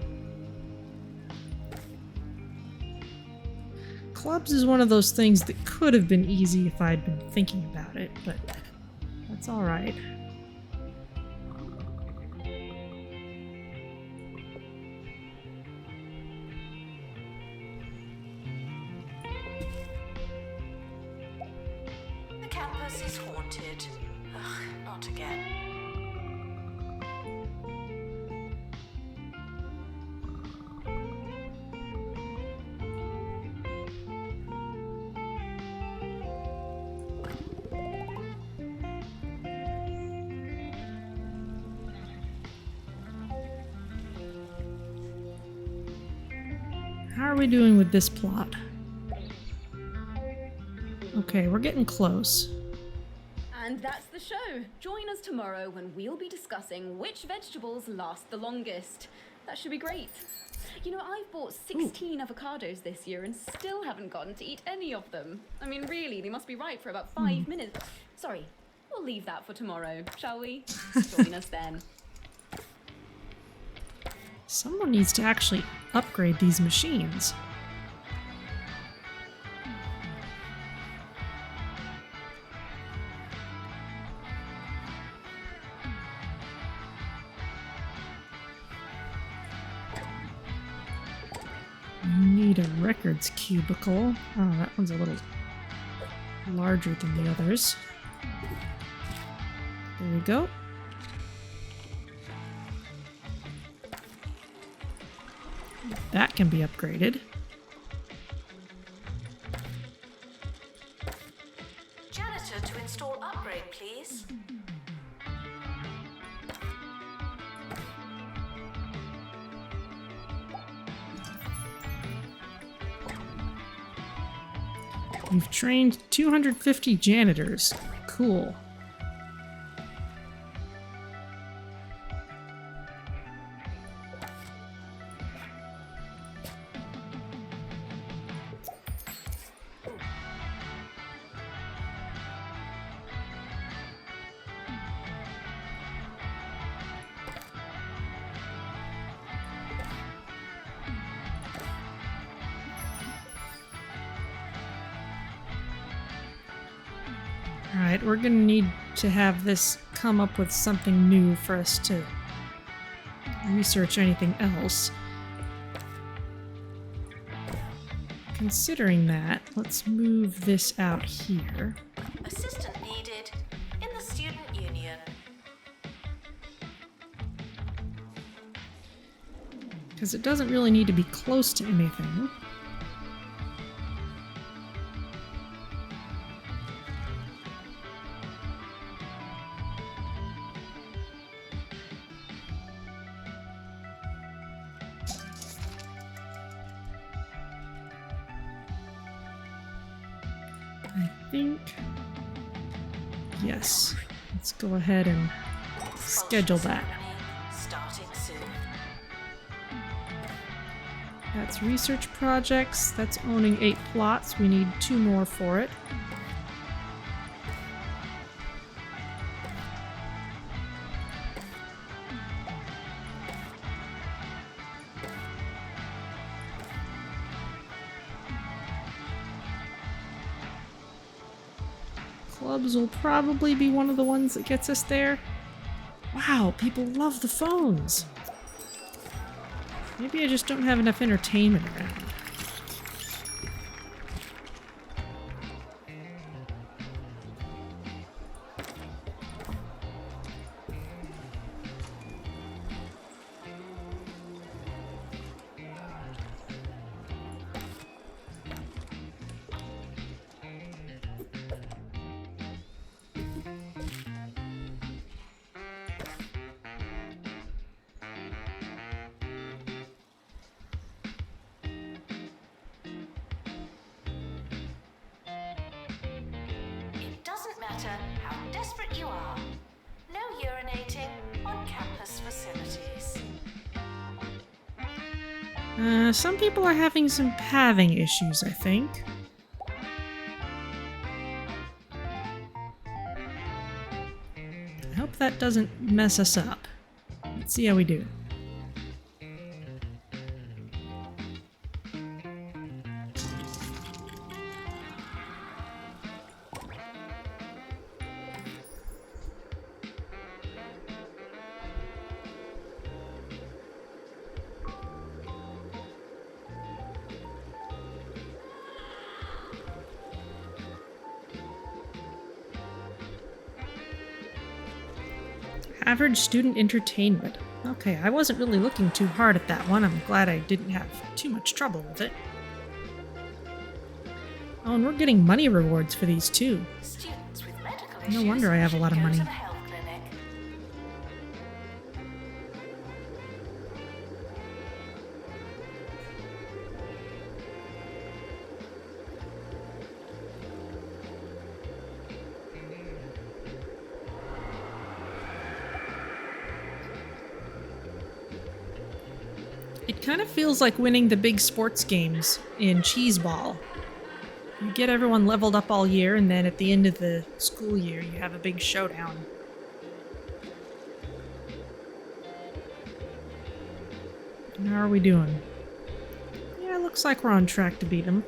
Clubs is one of those things that could have been easy if I'd been thinking about it, but that's alright. The campus is haunted. Ugh, not again. How are we doing with this plot? Okay, we're getting close. And that's the show. Join us tomorrow when we'll be discussing which vegetables last the longest. That should be great. You know, I've bought 16 avocados this year and still haven't gotten to eat any of them. I mean, really, they must be ripe for about 5 minutes. Sorry, we'll leave that for tomorrow, shall we? Join us then. Someone needs to actually upgrade these machines. You need a records cubicle. Oh, that one's a little larger than the others. There we go. That can be upgraded. Janitor to install upgrade, please. We've trained 250 janitors. Cool. Alright, we're gonna need to have this come up with something new for us to research anything else. Considering that, let's move this out here. Assistant needed in the student union. Because it doesn't really need to be close to anything. I think... Yes. Let's go ahead and schedule that. Starting soon. That's research projects. That's owning 8 plots. We need 2 more for it. Clubs will probably be one of the ones that gets us there. Wow, people love the phones. Maybe I just don't have enough entertainment around. It doesn't matter how desperate you are. No urinating on campus facilities. Some people are having some pathing issues, I think. I hope that doesn't mess us up. Let's see how we do. Average student entertainment. Okay, I wasn't really looking too hard at that one. I'm glad I didn't have too much trouble with it. Oh, and we're getting money rewards for these too. Students with medical No issues wonder I have a lot of should go money. to the health clinic. It kind of feels like winning the big sports games in Cheese Ball. You get everyone leveled up all year, and then at the end of the school year, you have a big showdown. How are we doing? Yeah, looks like we're on track to beat him.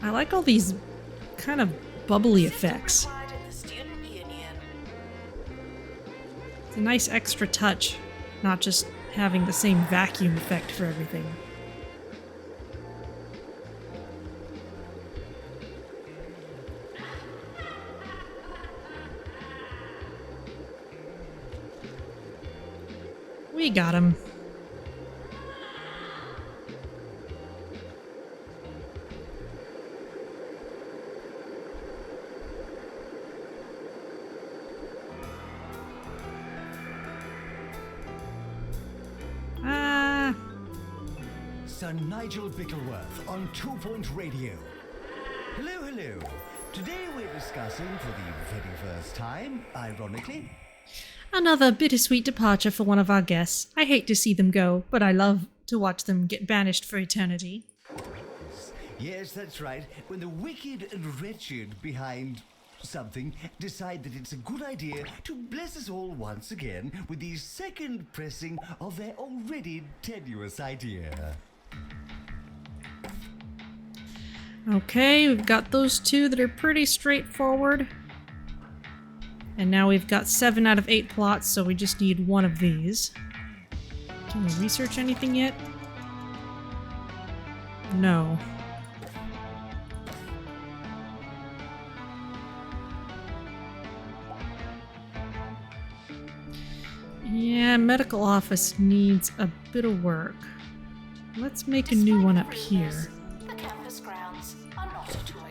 I like all these kind of bubbly effects. It's a nice extra touch, not just having the same vacuum effect for everything. We got him. Sir Nigel Bickleworth on 2 Point Radio. Hello, hello. Today we're discussing for the very first time, ironically, Another bittersweet departure for one of our guests. I hate to see them go, but I love to watch them get banished for eternity. yes, that's right, when the wicked and wretched behind something decide that it's a good idea to bless us all once again with the second pressing of their already tenuous idea. Okay, we've got those two that are pretty straightforward. And now we've got 7 out of 8 plots, so we just need one of these. Can we research anything yet? No. Yeah, medical office needs a bit of work. Let's make a new one up here. The campus grounds are not a toilet.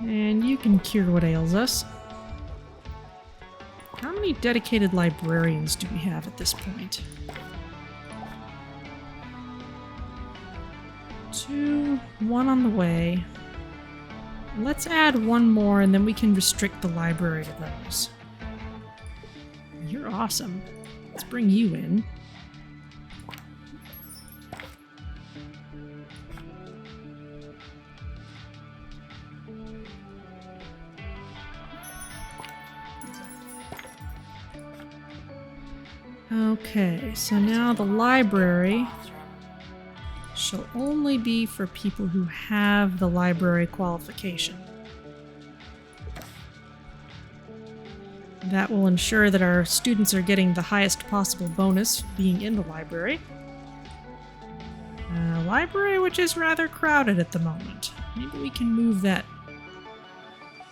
And you can cure what ails us. How many dedicated librarians do we have at this point? 2, 1 on the way. Let's add one more and then we can restrict the library to those. You're awesome. Let's bring you in. Okay, so now the library shall only be for people who have the library qualification. That will ensure that our students are getting the highest possible bonus being in the library. A library which is rather crowded at the moment. Maybe we can move that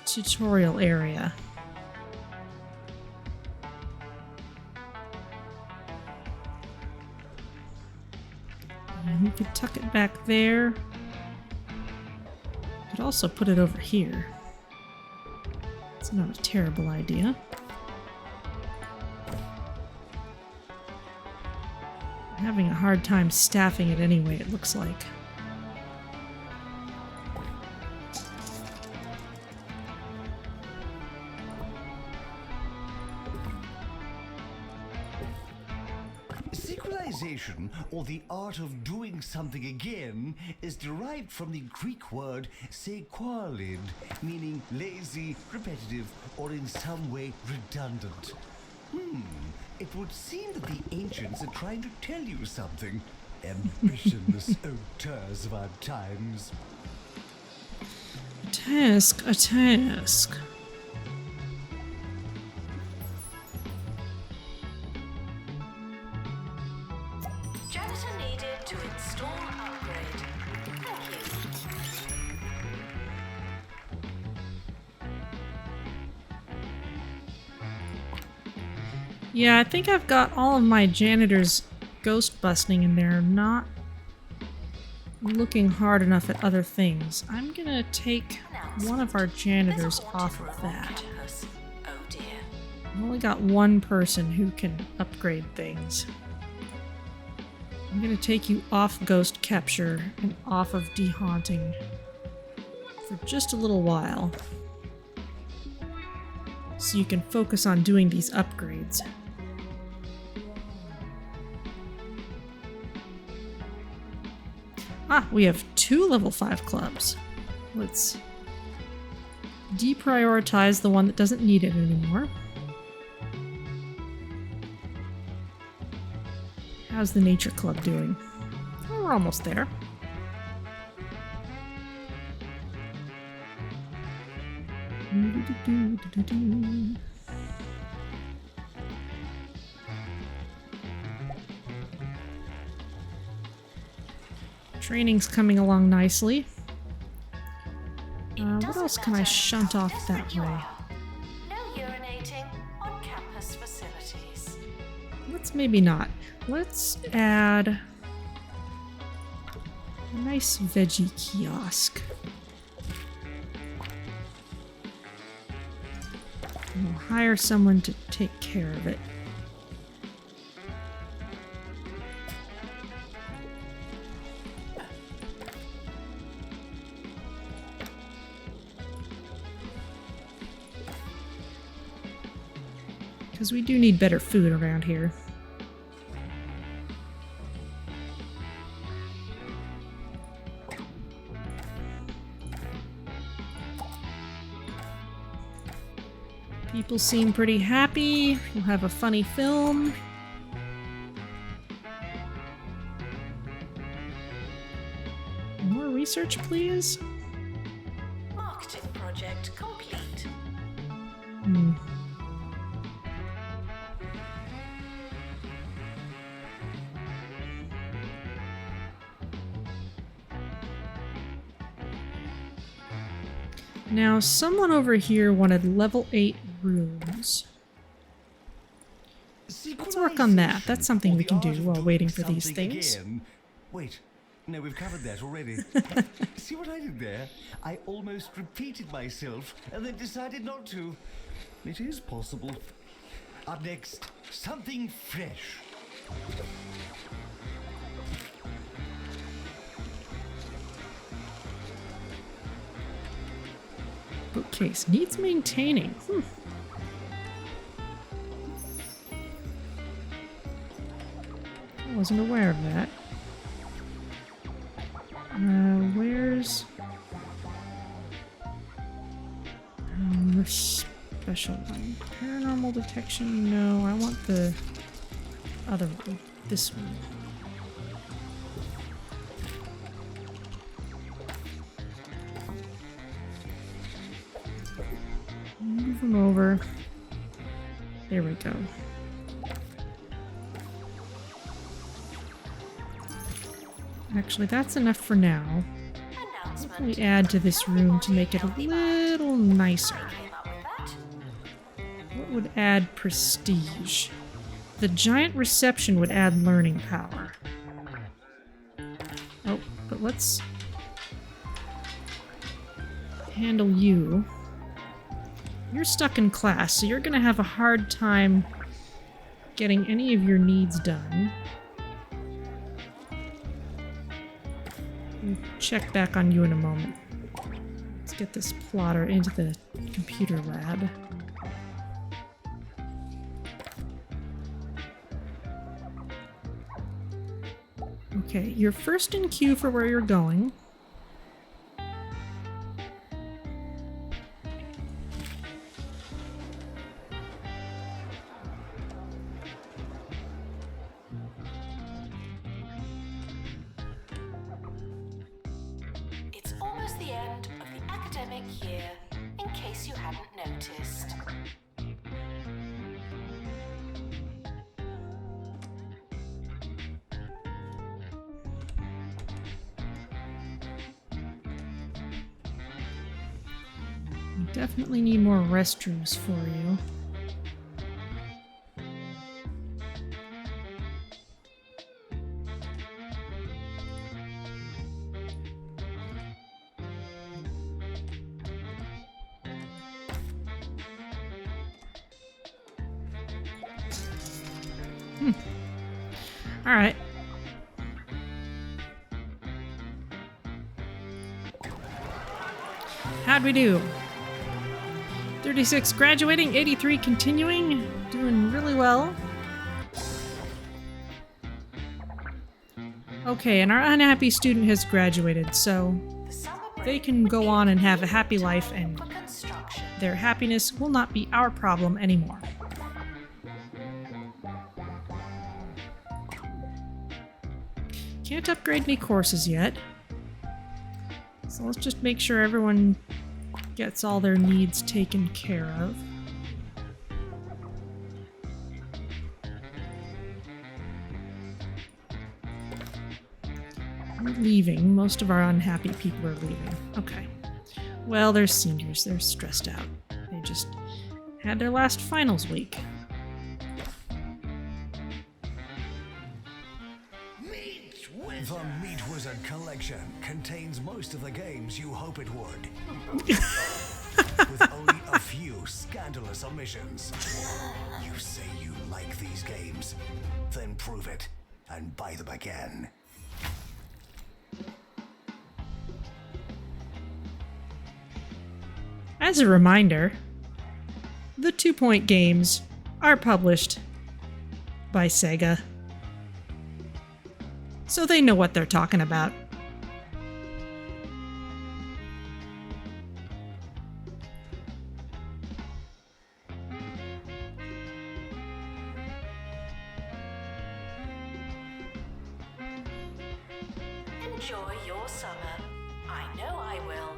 tutorial area. And we could tuck it back there. Could also put it over here. It's not a terrible idea. I'm having a hard time staffing it anyway, it looks like. Synchronization, or the art of doing something again, is derived from the Greek word sequalid, meaning lazy, repetitive, or in some way redundant. It would seem that the ancients are trying to tell you something. Ambitionless auteurs of our times. A task, a task. Janitor needed to install upgrade. Thank you. Yeah, I think I've got all of my janitors ghost busting and they're not looking hard enough at other things. I'm gonna take one of our janitors off of that. Oh dear. I've only got one person who can upgrade things. I'm gonna take you off ghost capture and off of dehaunting for just a little while, so you can focus on doing these upgrades. Ah, we have 2 level 5 clubs. Let's deprioritize the one that doesn't need it anymore. How's the nature club doing? Oh, we're almost there. Training's coming along nicely. What else can I shunt off that way? No urinating on campus facilities. Let's maybe not. Let's add a nice veggie kiosk. We'll hire someone to take care of it. Because we do need better food around here. People seem pretty happy. We'll have a funny film. More research, please. Marketing project complete. Now, someone over here wanted level 8 rooms. Let's work on that. That's something we can do while waiting for these things. Wait, no, we've covered that already. See what I did there? I almost repeated myself and then decided not to. It is possible. Up next, something fresh. Bookcase needs maintaining. I wasn't aware of that. Where's the special one? Paranormal detection? No, I want the other one. This one. Move them over. There we go. Actually, that's enough for now. What can we add to this room to make it a little nicer? What would add prestige? The giant reception would add learning power. Oh, but let's handle you. You're stuck in class, so you're gonna have a hard time getting any of your needs done. We'll check back on you in a moment. Let's get this plotter into the computer lab. Okay, you're first in queue for where you're going. It's almost the end of the academic year, in case you hadn't noticed. We definitely need more restrooms for you. Alright. How'd we do? 36 graduating, 83 continuing. Doing really well. Okay, and our unhappy student has graduated, so they can go on and have a happy life, and their happiness will not be our problem anymore. Can't upgrade any courses yet. So let's just make sure everyone gets all their needs taken care of. We're leaving. Most of our unhappy people are leaving. Okay. Well, they're seniors. They're stressed out. They just had their last finals week. The Meat Wizard collection contains most of the games you hope it would. With only a few scandalous omissions. You say you like these games, then prove it and buy them again. As a reminder, the 2 Point games are published by Sega, so they know what they're talking about. Enjoy your summer. I know I will.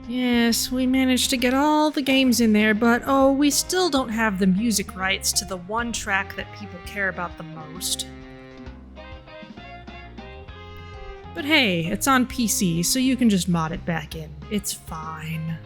Yes, we managed to get all the games in there, but oh, we still don't have the music rights to the one track that people care about the most. But hey, it's on PC, so you can just mod it back in. It's fine.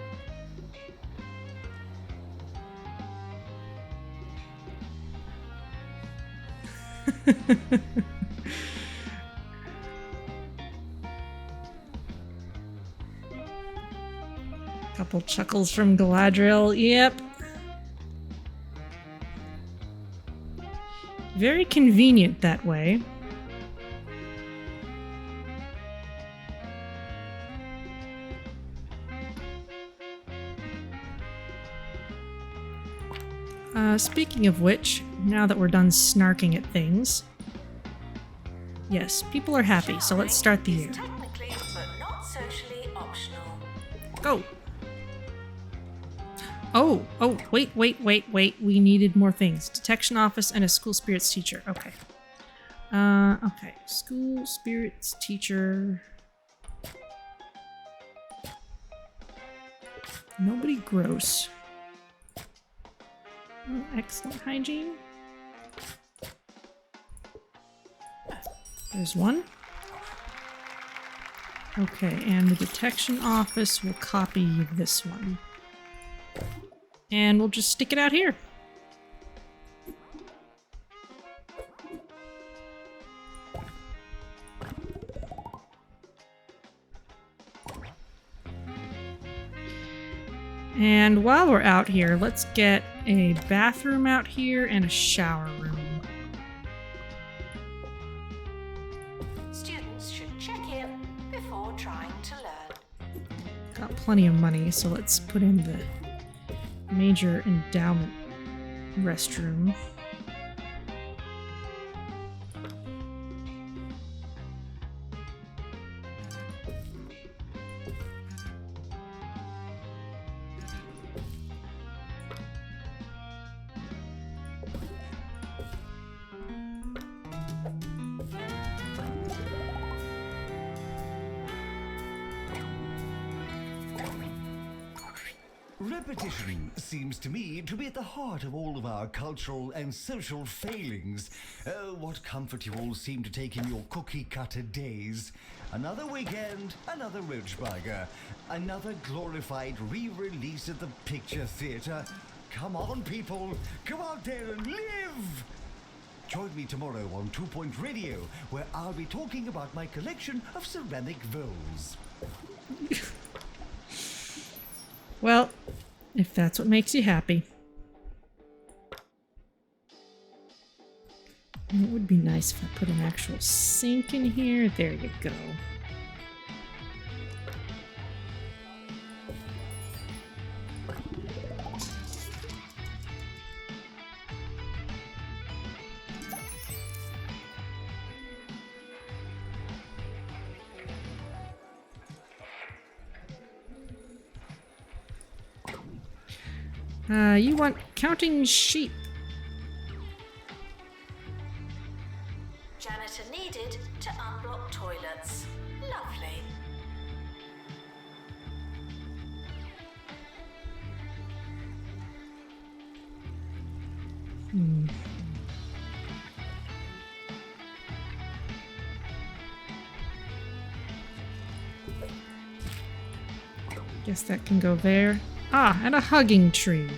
Couple chuckles from Galadriel. Yep. Very convenient that way. Speaking of which, now that we're done snarking at things, yes, people are happy, so let's start the year. Technically, but not socially optional. Go! Oh, wait, we needed more things. Detection office and a school spirits teacher. Okay. Okay, school spirits teacher. Nobody gross. Oh, excellent hygiene. There's one. Okay, and the detection office will copy this one. And we'll just stick it out here. And while we're out here, let's get a bathroom out here and a shower room. Students should check in before trying to learn. Got plenty of money, so let's put in the major endowment restroom. Repetition seems to me to be at the heart of all of our cultural and social failings. Oh, what comfort you all seem to take in your cookie-cutter days. Another weekend, another roach burger, another glorified re-release at the picture theatre. Come on, people, go out there and live! Join me tomorrow on 2 Point Radio, where I'll be talking about my collection of ceramic vowels. Well, if that's what makes you happy. It would be nice if I put an actual sink in here. There you go. You want counting sheep. Janitor needed to unblock toilets. Lovely. Guess that can go there. Ah, and a hugging tree.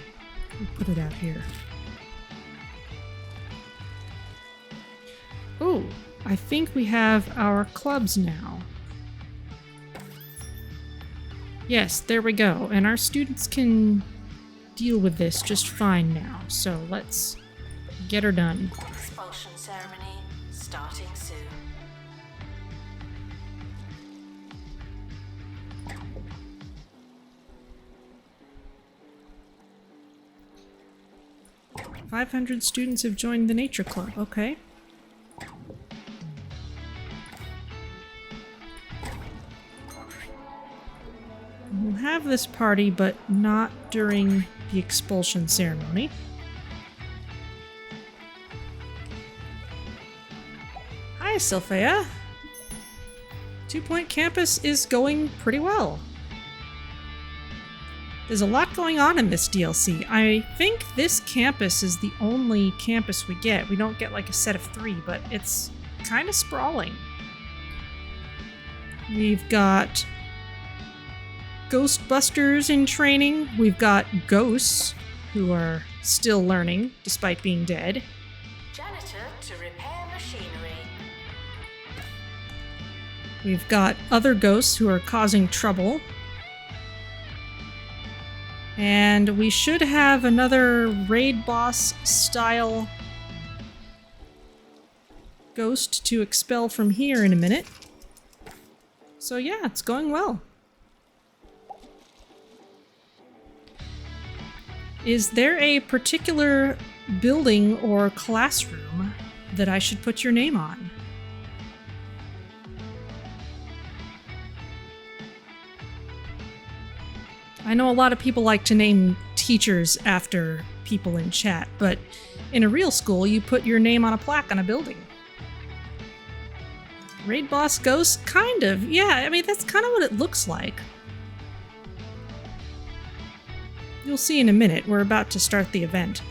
We'll put it out here. Ooh, I think we have our clubs now. Yes, there we go. And our students can deal with this just fine now. So let's get her done. Expulsion ceremony starting soon. "500 students have joined the nature club." Okay. We'll have this party, but not during the expulsion ceremony. Hi, Sylphia. 2 Point Campus is going pretty well. There's a lot going on in this DLC. I think this campus is the only campus we get. We don't get like a set of 3, but it's kind of sprawling. We've got Ghostbusters in training. We've got ghosts who are still learning despite being dead. Janitor to repair machinery. We've got other ghosts who are causing trouble. And we should have another raid boss style ghost to expel from here in a minute. So yeah, it's going well. Is there a particular building or classroom that I should put your name on? I know a lot of people like to name teachers after people in chat, but in a real school, you put your name on a plaque on a building. Raid boss ghost? Kind of. Yeah, I mean, that's kind of what it looks like. You'll see in a minute. We're about to start the event.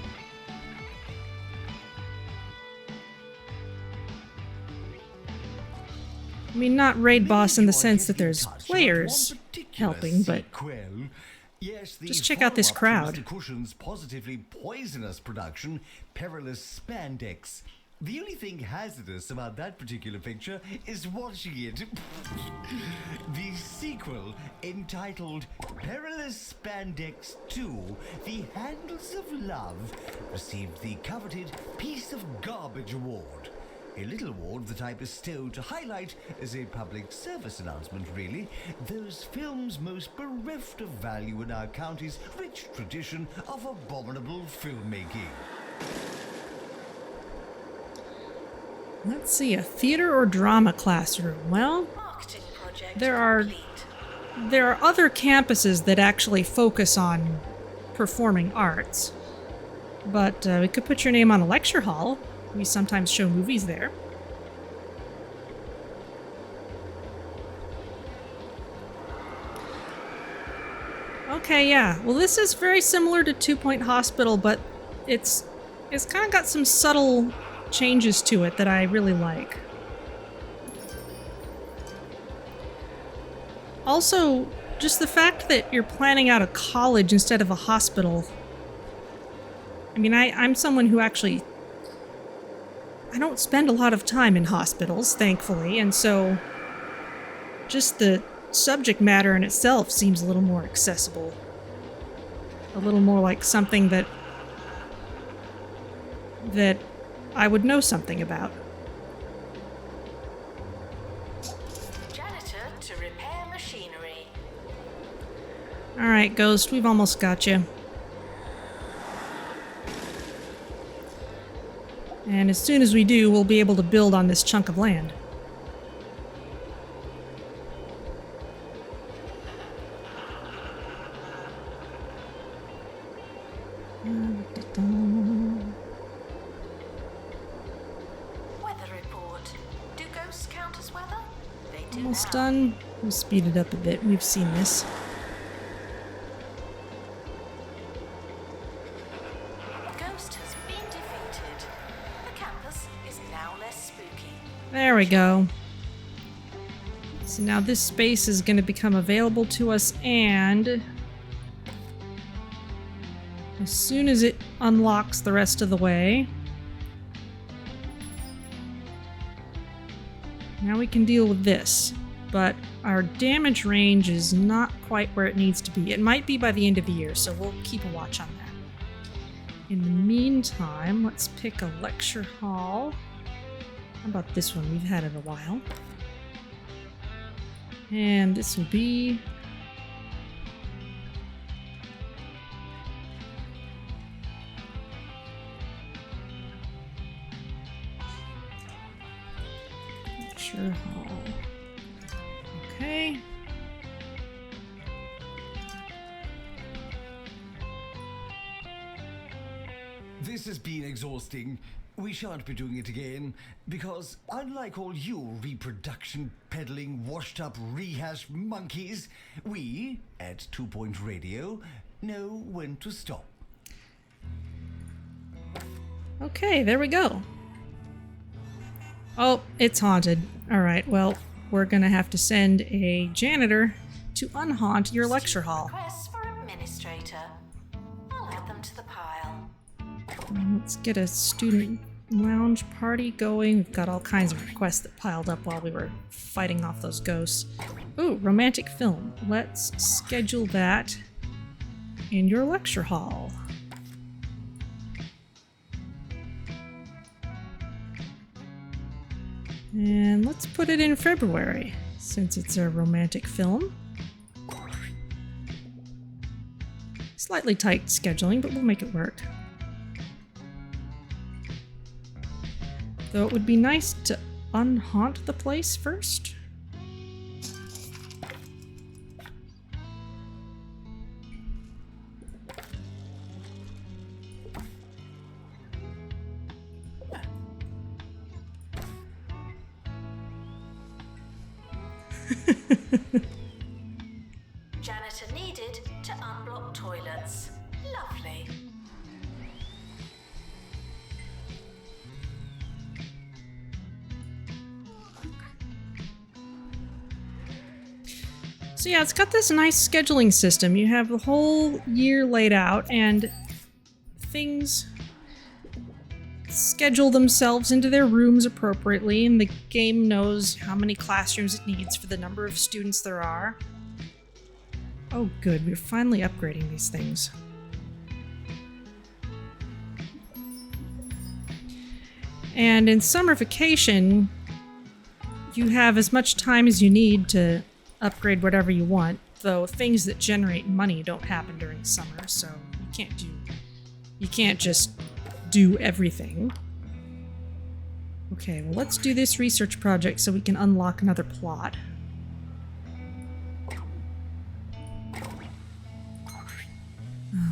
I mean, not raid boss in the sense that there's players helping, but Yes, just check out this crowd. Mr. Cushion's positively poisonous production, Perilous Spandex. The only thing hazardous about that particular picture is watching it. The sequel, entitled Perilous Spandex 2, The Handles of Love, received the coveted Piece of Garbage Award. A little award of the type bestowed to highlight, as a public service announcement really, those films most bereft of value in our county's rich tradition of abominable filmmaking. Let's see, a theater or drama classroom. Well, Marketing project there are other campuses that actually focus on performing arts. But we could put your name on a lecture hall. We sometimes show movies there. Okay, yeah. Well, this is very similar to 2 Point Hospital, but it's kind of got some subtle changes to it that I really like. Also, just the fact that you're planning out a college instead of a hospital. I mean, I'm someone who actually... I don't spend a lot of time in hospitals, thankfully, and so just the subject matter in itself seems a little more accessible. A little more like something that I would know something about. Janitor to repair machinery. Alright, Ghost, we've almost got you. And as soon as we do, we'll be able to build on this chunk of land. Weather report. Do ghosts count as weather? They do Almost now. done. We'll speed it up a bit. We've seen this. Ghost has been defeated. The campus is now less spooky. There we go. So now this space is going to become available to us, and as soon as it unlocks the rest of the way, now we can deal with this. But our damage range is not quite where it needs to be. It might be by the end of the year, so we'll keep a watch on that. In the meantime, let's pick a lecture hall. How about this one? We've had it a while. And this will be... lecture hall. Okay. This has been exhausting. We shan't be doing it again, because unlike all you reproduction peddling washed up rehash monkeys, we, at 2 Point Radio, know when to stop. Okay, there we go. Oh, it's haunted. Alright, well, we're gonna have to send a janitor to unhaunt your lecture hall. Requests for administrator. I'll add them to the pile. Let's get a student lounge party going. We've got all kinds of requests that piled up while we were fighting off those ghosts. Ooh, romantic film. Let's schedule that in your lecture hall. And let's put it in February, since it's a romantic film. Slightly tight scheduling, but we'll make it work. Though it would be nice to unhaunt the place first. Janitor needed to unblock toilets. Lovely. So yeah, it's got this nice scheduling system. You have the whole year laid out, and things schedule themselves into their rooms appropriately, and the game knows how many classrooms it needs for the number of students there are. Oh good, we're finally upgrading these things. And in summer vacation, you have as much time as you need to upgrade whatever you want, though things that generate money don't happen during summer, so you can't just do everything. Okay, well let's do this research project so we can unlock another plot.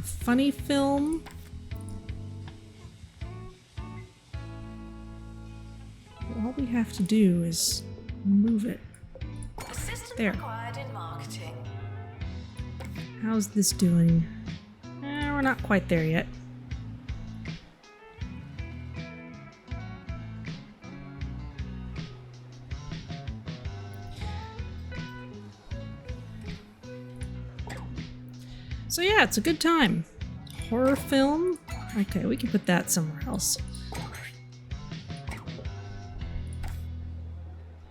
Funny film. All we have to do is move it. Assistant There. required in marketing. How's this doing? We're not quite there yet. So yeah, it's a good time. Horror film? Okay, we can put that somewhere else.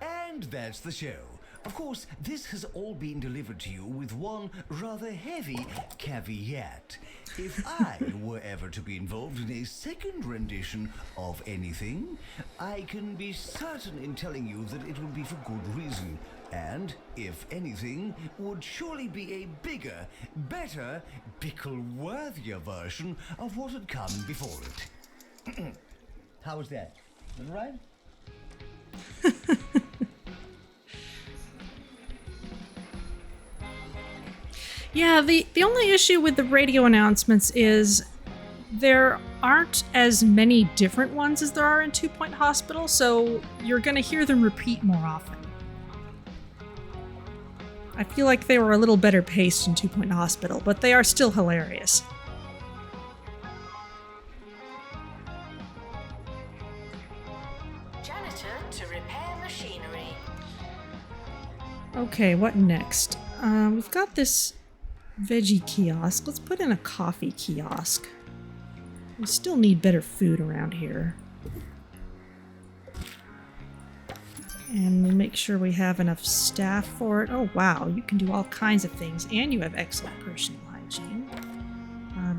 And that's the show. Of course, this has all been delivered to you with one rather heavy caveat. If I were ever to be involved in a second rendition of anything, I can be certain in telling you that it would be for good reason. And, if anything, would surely be a bigger, better, pickle-worthier version of what had come before it. How was that? Is that right? Yeah, the only issue with the radio announcements is there aren't as many different ones as there are in 2 Point Hospital, so you're going to hear them repeat more often. I feel like they were a little better paced in 2 Point Hospital, but they are still hilarious. Janitor to repair machinery. Okay, what next? We've got this veggie kiosk. Let's put in a coffee kiosk. We still need better food around here. And we'll make sure we have enough staff for it. Oh wow, you can do all kinds of things, and you have excellent personal hygiene.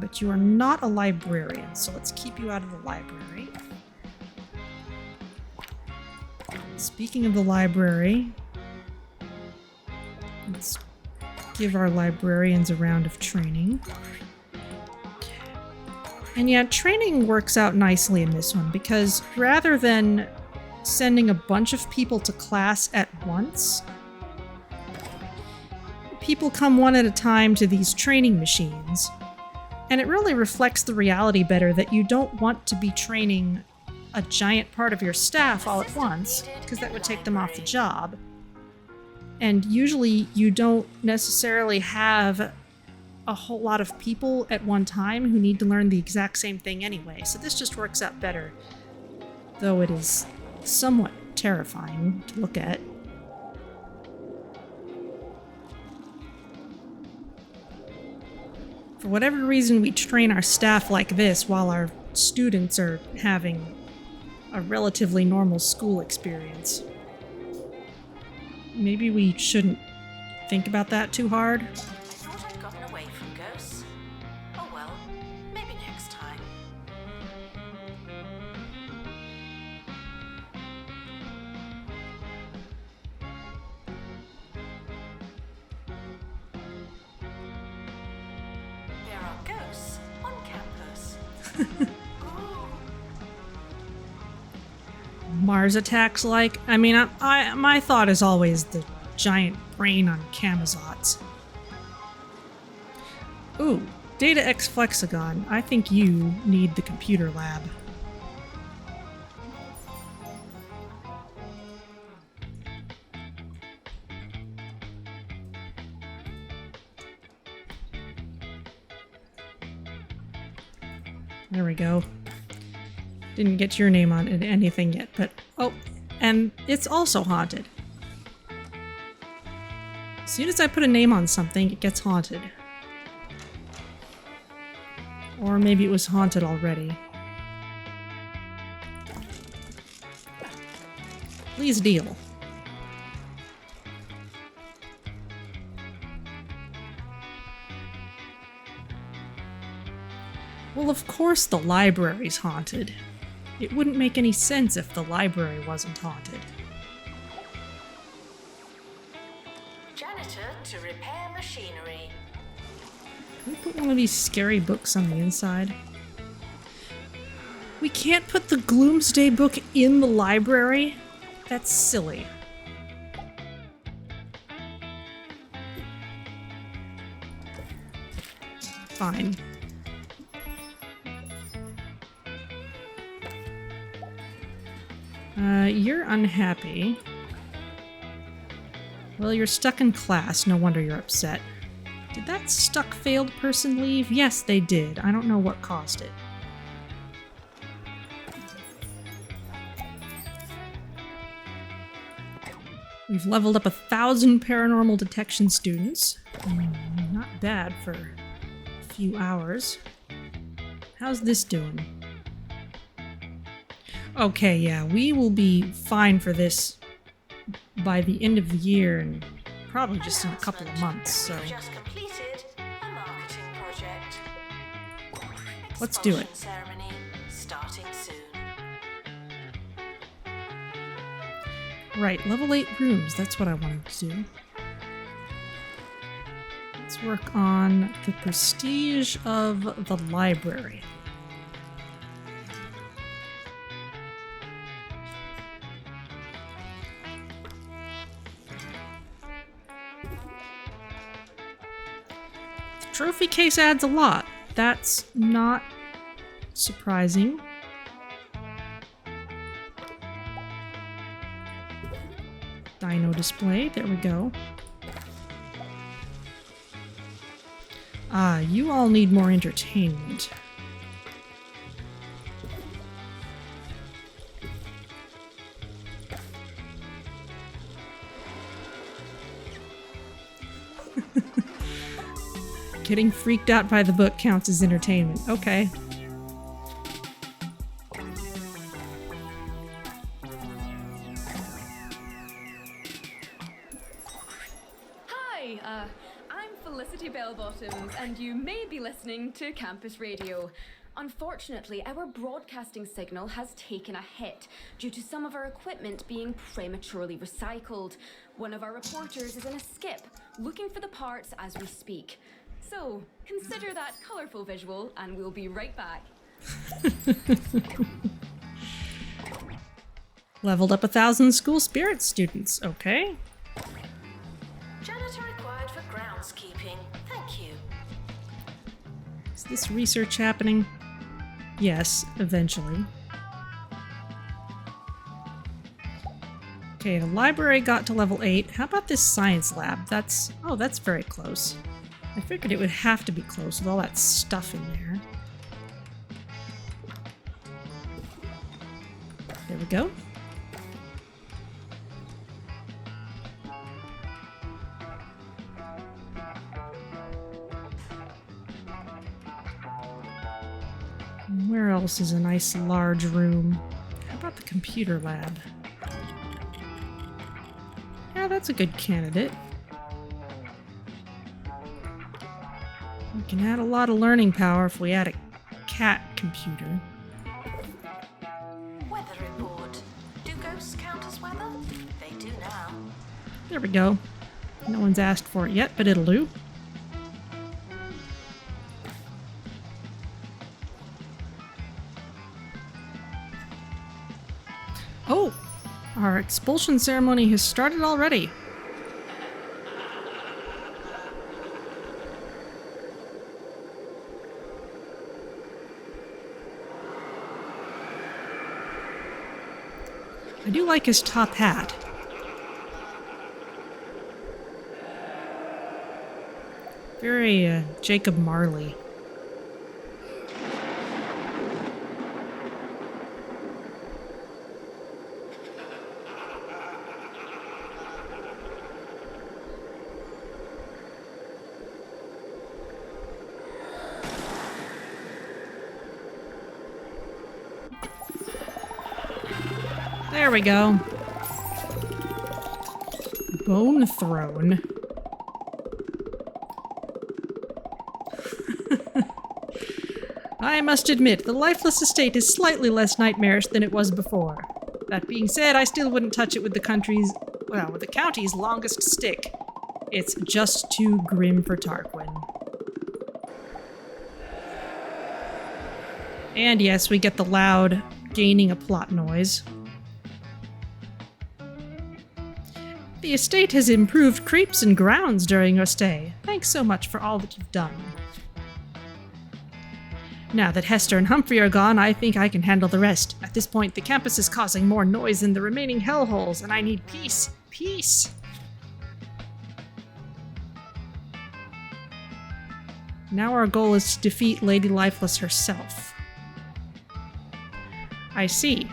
But you are not a librarian, so let's keep you out of the library. Speaking of the library, let's give our librarians a round of training. And yeah, training works out nicely in this one, because rather than sending a bunch of people to class at once, people come one at a time to these training machines, and it really reflects the reality better that you don't want to be training a giant part of your staff all at once, because that would take them off the job. And usually you don't necessarily have a whole lot of people at one time who need to learn the exact same thing anyway, so this just works out better, though it is somewhat terrifying to look at. For whatever reason, we train our staff like this while our students are having a relatively normal school experience. Maybe we shouldn't think about that too hard. I thought I'd gotten away from ghosts. Oh well, maybe next time. There are ghosts on campus. Mars attacks like? I mean, my thought is always the giant brain on Camazots. Ooh, Data X Flexagon. I think you need the computer lab. There we go. Didn't get your name on anything yet, but oh, and it's also haunted. As soon as I put a name on something, it gets haunted. Or maybe it was haunted already. Please deal. Well, of course the library's haunted. It wouldn't make any sense if the library wasn't haunted. Janitor to repair machinery. Can we put one of these scary books on the inside? We can't put the Gloomsday book in the library? That's silly. Fine. You're unhappy. Well, you're stuck in class. No wonder you're upset. Did that stuck failed person leave? Yes, they did. I don't know what caused it. We've leveled up 1,000 paranormal detection students. Not bad for a few hours. How's this doing? Okay, yeah, we will be fine for this by the end of the year and probably just in a couple of months, so We've just completed a marketing project. let's do it. Expulsion ceremony starting soon. Right, level 8 rooms, that's what I wanted to do. Let's work on the prestige of the library. The trophy case adds a lot. That's not surprising. Dino display, there we go. Ah, you all need more entertainment. Getting freaked out by the book counts as entertainment. Okay. Hi, I'm Felicity Bellbottoms, and you may be listening to Campus Radio. Unfortunately, our broadcasting signal has taken a hit due to some of our equipment being prematurely recycled. One of our reporters is in a skip, looking for the parts as we speak. So, consider that colourful visual, and we'll be right back. Leveled up 1,000 school spirit students. Okay. Janitor required for groundskeeping. Thank you. Is this research happening? Yes, eventually. Okay, the library got to level 8. How about this science lab? That's very close. I figured it would have to be close with all that stuff in there. There we go. Where else is a nice large room? How about the computer lab? Yeah, that's a good candidate. We can add a lot of learning power if we add a cat computer. Weather report. Do ghosts count as weather? They do now. There we go. No one's asked for it yet, but it'll do. Oh! Our expulsion ceremony has started already. I do like his top hat. Very, Jacob Marley. There we go. Bone Throne. I must admit, the Lifeless Estate is slightly less nightmarish than it was before. That being said, I still wouldn't touch it with the county's longest stick. It's just too grim for Tarquin. And yes, we get the loud gaining a plot noise. The estate has improved creeps and grounds during your stay. Thanks so much for all that you've done. Now that Hester and Humphrey are gone, I think I can handle the rest. At this point, the campus is causing more noise than the remaining hellholes, and I need peace. Peace! Now our goal is to defeat Lady Lifeless herself. I see.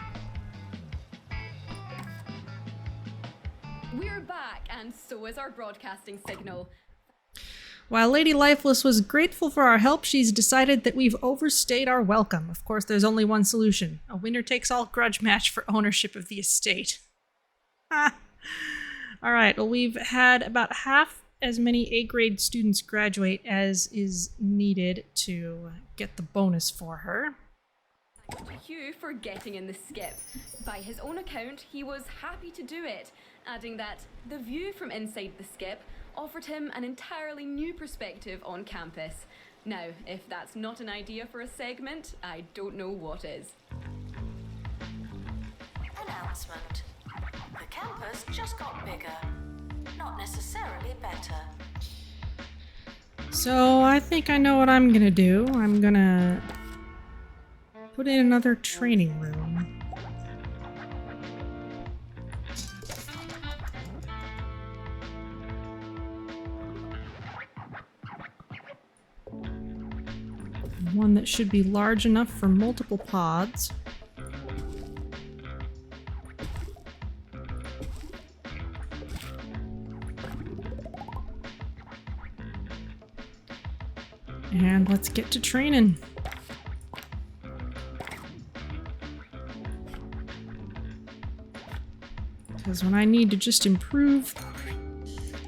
We're back, and so is our broadcasting signal. While Lady Lifeless was grateful for our help, she's decided that we've overstayed our welcome. Of course, there's only one solution. A winner-takes-all grudge match for ownership of the estate. Ah, Alright, well, we've had about half as many A-grade students graduate as is needed to get the bonus for her. To Hugh for getting in the skip. By his own account, he was happy to do it, adding that the view from inside the skip offered him an entirely new perspective on campus. Now, if that's not an idea for a segment, I don't know what is. Announcement. The campus just got bigger. Not necessarily better. So I think I know what I'm gonna do. I'm gonna put in another training room. One that should be large enough for multiple pods. And let's get to training. Because when I need to just improve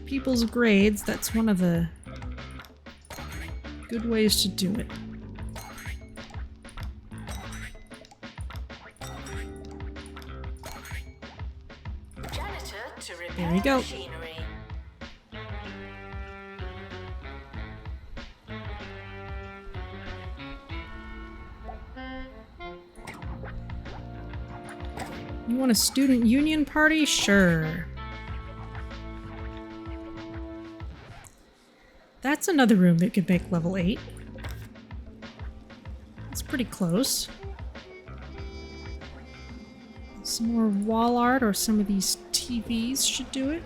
people's grades, that's one of the good ways to do it. Janitor to repair There we go. machinery. You want a student union party? Sure. That's another room that could make level 8. It's pretty close. Some more wall art or some of these TVs should do it.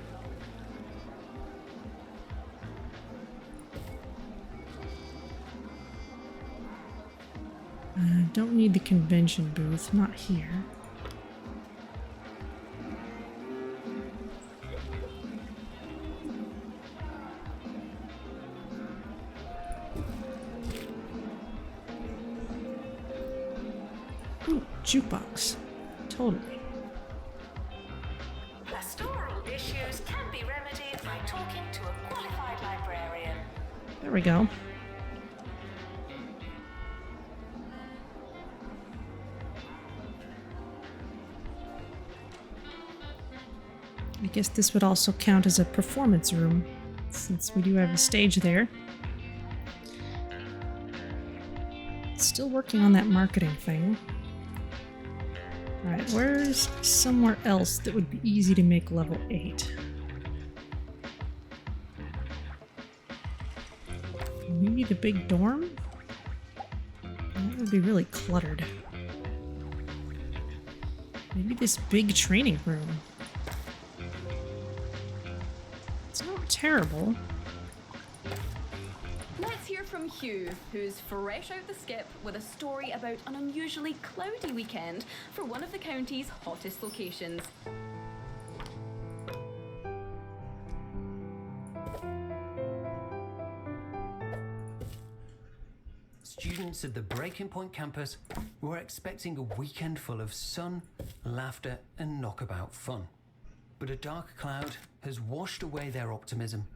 Don't need the convention booth, not here. Ooh, jukebox. Totally. Pastoral issues can be remedied by talking to a qualified librarian. There we go. I guess this would also count as a performance room, since we do have a stage there. Still working on that marketing thing. Alright, where's somewhere else that would be easy to make level 8? Maybe the big dorm? That would be really cluttered. Maybe this big training room. It's not terrible. Let's hear from Hugh, who's fresh out the skip with a story about an unusually cloudy weekend for one of the county's hottest locations. Students at the Breaking Point campus were expecting a weekend full of sun, laughter, and knockabout fun. But a dark cloud has washed away their optimism,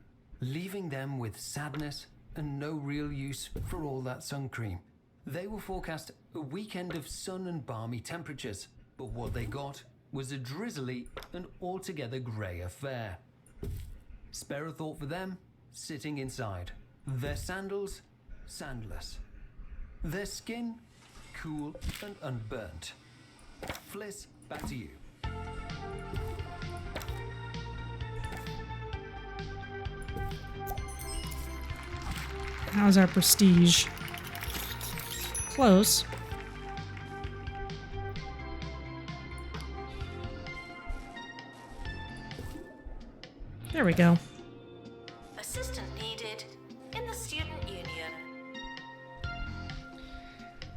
leaving them with sadness and no real use for all that sun cream. They were forecast a weekend of sun and balmy temperatures, but what they got was a drizzly and altogether grey affair. Spare a thought for them, sitting inside. Their sandals, sandless. Their skin, cool and unburnt. Fliss, back to you. How's our prestige? Close. There we go. Assistant needed in the student union.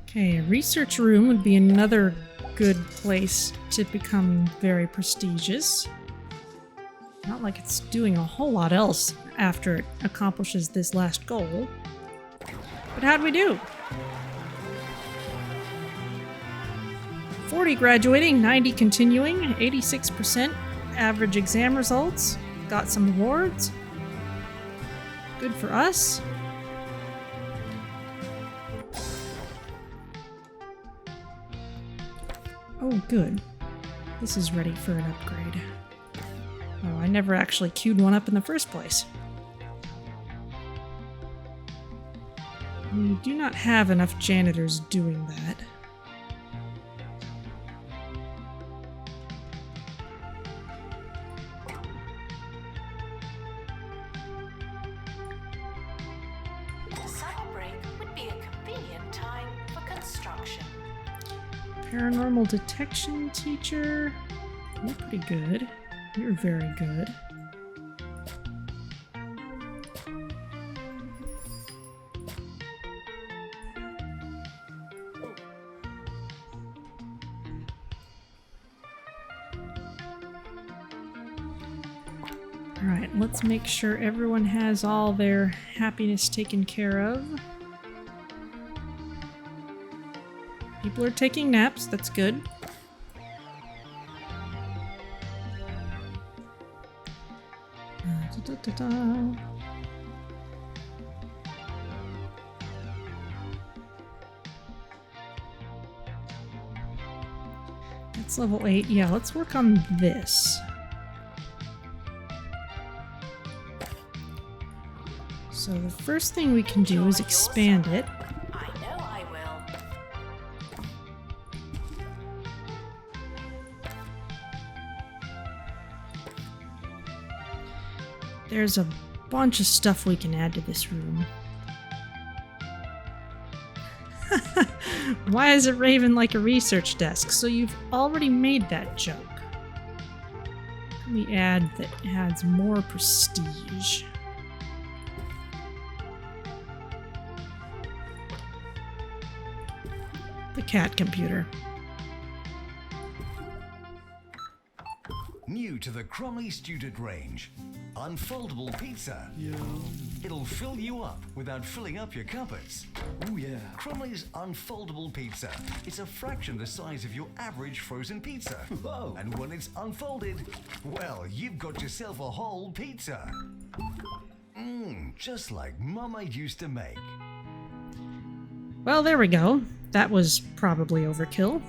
Okay, a research room would be another good place to become very prestigious. Not like it's doing a whole lot else after it accomplishes this last goal. But how'd we do? 40 graduating, 90 continuing, 86% average exam results. Got some awards. Good for us. Oh, good. This is ready for an upgrade. Oh, I never actually queued one up in the first place. We do not have enough janitors doing that. Summer break would be a convenient time for construction. Paranormal detection teacher. You're pretty good. You're very good. Alright, let's make sure everyone has all their happiness taken care of. People are taking naps, that's good. That's level 8. Yeah, let's work on this. So the first thing we can do is expand it. I know I will. There's a bunch of stuff we can add to this room. Why is it Raven like a research desk? So you've already made that joke. What can we add that adds more prestige? The cat computer. New to the Cromley student range. Unfoldable pizza. Yeah. It'll fill you up without filling up your cupboards. Oh yeah. Cromley's unfoldable pizza. It's a fraction the size of your average frozen pizza. Whoa. And when it's unfolded, well, you've got yourself a whole pizza. Just like Mama used to make. Well, there we go. That was probably overkill.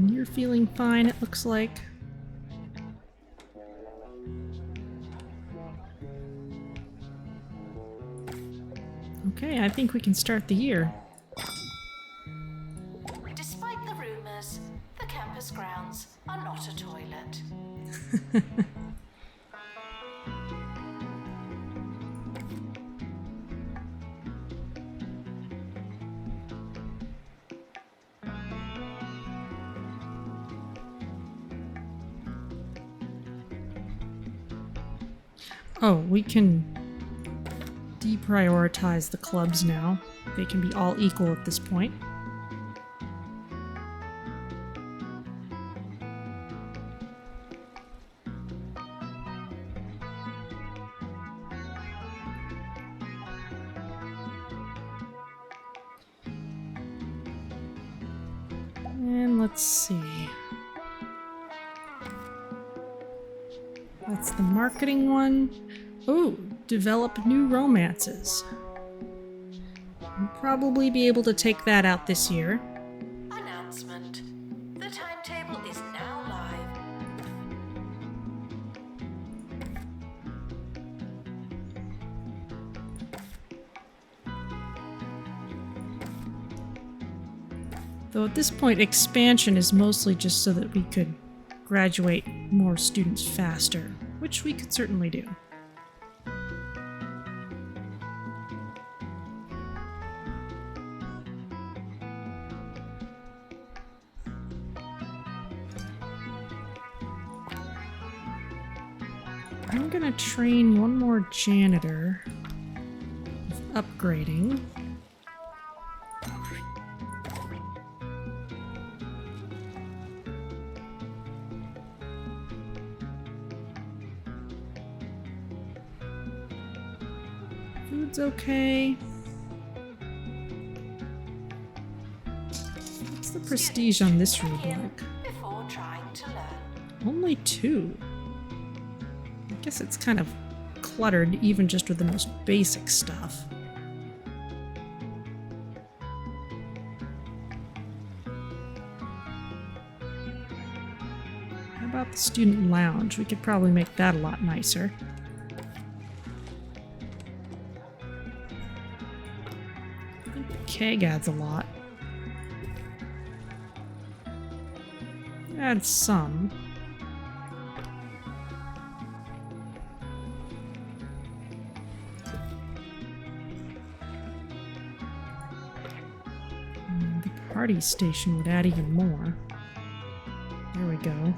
You're feeling fine, it looks like. Okay, I think we can start the year. Despite the rumors, the campus grounds are not a toilet. Oh, we can deprioritize the clubs now. They can be all equal at this point. And let's see. That's the marketing one. Ooh, develop new romances. We'll probably be able to take that out this year. Announcement. The timetable is now live. Though at this point, expansion is mostly just so that we could graduate more students faster, which we could certainly do. I'm gonna train one more janitor with upgrading. Food's okay. What's the prestige on this room like? Before trying to learn. Only 2. I guess it's kind of cluttered, even just with the most basic stuff. How about the student lounge? We could probably make that a lot nicer. I think the keg adds a lot. Adds some. The party station would add even more. There we go.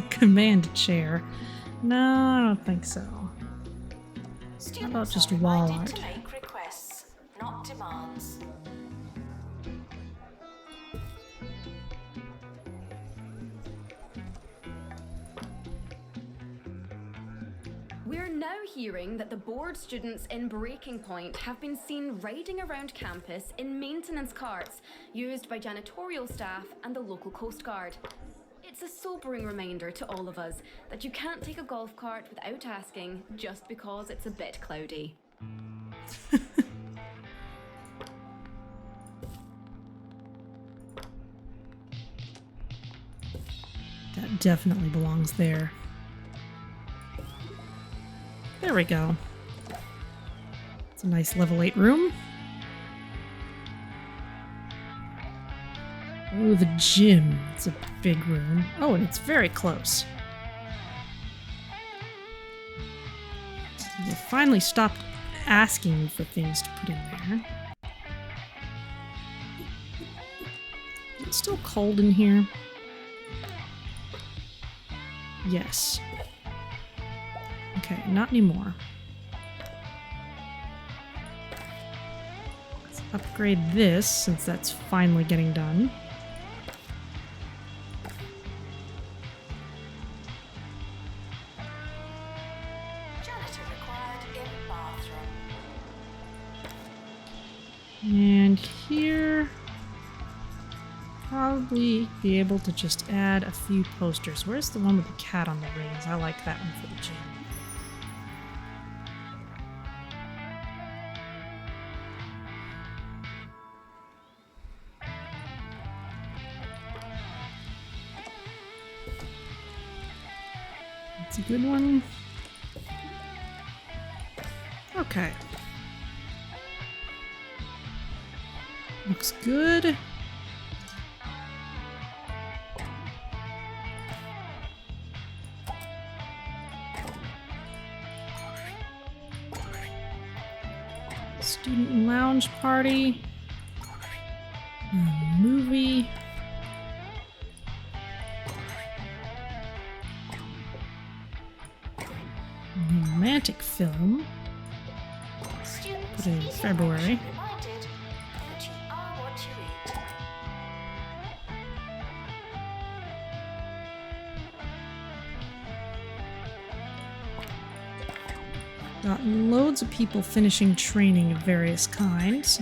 Command chair. No, I don't think so. How about just wall Students are art? invited to make requests, not demands. We're now hearing that the bored students in Breaking Point have been seen riding around campus in maintenance carts used by janitorial staff and the local Coast Guard. It's a sobering reminder to all of us that you can't take a golf cart without asking just because it's a bit cloudy. That definitely belongs there. There we go. It's a nice level 8 room. Oh, the gym. It's a big room. Oh, and it's very close. They finally stopped asking me for things to put in there. It's still cold in here. Yes. Okay, not anymore. Let's upgrade this since that's finally getting done. Janitor required in bathroom. And here, probably be able to just add a few posters. Where's the one with the cat on the rings? I like that one for the gym. That's a good one. Okay. Looks good. Student lounge party. Movie. Romantic film. Students, Put it in please February. be reminded that you are what you eat. Got loads of people finishing training of various kinds.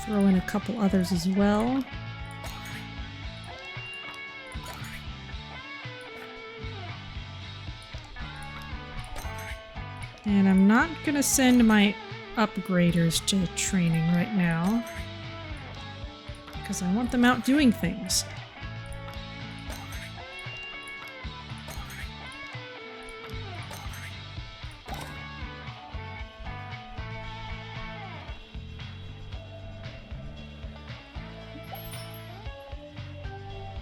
Throw in a couple others as well. And I'm not going to send my upgraders to training right now, because I want them out doing things.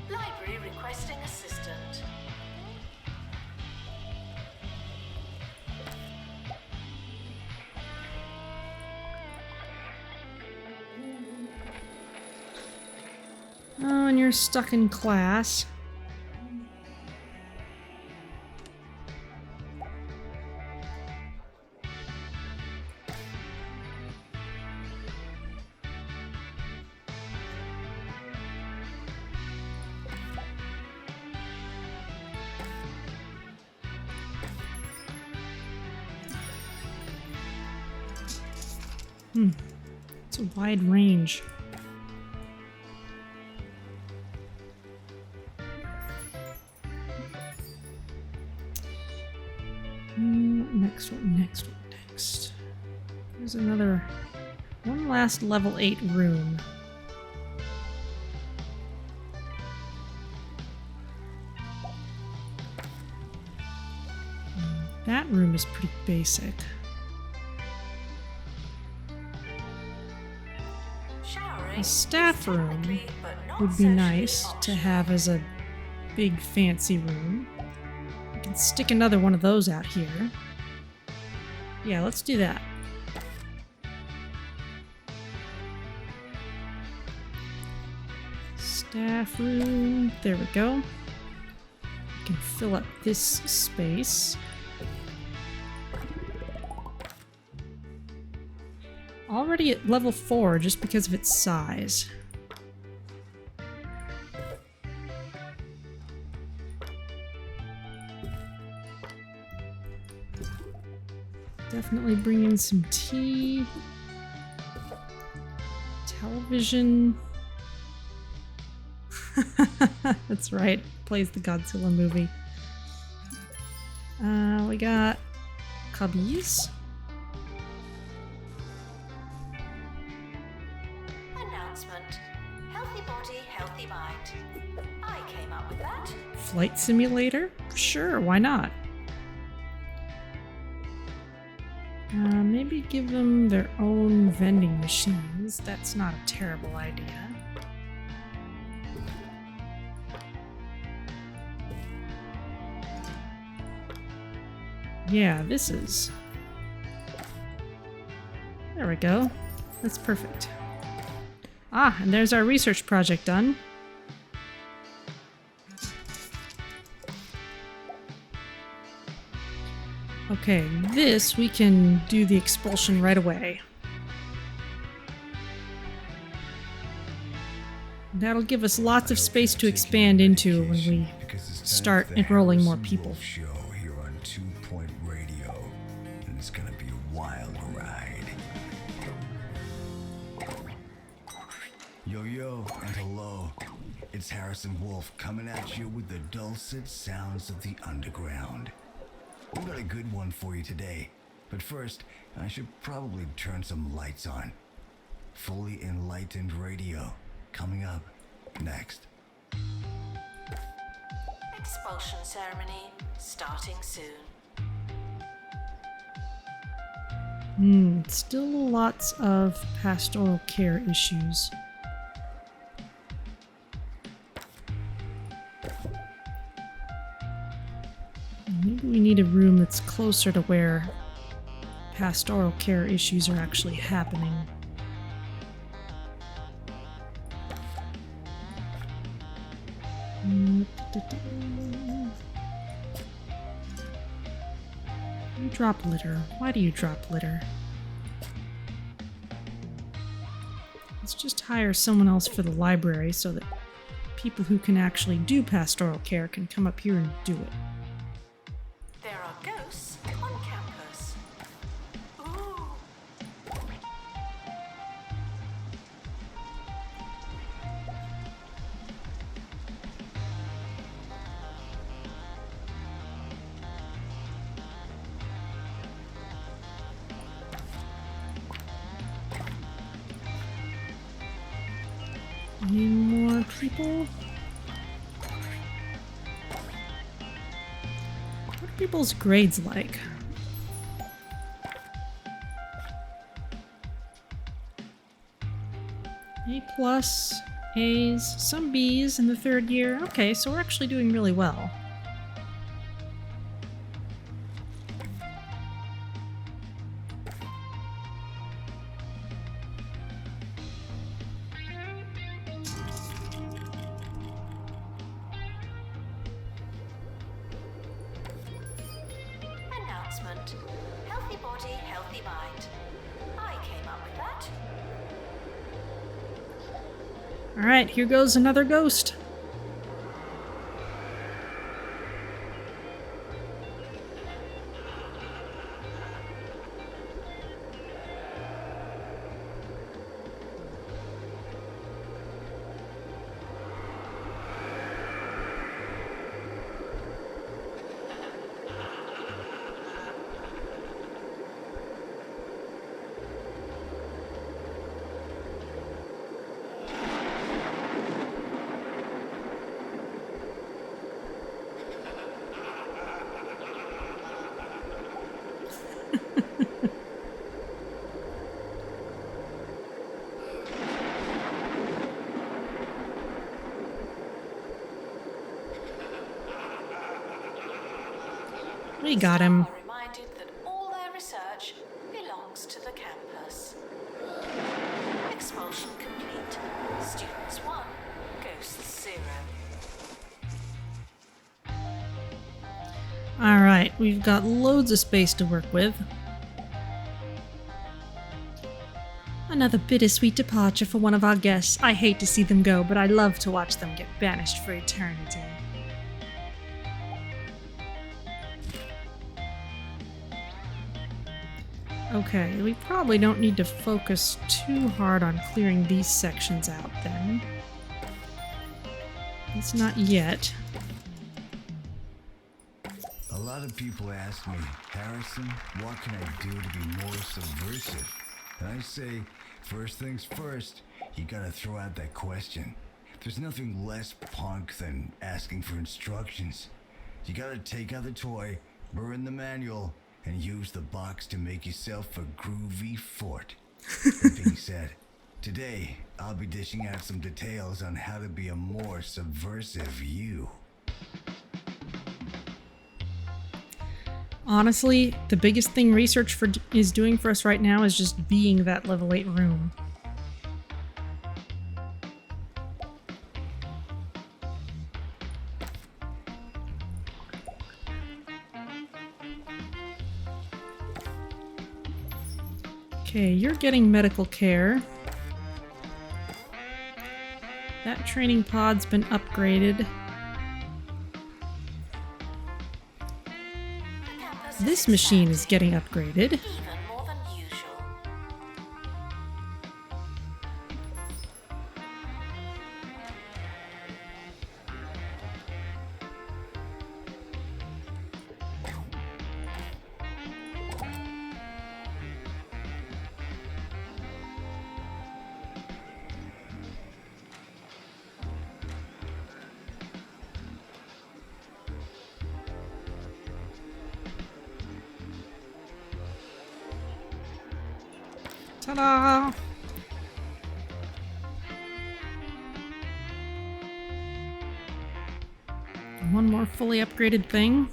Library requesting assistant. Oh, and you're stuck in class. It's a wide range. Next one. There's one last level 8 room. That room is pretty basic. A staff room would be nice to have as a big fancy room. We can stick another one of those out here. Yeah, let's do that. Staff room. There we go. We can fill up this space. Already at level 4 just because of its size. Definitely bring in some tea. Television. That's right. Plays the Godzilla movie. We got cubbies. Announcement. Healthy body, healthy mind. I came up with that. Flight simulator? Sure, why not? Maybe give them their own vending machines. That's not a terrible idea. Yeah, this is... There we go. That's perfect. Ah, and there's our research project done. Okay, this we can do the expulsion right away. That'll give us lots of space to expand into when we start enrolling more people. Show here on 2 Point Radio, and it's gonna be a wild ride. Yo, and hello. It's Harrison Wolf coming at you with the dulcet sounds of the underground. We've got a good one for you today, but first, I should probably turn some lights on. Fully enlightened radio, coming up next. Expulsion ceremony starting soon. Still lots of pastoral care issues. Maybe we need a room that's closer to where pastoral care issues are actually happening. You drop litter. Why do you drop litter? Let's just hire someone else for the library so that people who can actually do pastoral care can come up here and do it. There are ghosts on campus. Ooh. Any more people? What are people's grades like? A plus, A's, some B's in the 3rd year. Okay, so we're actually doing really well. Announcement. Healthy body, healthy mind. I came up with that. Alright, here goes another ghost. We got him. Staff are reminded that all their research belongs to the campus. Expulsion complete. Students 1, ghosts 0. Alright, we've got loads of space to work with. Another bittersweet departure for one of our guests. I hate to see them go, but I love to watch them get banished for eternity. Okay, we probably don't need to focus too hard on clearing these sections out then. It's not yet. A lot of people ask me, Harrison, what can I do to be more subversive? And I say, first things first, you gotta throw out that question. There's nothing less punk than asking for instructions. You gotta take out the toy, burn the manual, and use the box to make yourself a groovy fort. That being said, today I'll be dishing out some details on how to be a more subversive you. Honestly, the biggest thing research is doing for us right now is just being that level 8 room. Okay, you're getting medical care. That training pod's been upgraded. This machine is getting upgraded. Even more than usual. Ta-da! One more fully upgraded thing.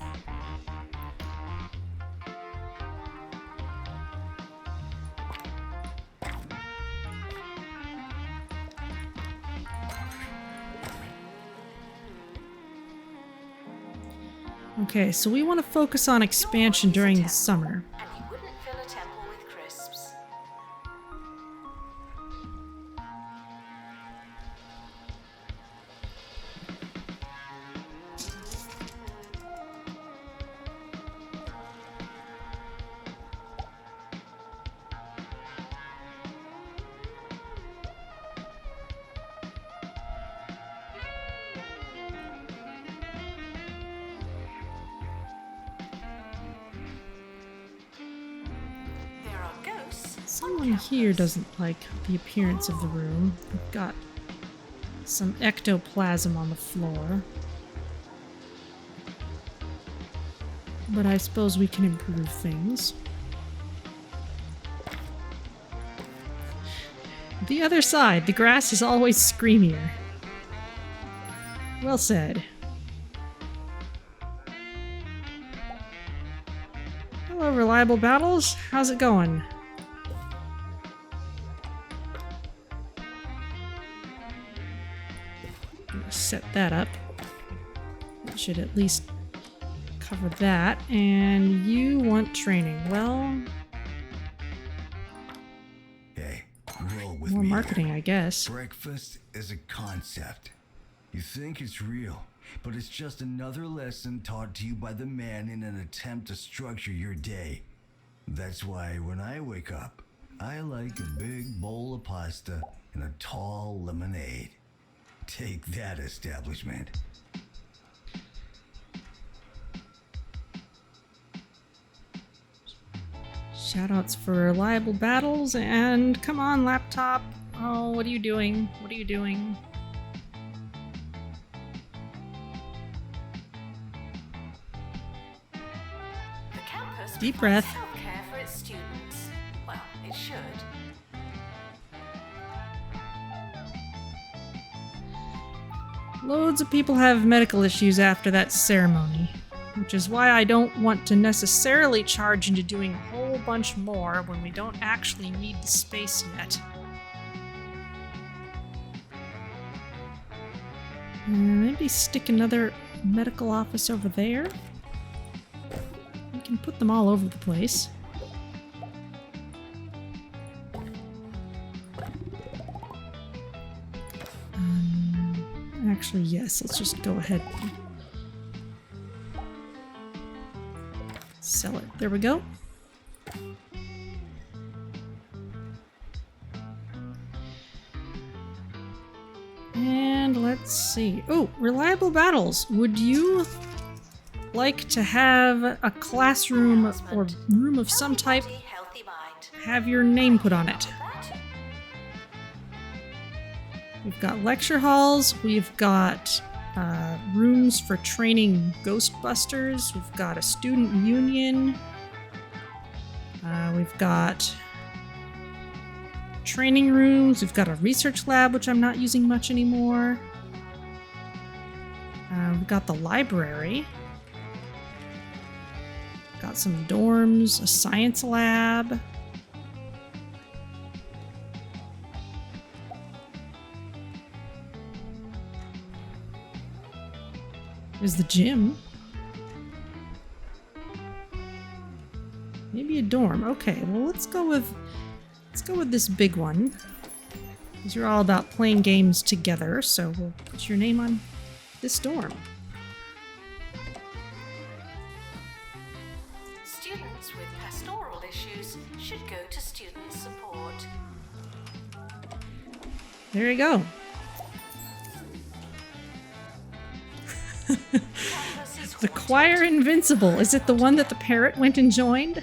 Okay, so we want to focus on expansion during the summer. And you wouldn't fill a temple with crisps. There are ghosts on Someone here campus. doesn't like the appearance of the room. We've got some ectoplasm on the floor. But I suppose we can improve things. The other side, the grass is always screamier. Well said. Hello, Reliable Battles. How's it going? Gonna set that up. That should at least cover that. And you want training. Well, Hey, roll with more me. marketing, I guess. Breakfast is a concept. You think it's real, but it's just another lesson taught to you by the man in an attempt to structure your day. That's why when I wake up, I like a big bowl of pasta and a tall lemonade. Take that, establishment. Shoutouts for Reliable Battles, and come on, laptop. Oh, what are you doing? What are you doing? The campus Deep provides breath. Self-care for its students. Well, it should. Loads of people have medical issues after that ceremony. Which is why I don't want to necessarily charge into doing a whole bunch more when we don't actually need the space yet. Maybe stick another medical office over there. We can put them all over the place. Actually, yes, let's just go ahead and sell it. There we go. And let's see. Oh, reliable battles. Would you like to have a classroom or room of some type Healthy mind. have your name put on it? We've got lecture halls, we've got rooms for training Ghostbusters, we've got a student union, we've got training rooms, we've got a research lab, which I'm not using much anymore. We've got the library. Got some dorms, a science lab. There's the gym. Maybe a dorm. Okay, well let's go with this big one. These are all about playing games together, so we'll put your name on this dorm. Students with pastoral issues should go to student support. There you go. Campus is The haunted. Choir Invincible. Is it the one that the parrot went and joined?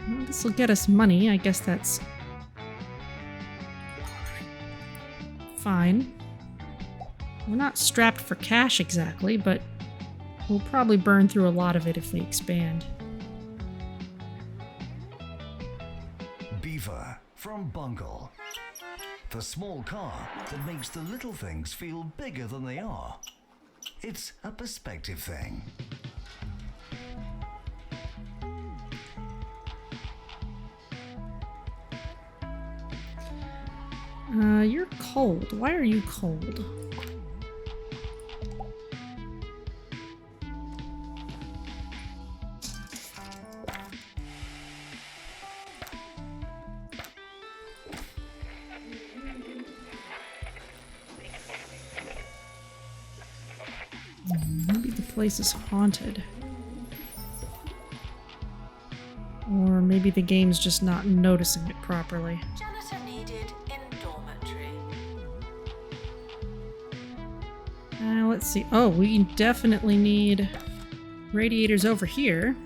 Well, this will get us money. I guess that's fine. We're not strapped for cash exactly, but we'll probably burn through a lot of it if we expand. Beaver from Bungle. The small car that makes the little things feel bigger than they are. It's a perspective thing. You're cold. Why are you cold? Maybe the place is haunted. Or maybe the game's just not noticing it properly. Janitor needed in dormitory. Let's see. Oh, we definitely need radiators over here.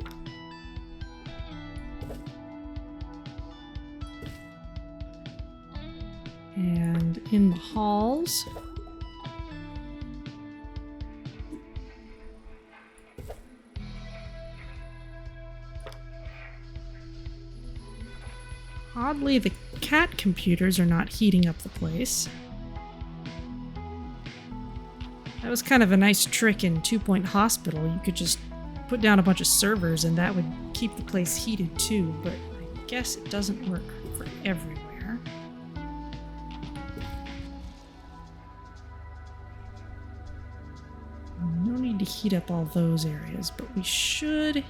And in the halls. Oddly, the cat computers are not heating up the place. That was kind of a nice trick in 2 Point Hospital. You could just put down a bunch of servers and that would keep the place heated too, but I guess it doesn't work for everywhere. No need to heat up all those areas, but we should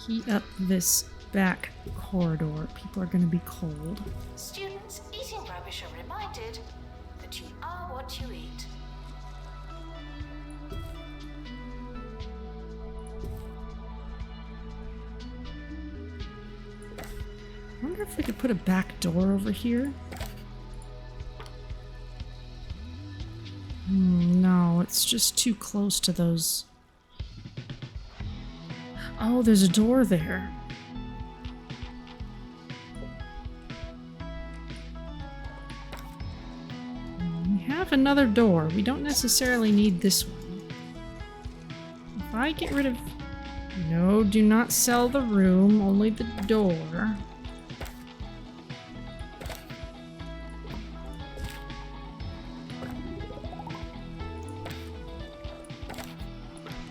heat up this back corridor. People are going to be cold. Students eating rubbish are reminded that you are what you eat. I wonder if we could put a back door over here. No, it's just too close to those. Oh, there's a door there. We have another door. We don't necessarily need this one. If I get rid of No, do not sell the room, only the door.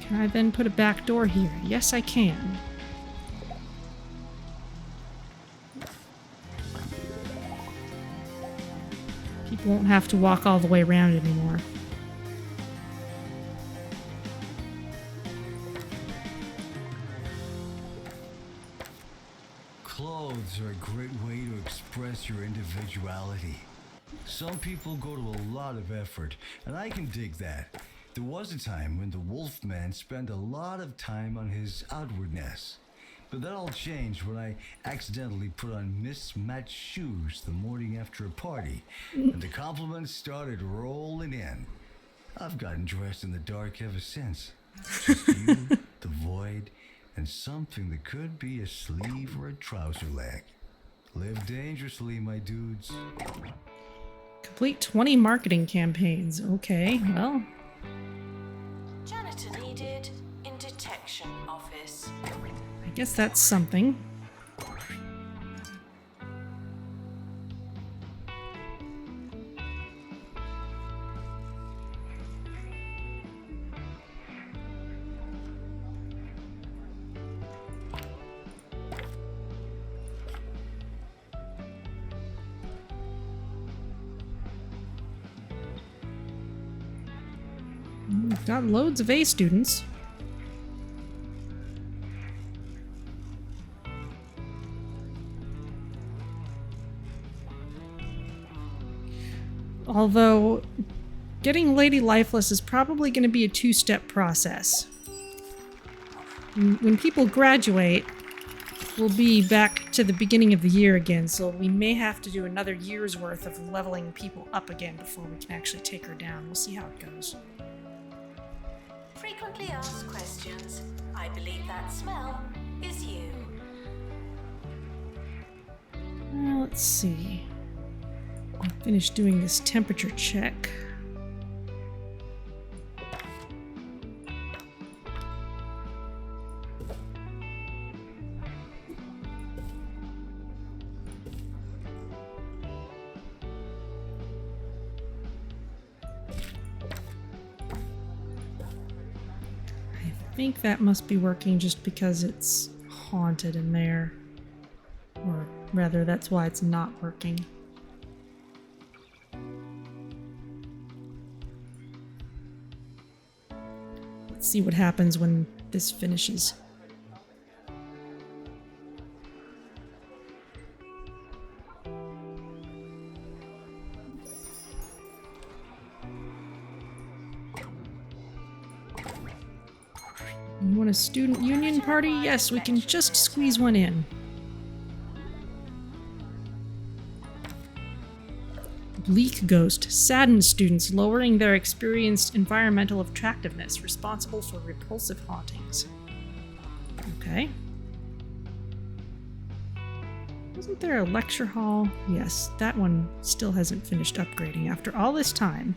Can I then put a back door here? Yes, I can. People won't have to walk all the way around anymore. Clothes are a great way to express your individuality. Some people go to a lot of effort, and I can dig that. There was a time when the Wolfman spent a lot of time on his outwardness. But that all changed when I accidentally put on mismatched shoes the morning after a party, and the compliments started rolling in. I've gotten dressed in the dark ever since. Just you, the void, and something that could be a sleeve or a trouser leg. Live dangerously, my dudes. Complete 20 marketing campaigns. Okay, well. Janitor needed in detection office. I guess that's something. We've got loads of A students. Although, getting Lady Lifeless is probably going to be a two-step process. When people graduate, we'll be back to the beginning of the year again, so we may have to do another year's worth of leveling people up again before we can actually take her down. We'll see how it goes. Frequently asked questions. I believe that smell is you. Well, let's see. I'll finish doing this temperature check. I think that must be working just because it's haunted in there. Or rather, that's why it's not working. Let's see what happens when this finishes. You want a student union party? Yes, we can just squeeze one in. Bleak Ghost saddens students, lowering their experienced environmental attractiveness, responsible for repulsive hauntings. Okay. Wasn't there a lecture hall? Yes, that one still hasn't finished upgrading after all this time.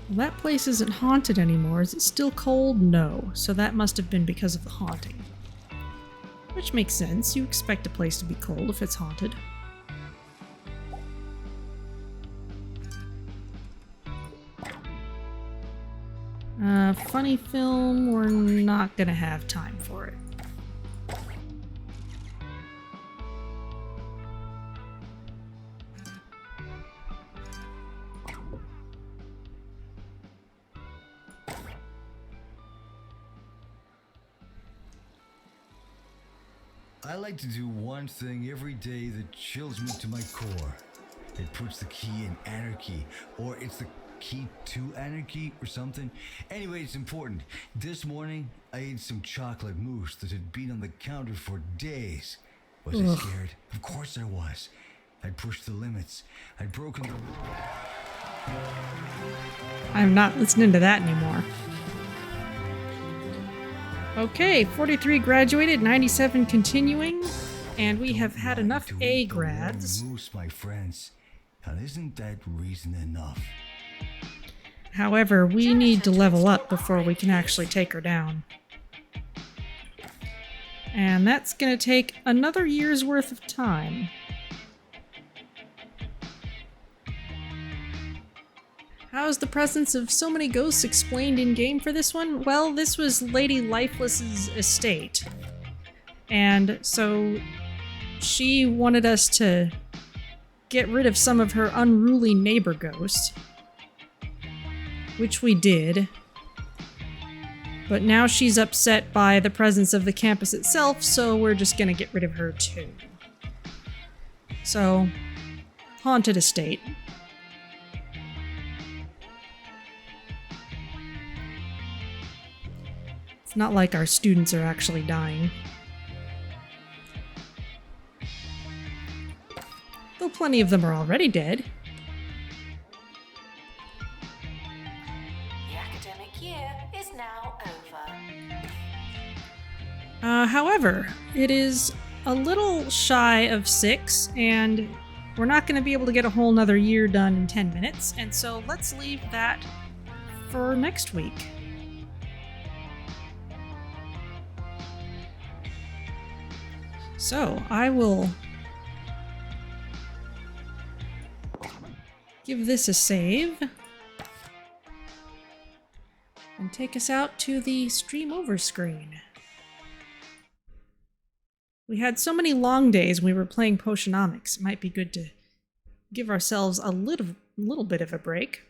Well, that place isn't haunted anymore. Is it still cold? No. So that must have been because of the haunting. Which makes sense. You expect a place to be cold if it's haunted. Funny film, we're not gonna have time for it. I like to do one thing every day that chills me to my core. It puts the key in anarchy, or it's the key to anarchy or something. Anyway, it's important. This morning, I ate some chocolate mousse that had been on the counter for days. Was I scared? Of course I was. I'd pushed the limits. I'd broken the... I'm not listening to that anymore. Okay, 43 graduated, 97 continuing, and we have had enough A grads. Moose, my friends. And isn't that reason enough? However, we need to level up before we can actually take her down. And that's going to take another year's worth of time. How is the presence of so many ghosts explained in-game for this one? Well, this was Lady Lifeless's estate. And so she wanted us to get rid of some of her unruly neighbor ghosts, which we did. But now she's upset by the presence of the campus itself, so we're just gonna get rid of her too. So, haunted estate. It's not like our students are actually dying. Though plenty of them are already dead. The academic year is now over. However, it is a little shy of 6, and we're not going to be able to get a whole nother year done in 10 minutes, and so let's leave that for next week. So, I will give this a save and take us out to the stream over screen. We had so many long days when we were playing Potionomics. It might be good to give ourselves a little bit of a break.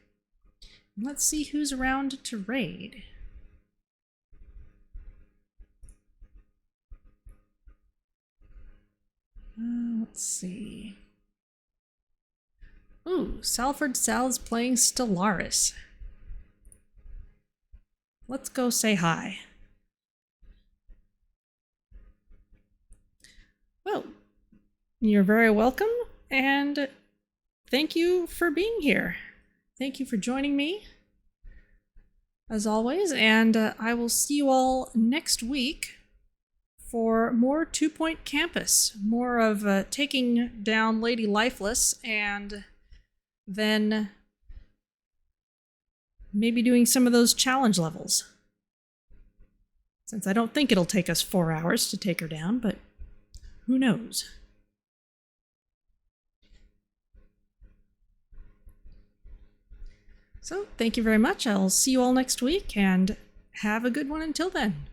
Let's see who's around to raid. Let's see. Ooh, Salford Sal's playing Stellaris. Let's go say hi. Well, you're very welcome, and thank you for being here. Thank you for joining me, as always, and I will see you all next week for more 2 Point Campus. More of taking down Lady Lifeless, and then maybe doing some of those challenge levels. Since I don't think it'll take us 4 hours to take her down, but who knows? So, thank you very much. I'll see you all next week, and have a good one until then.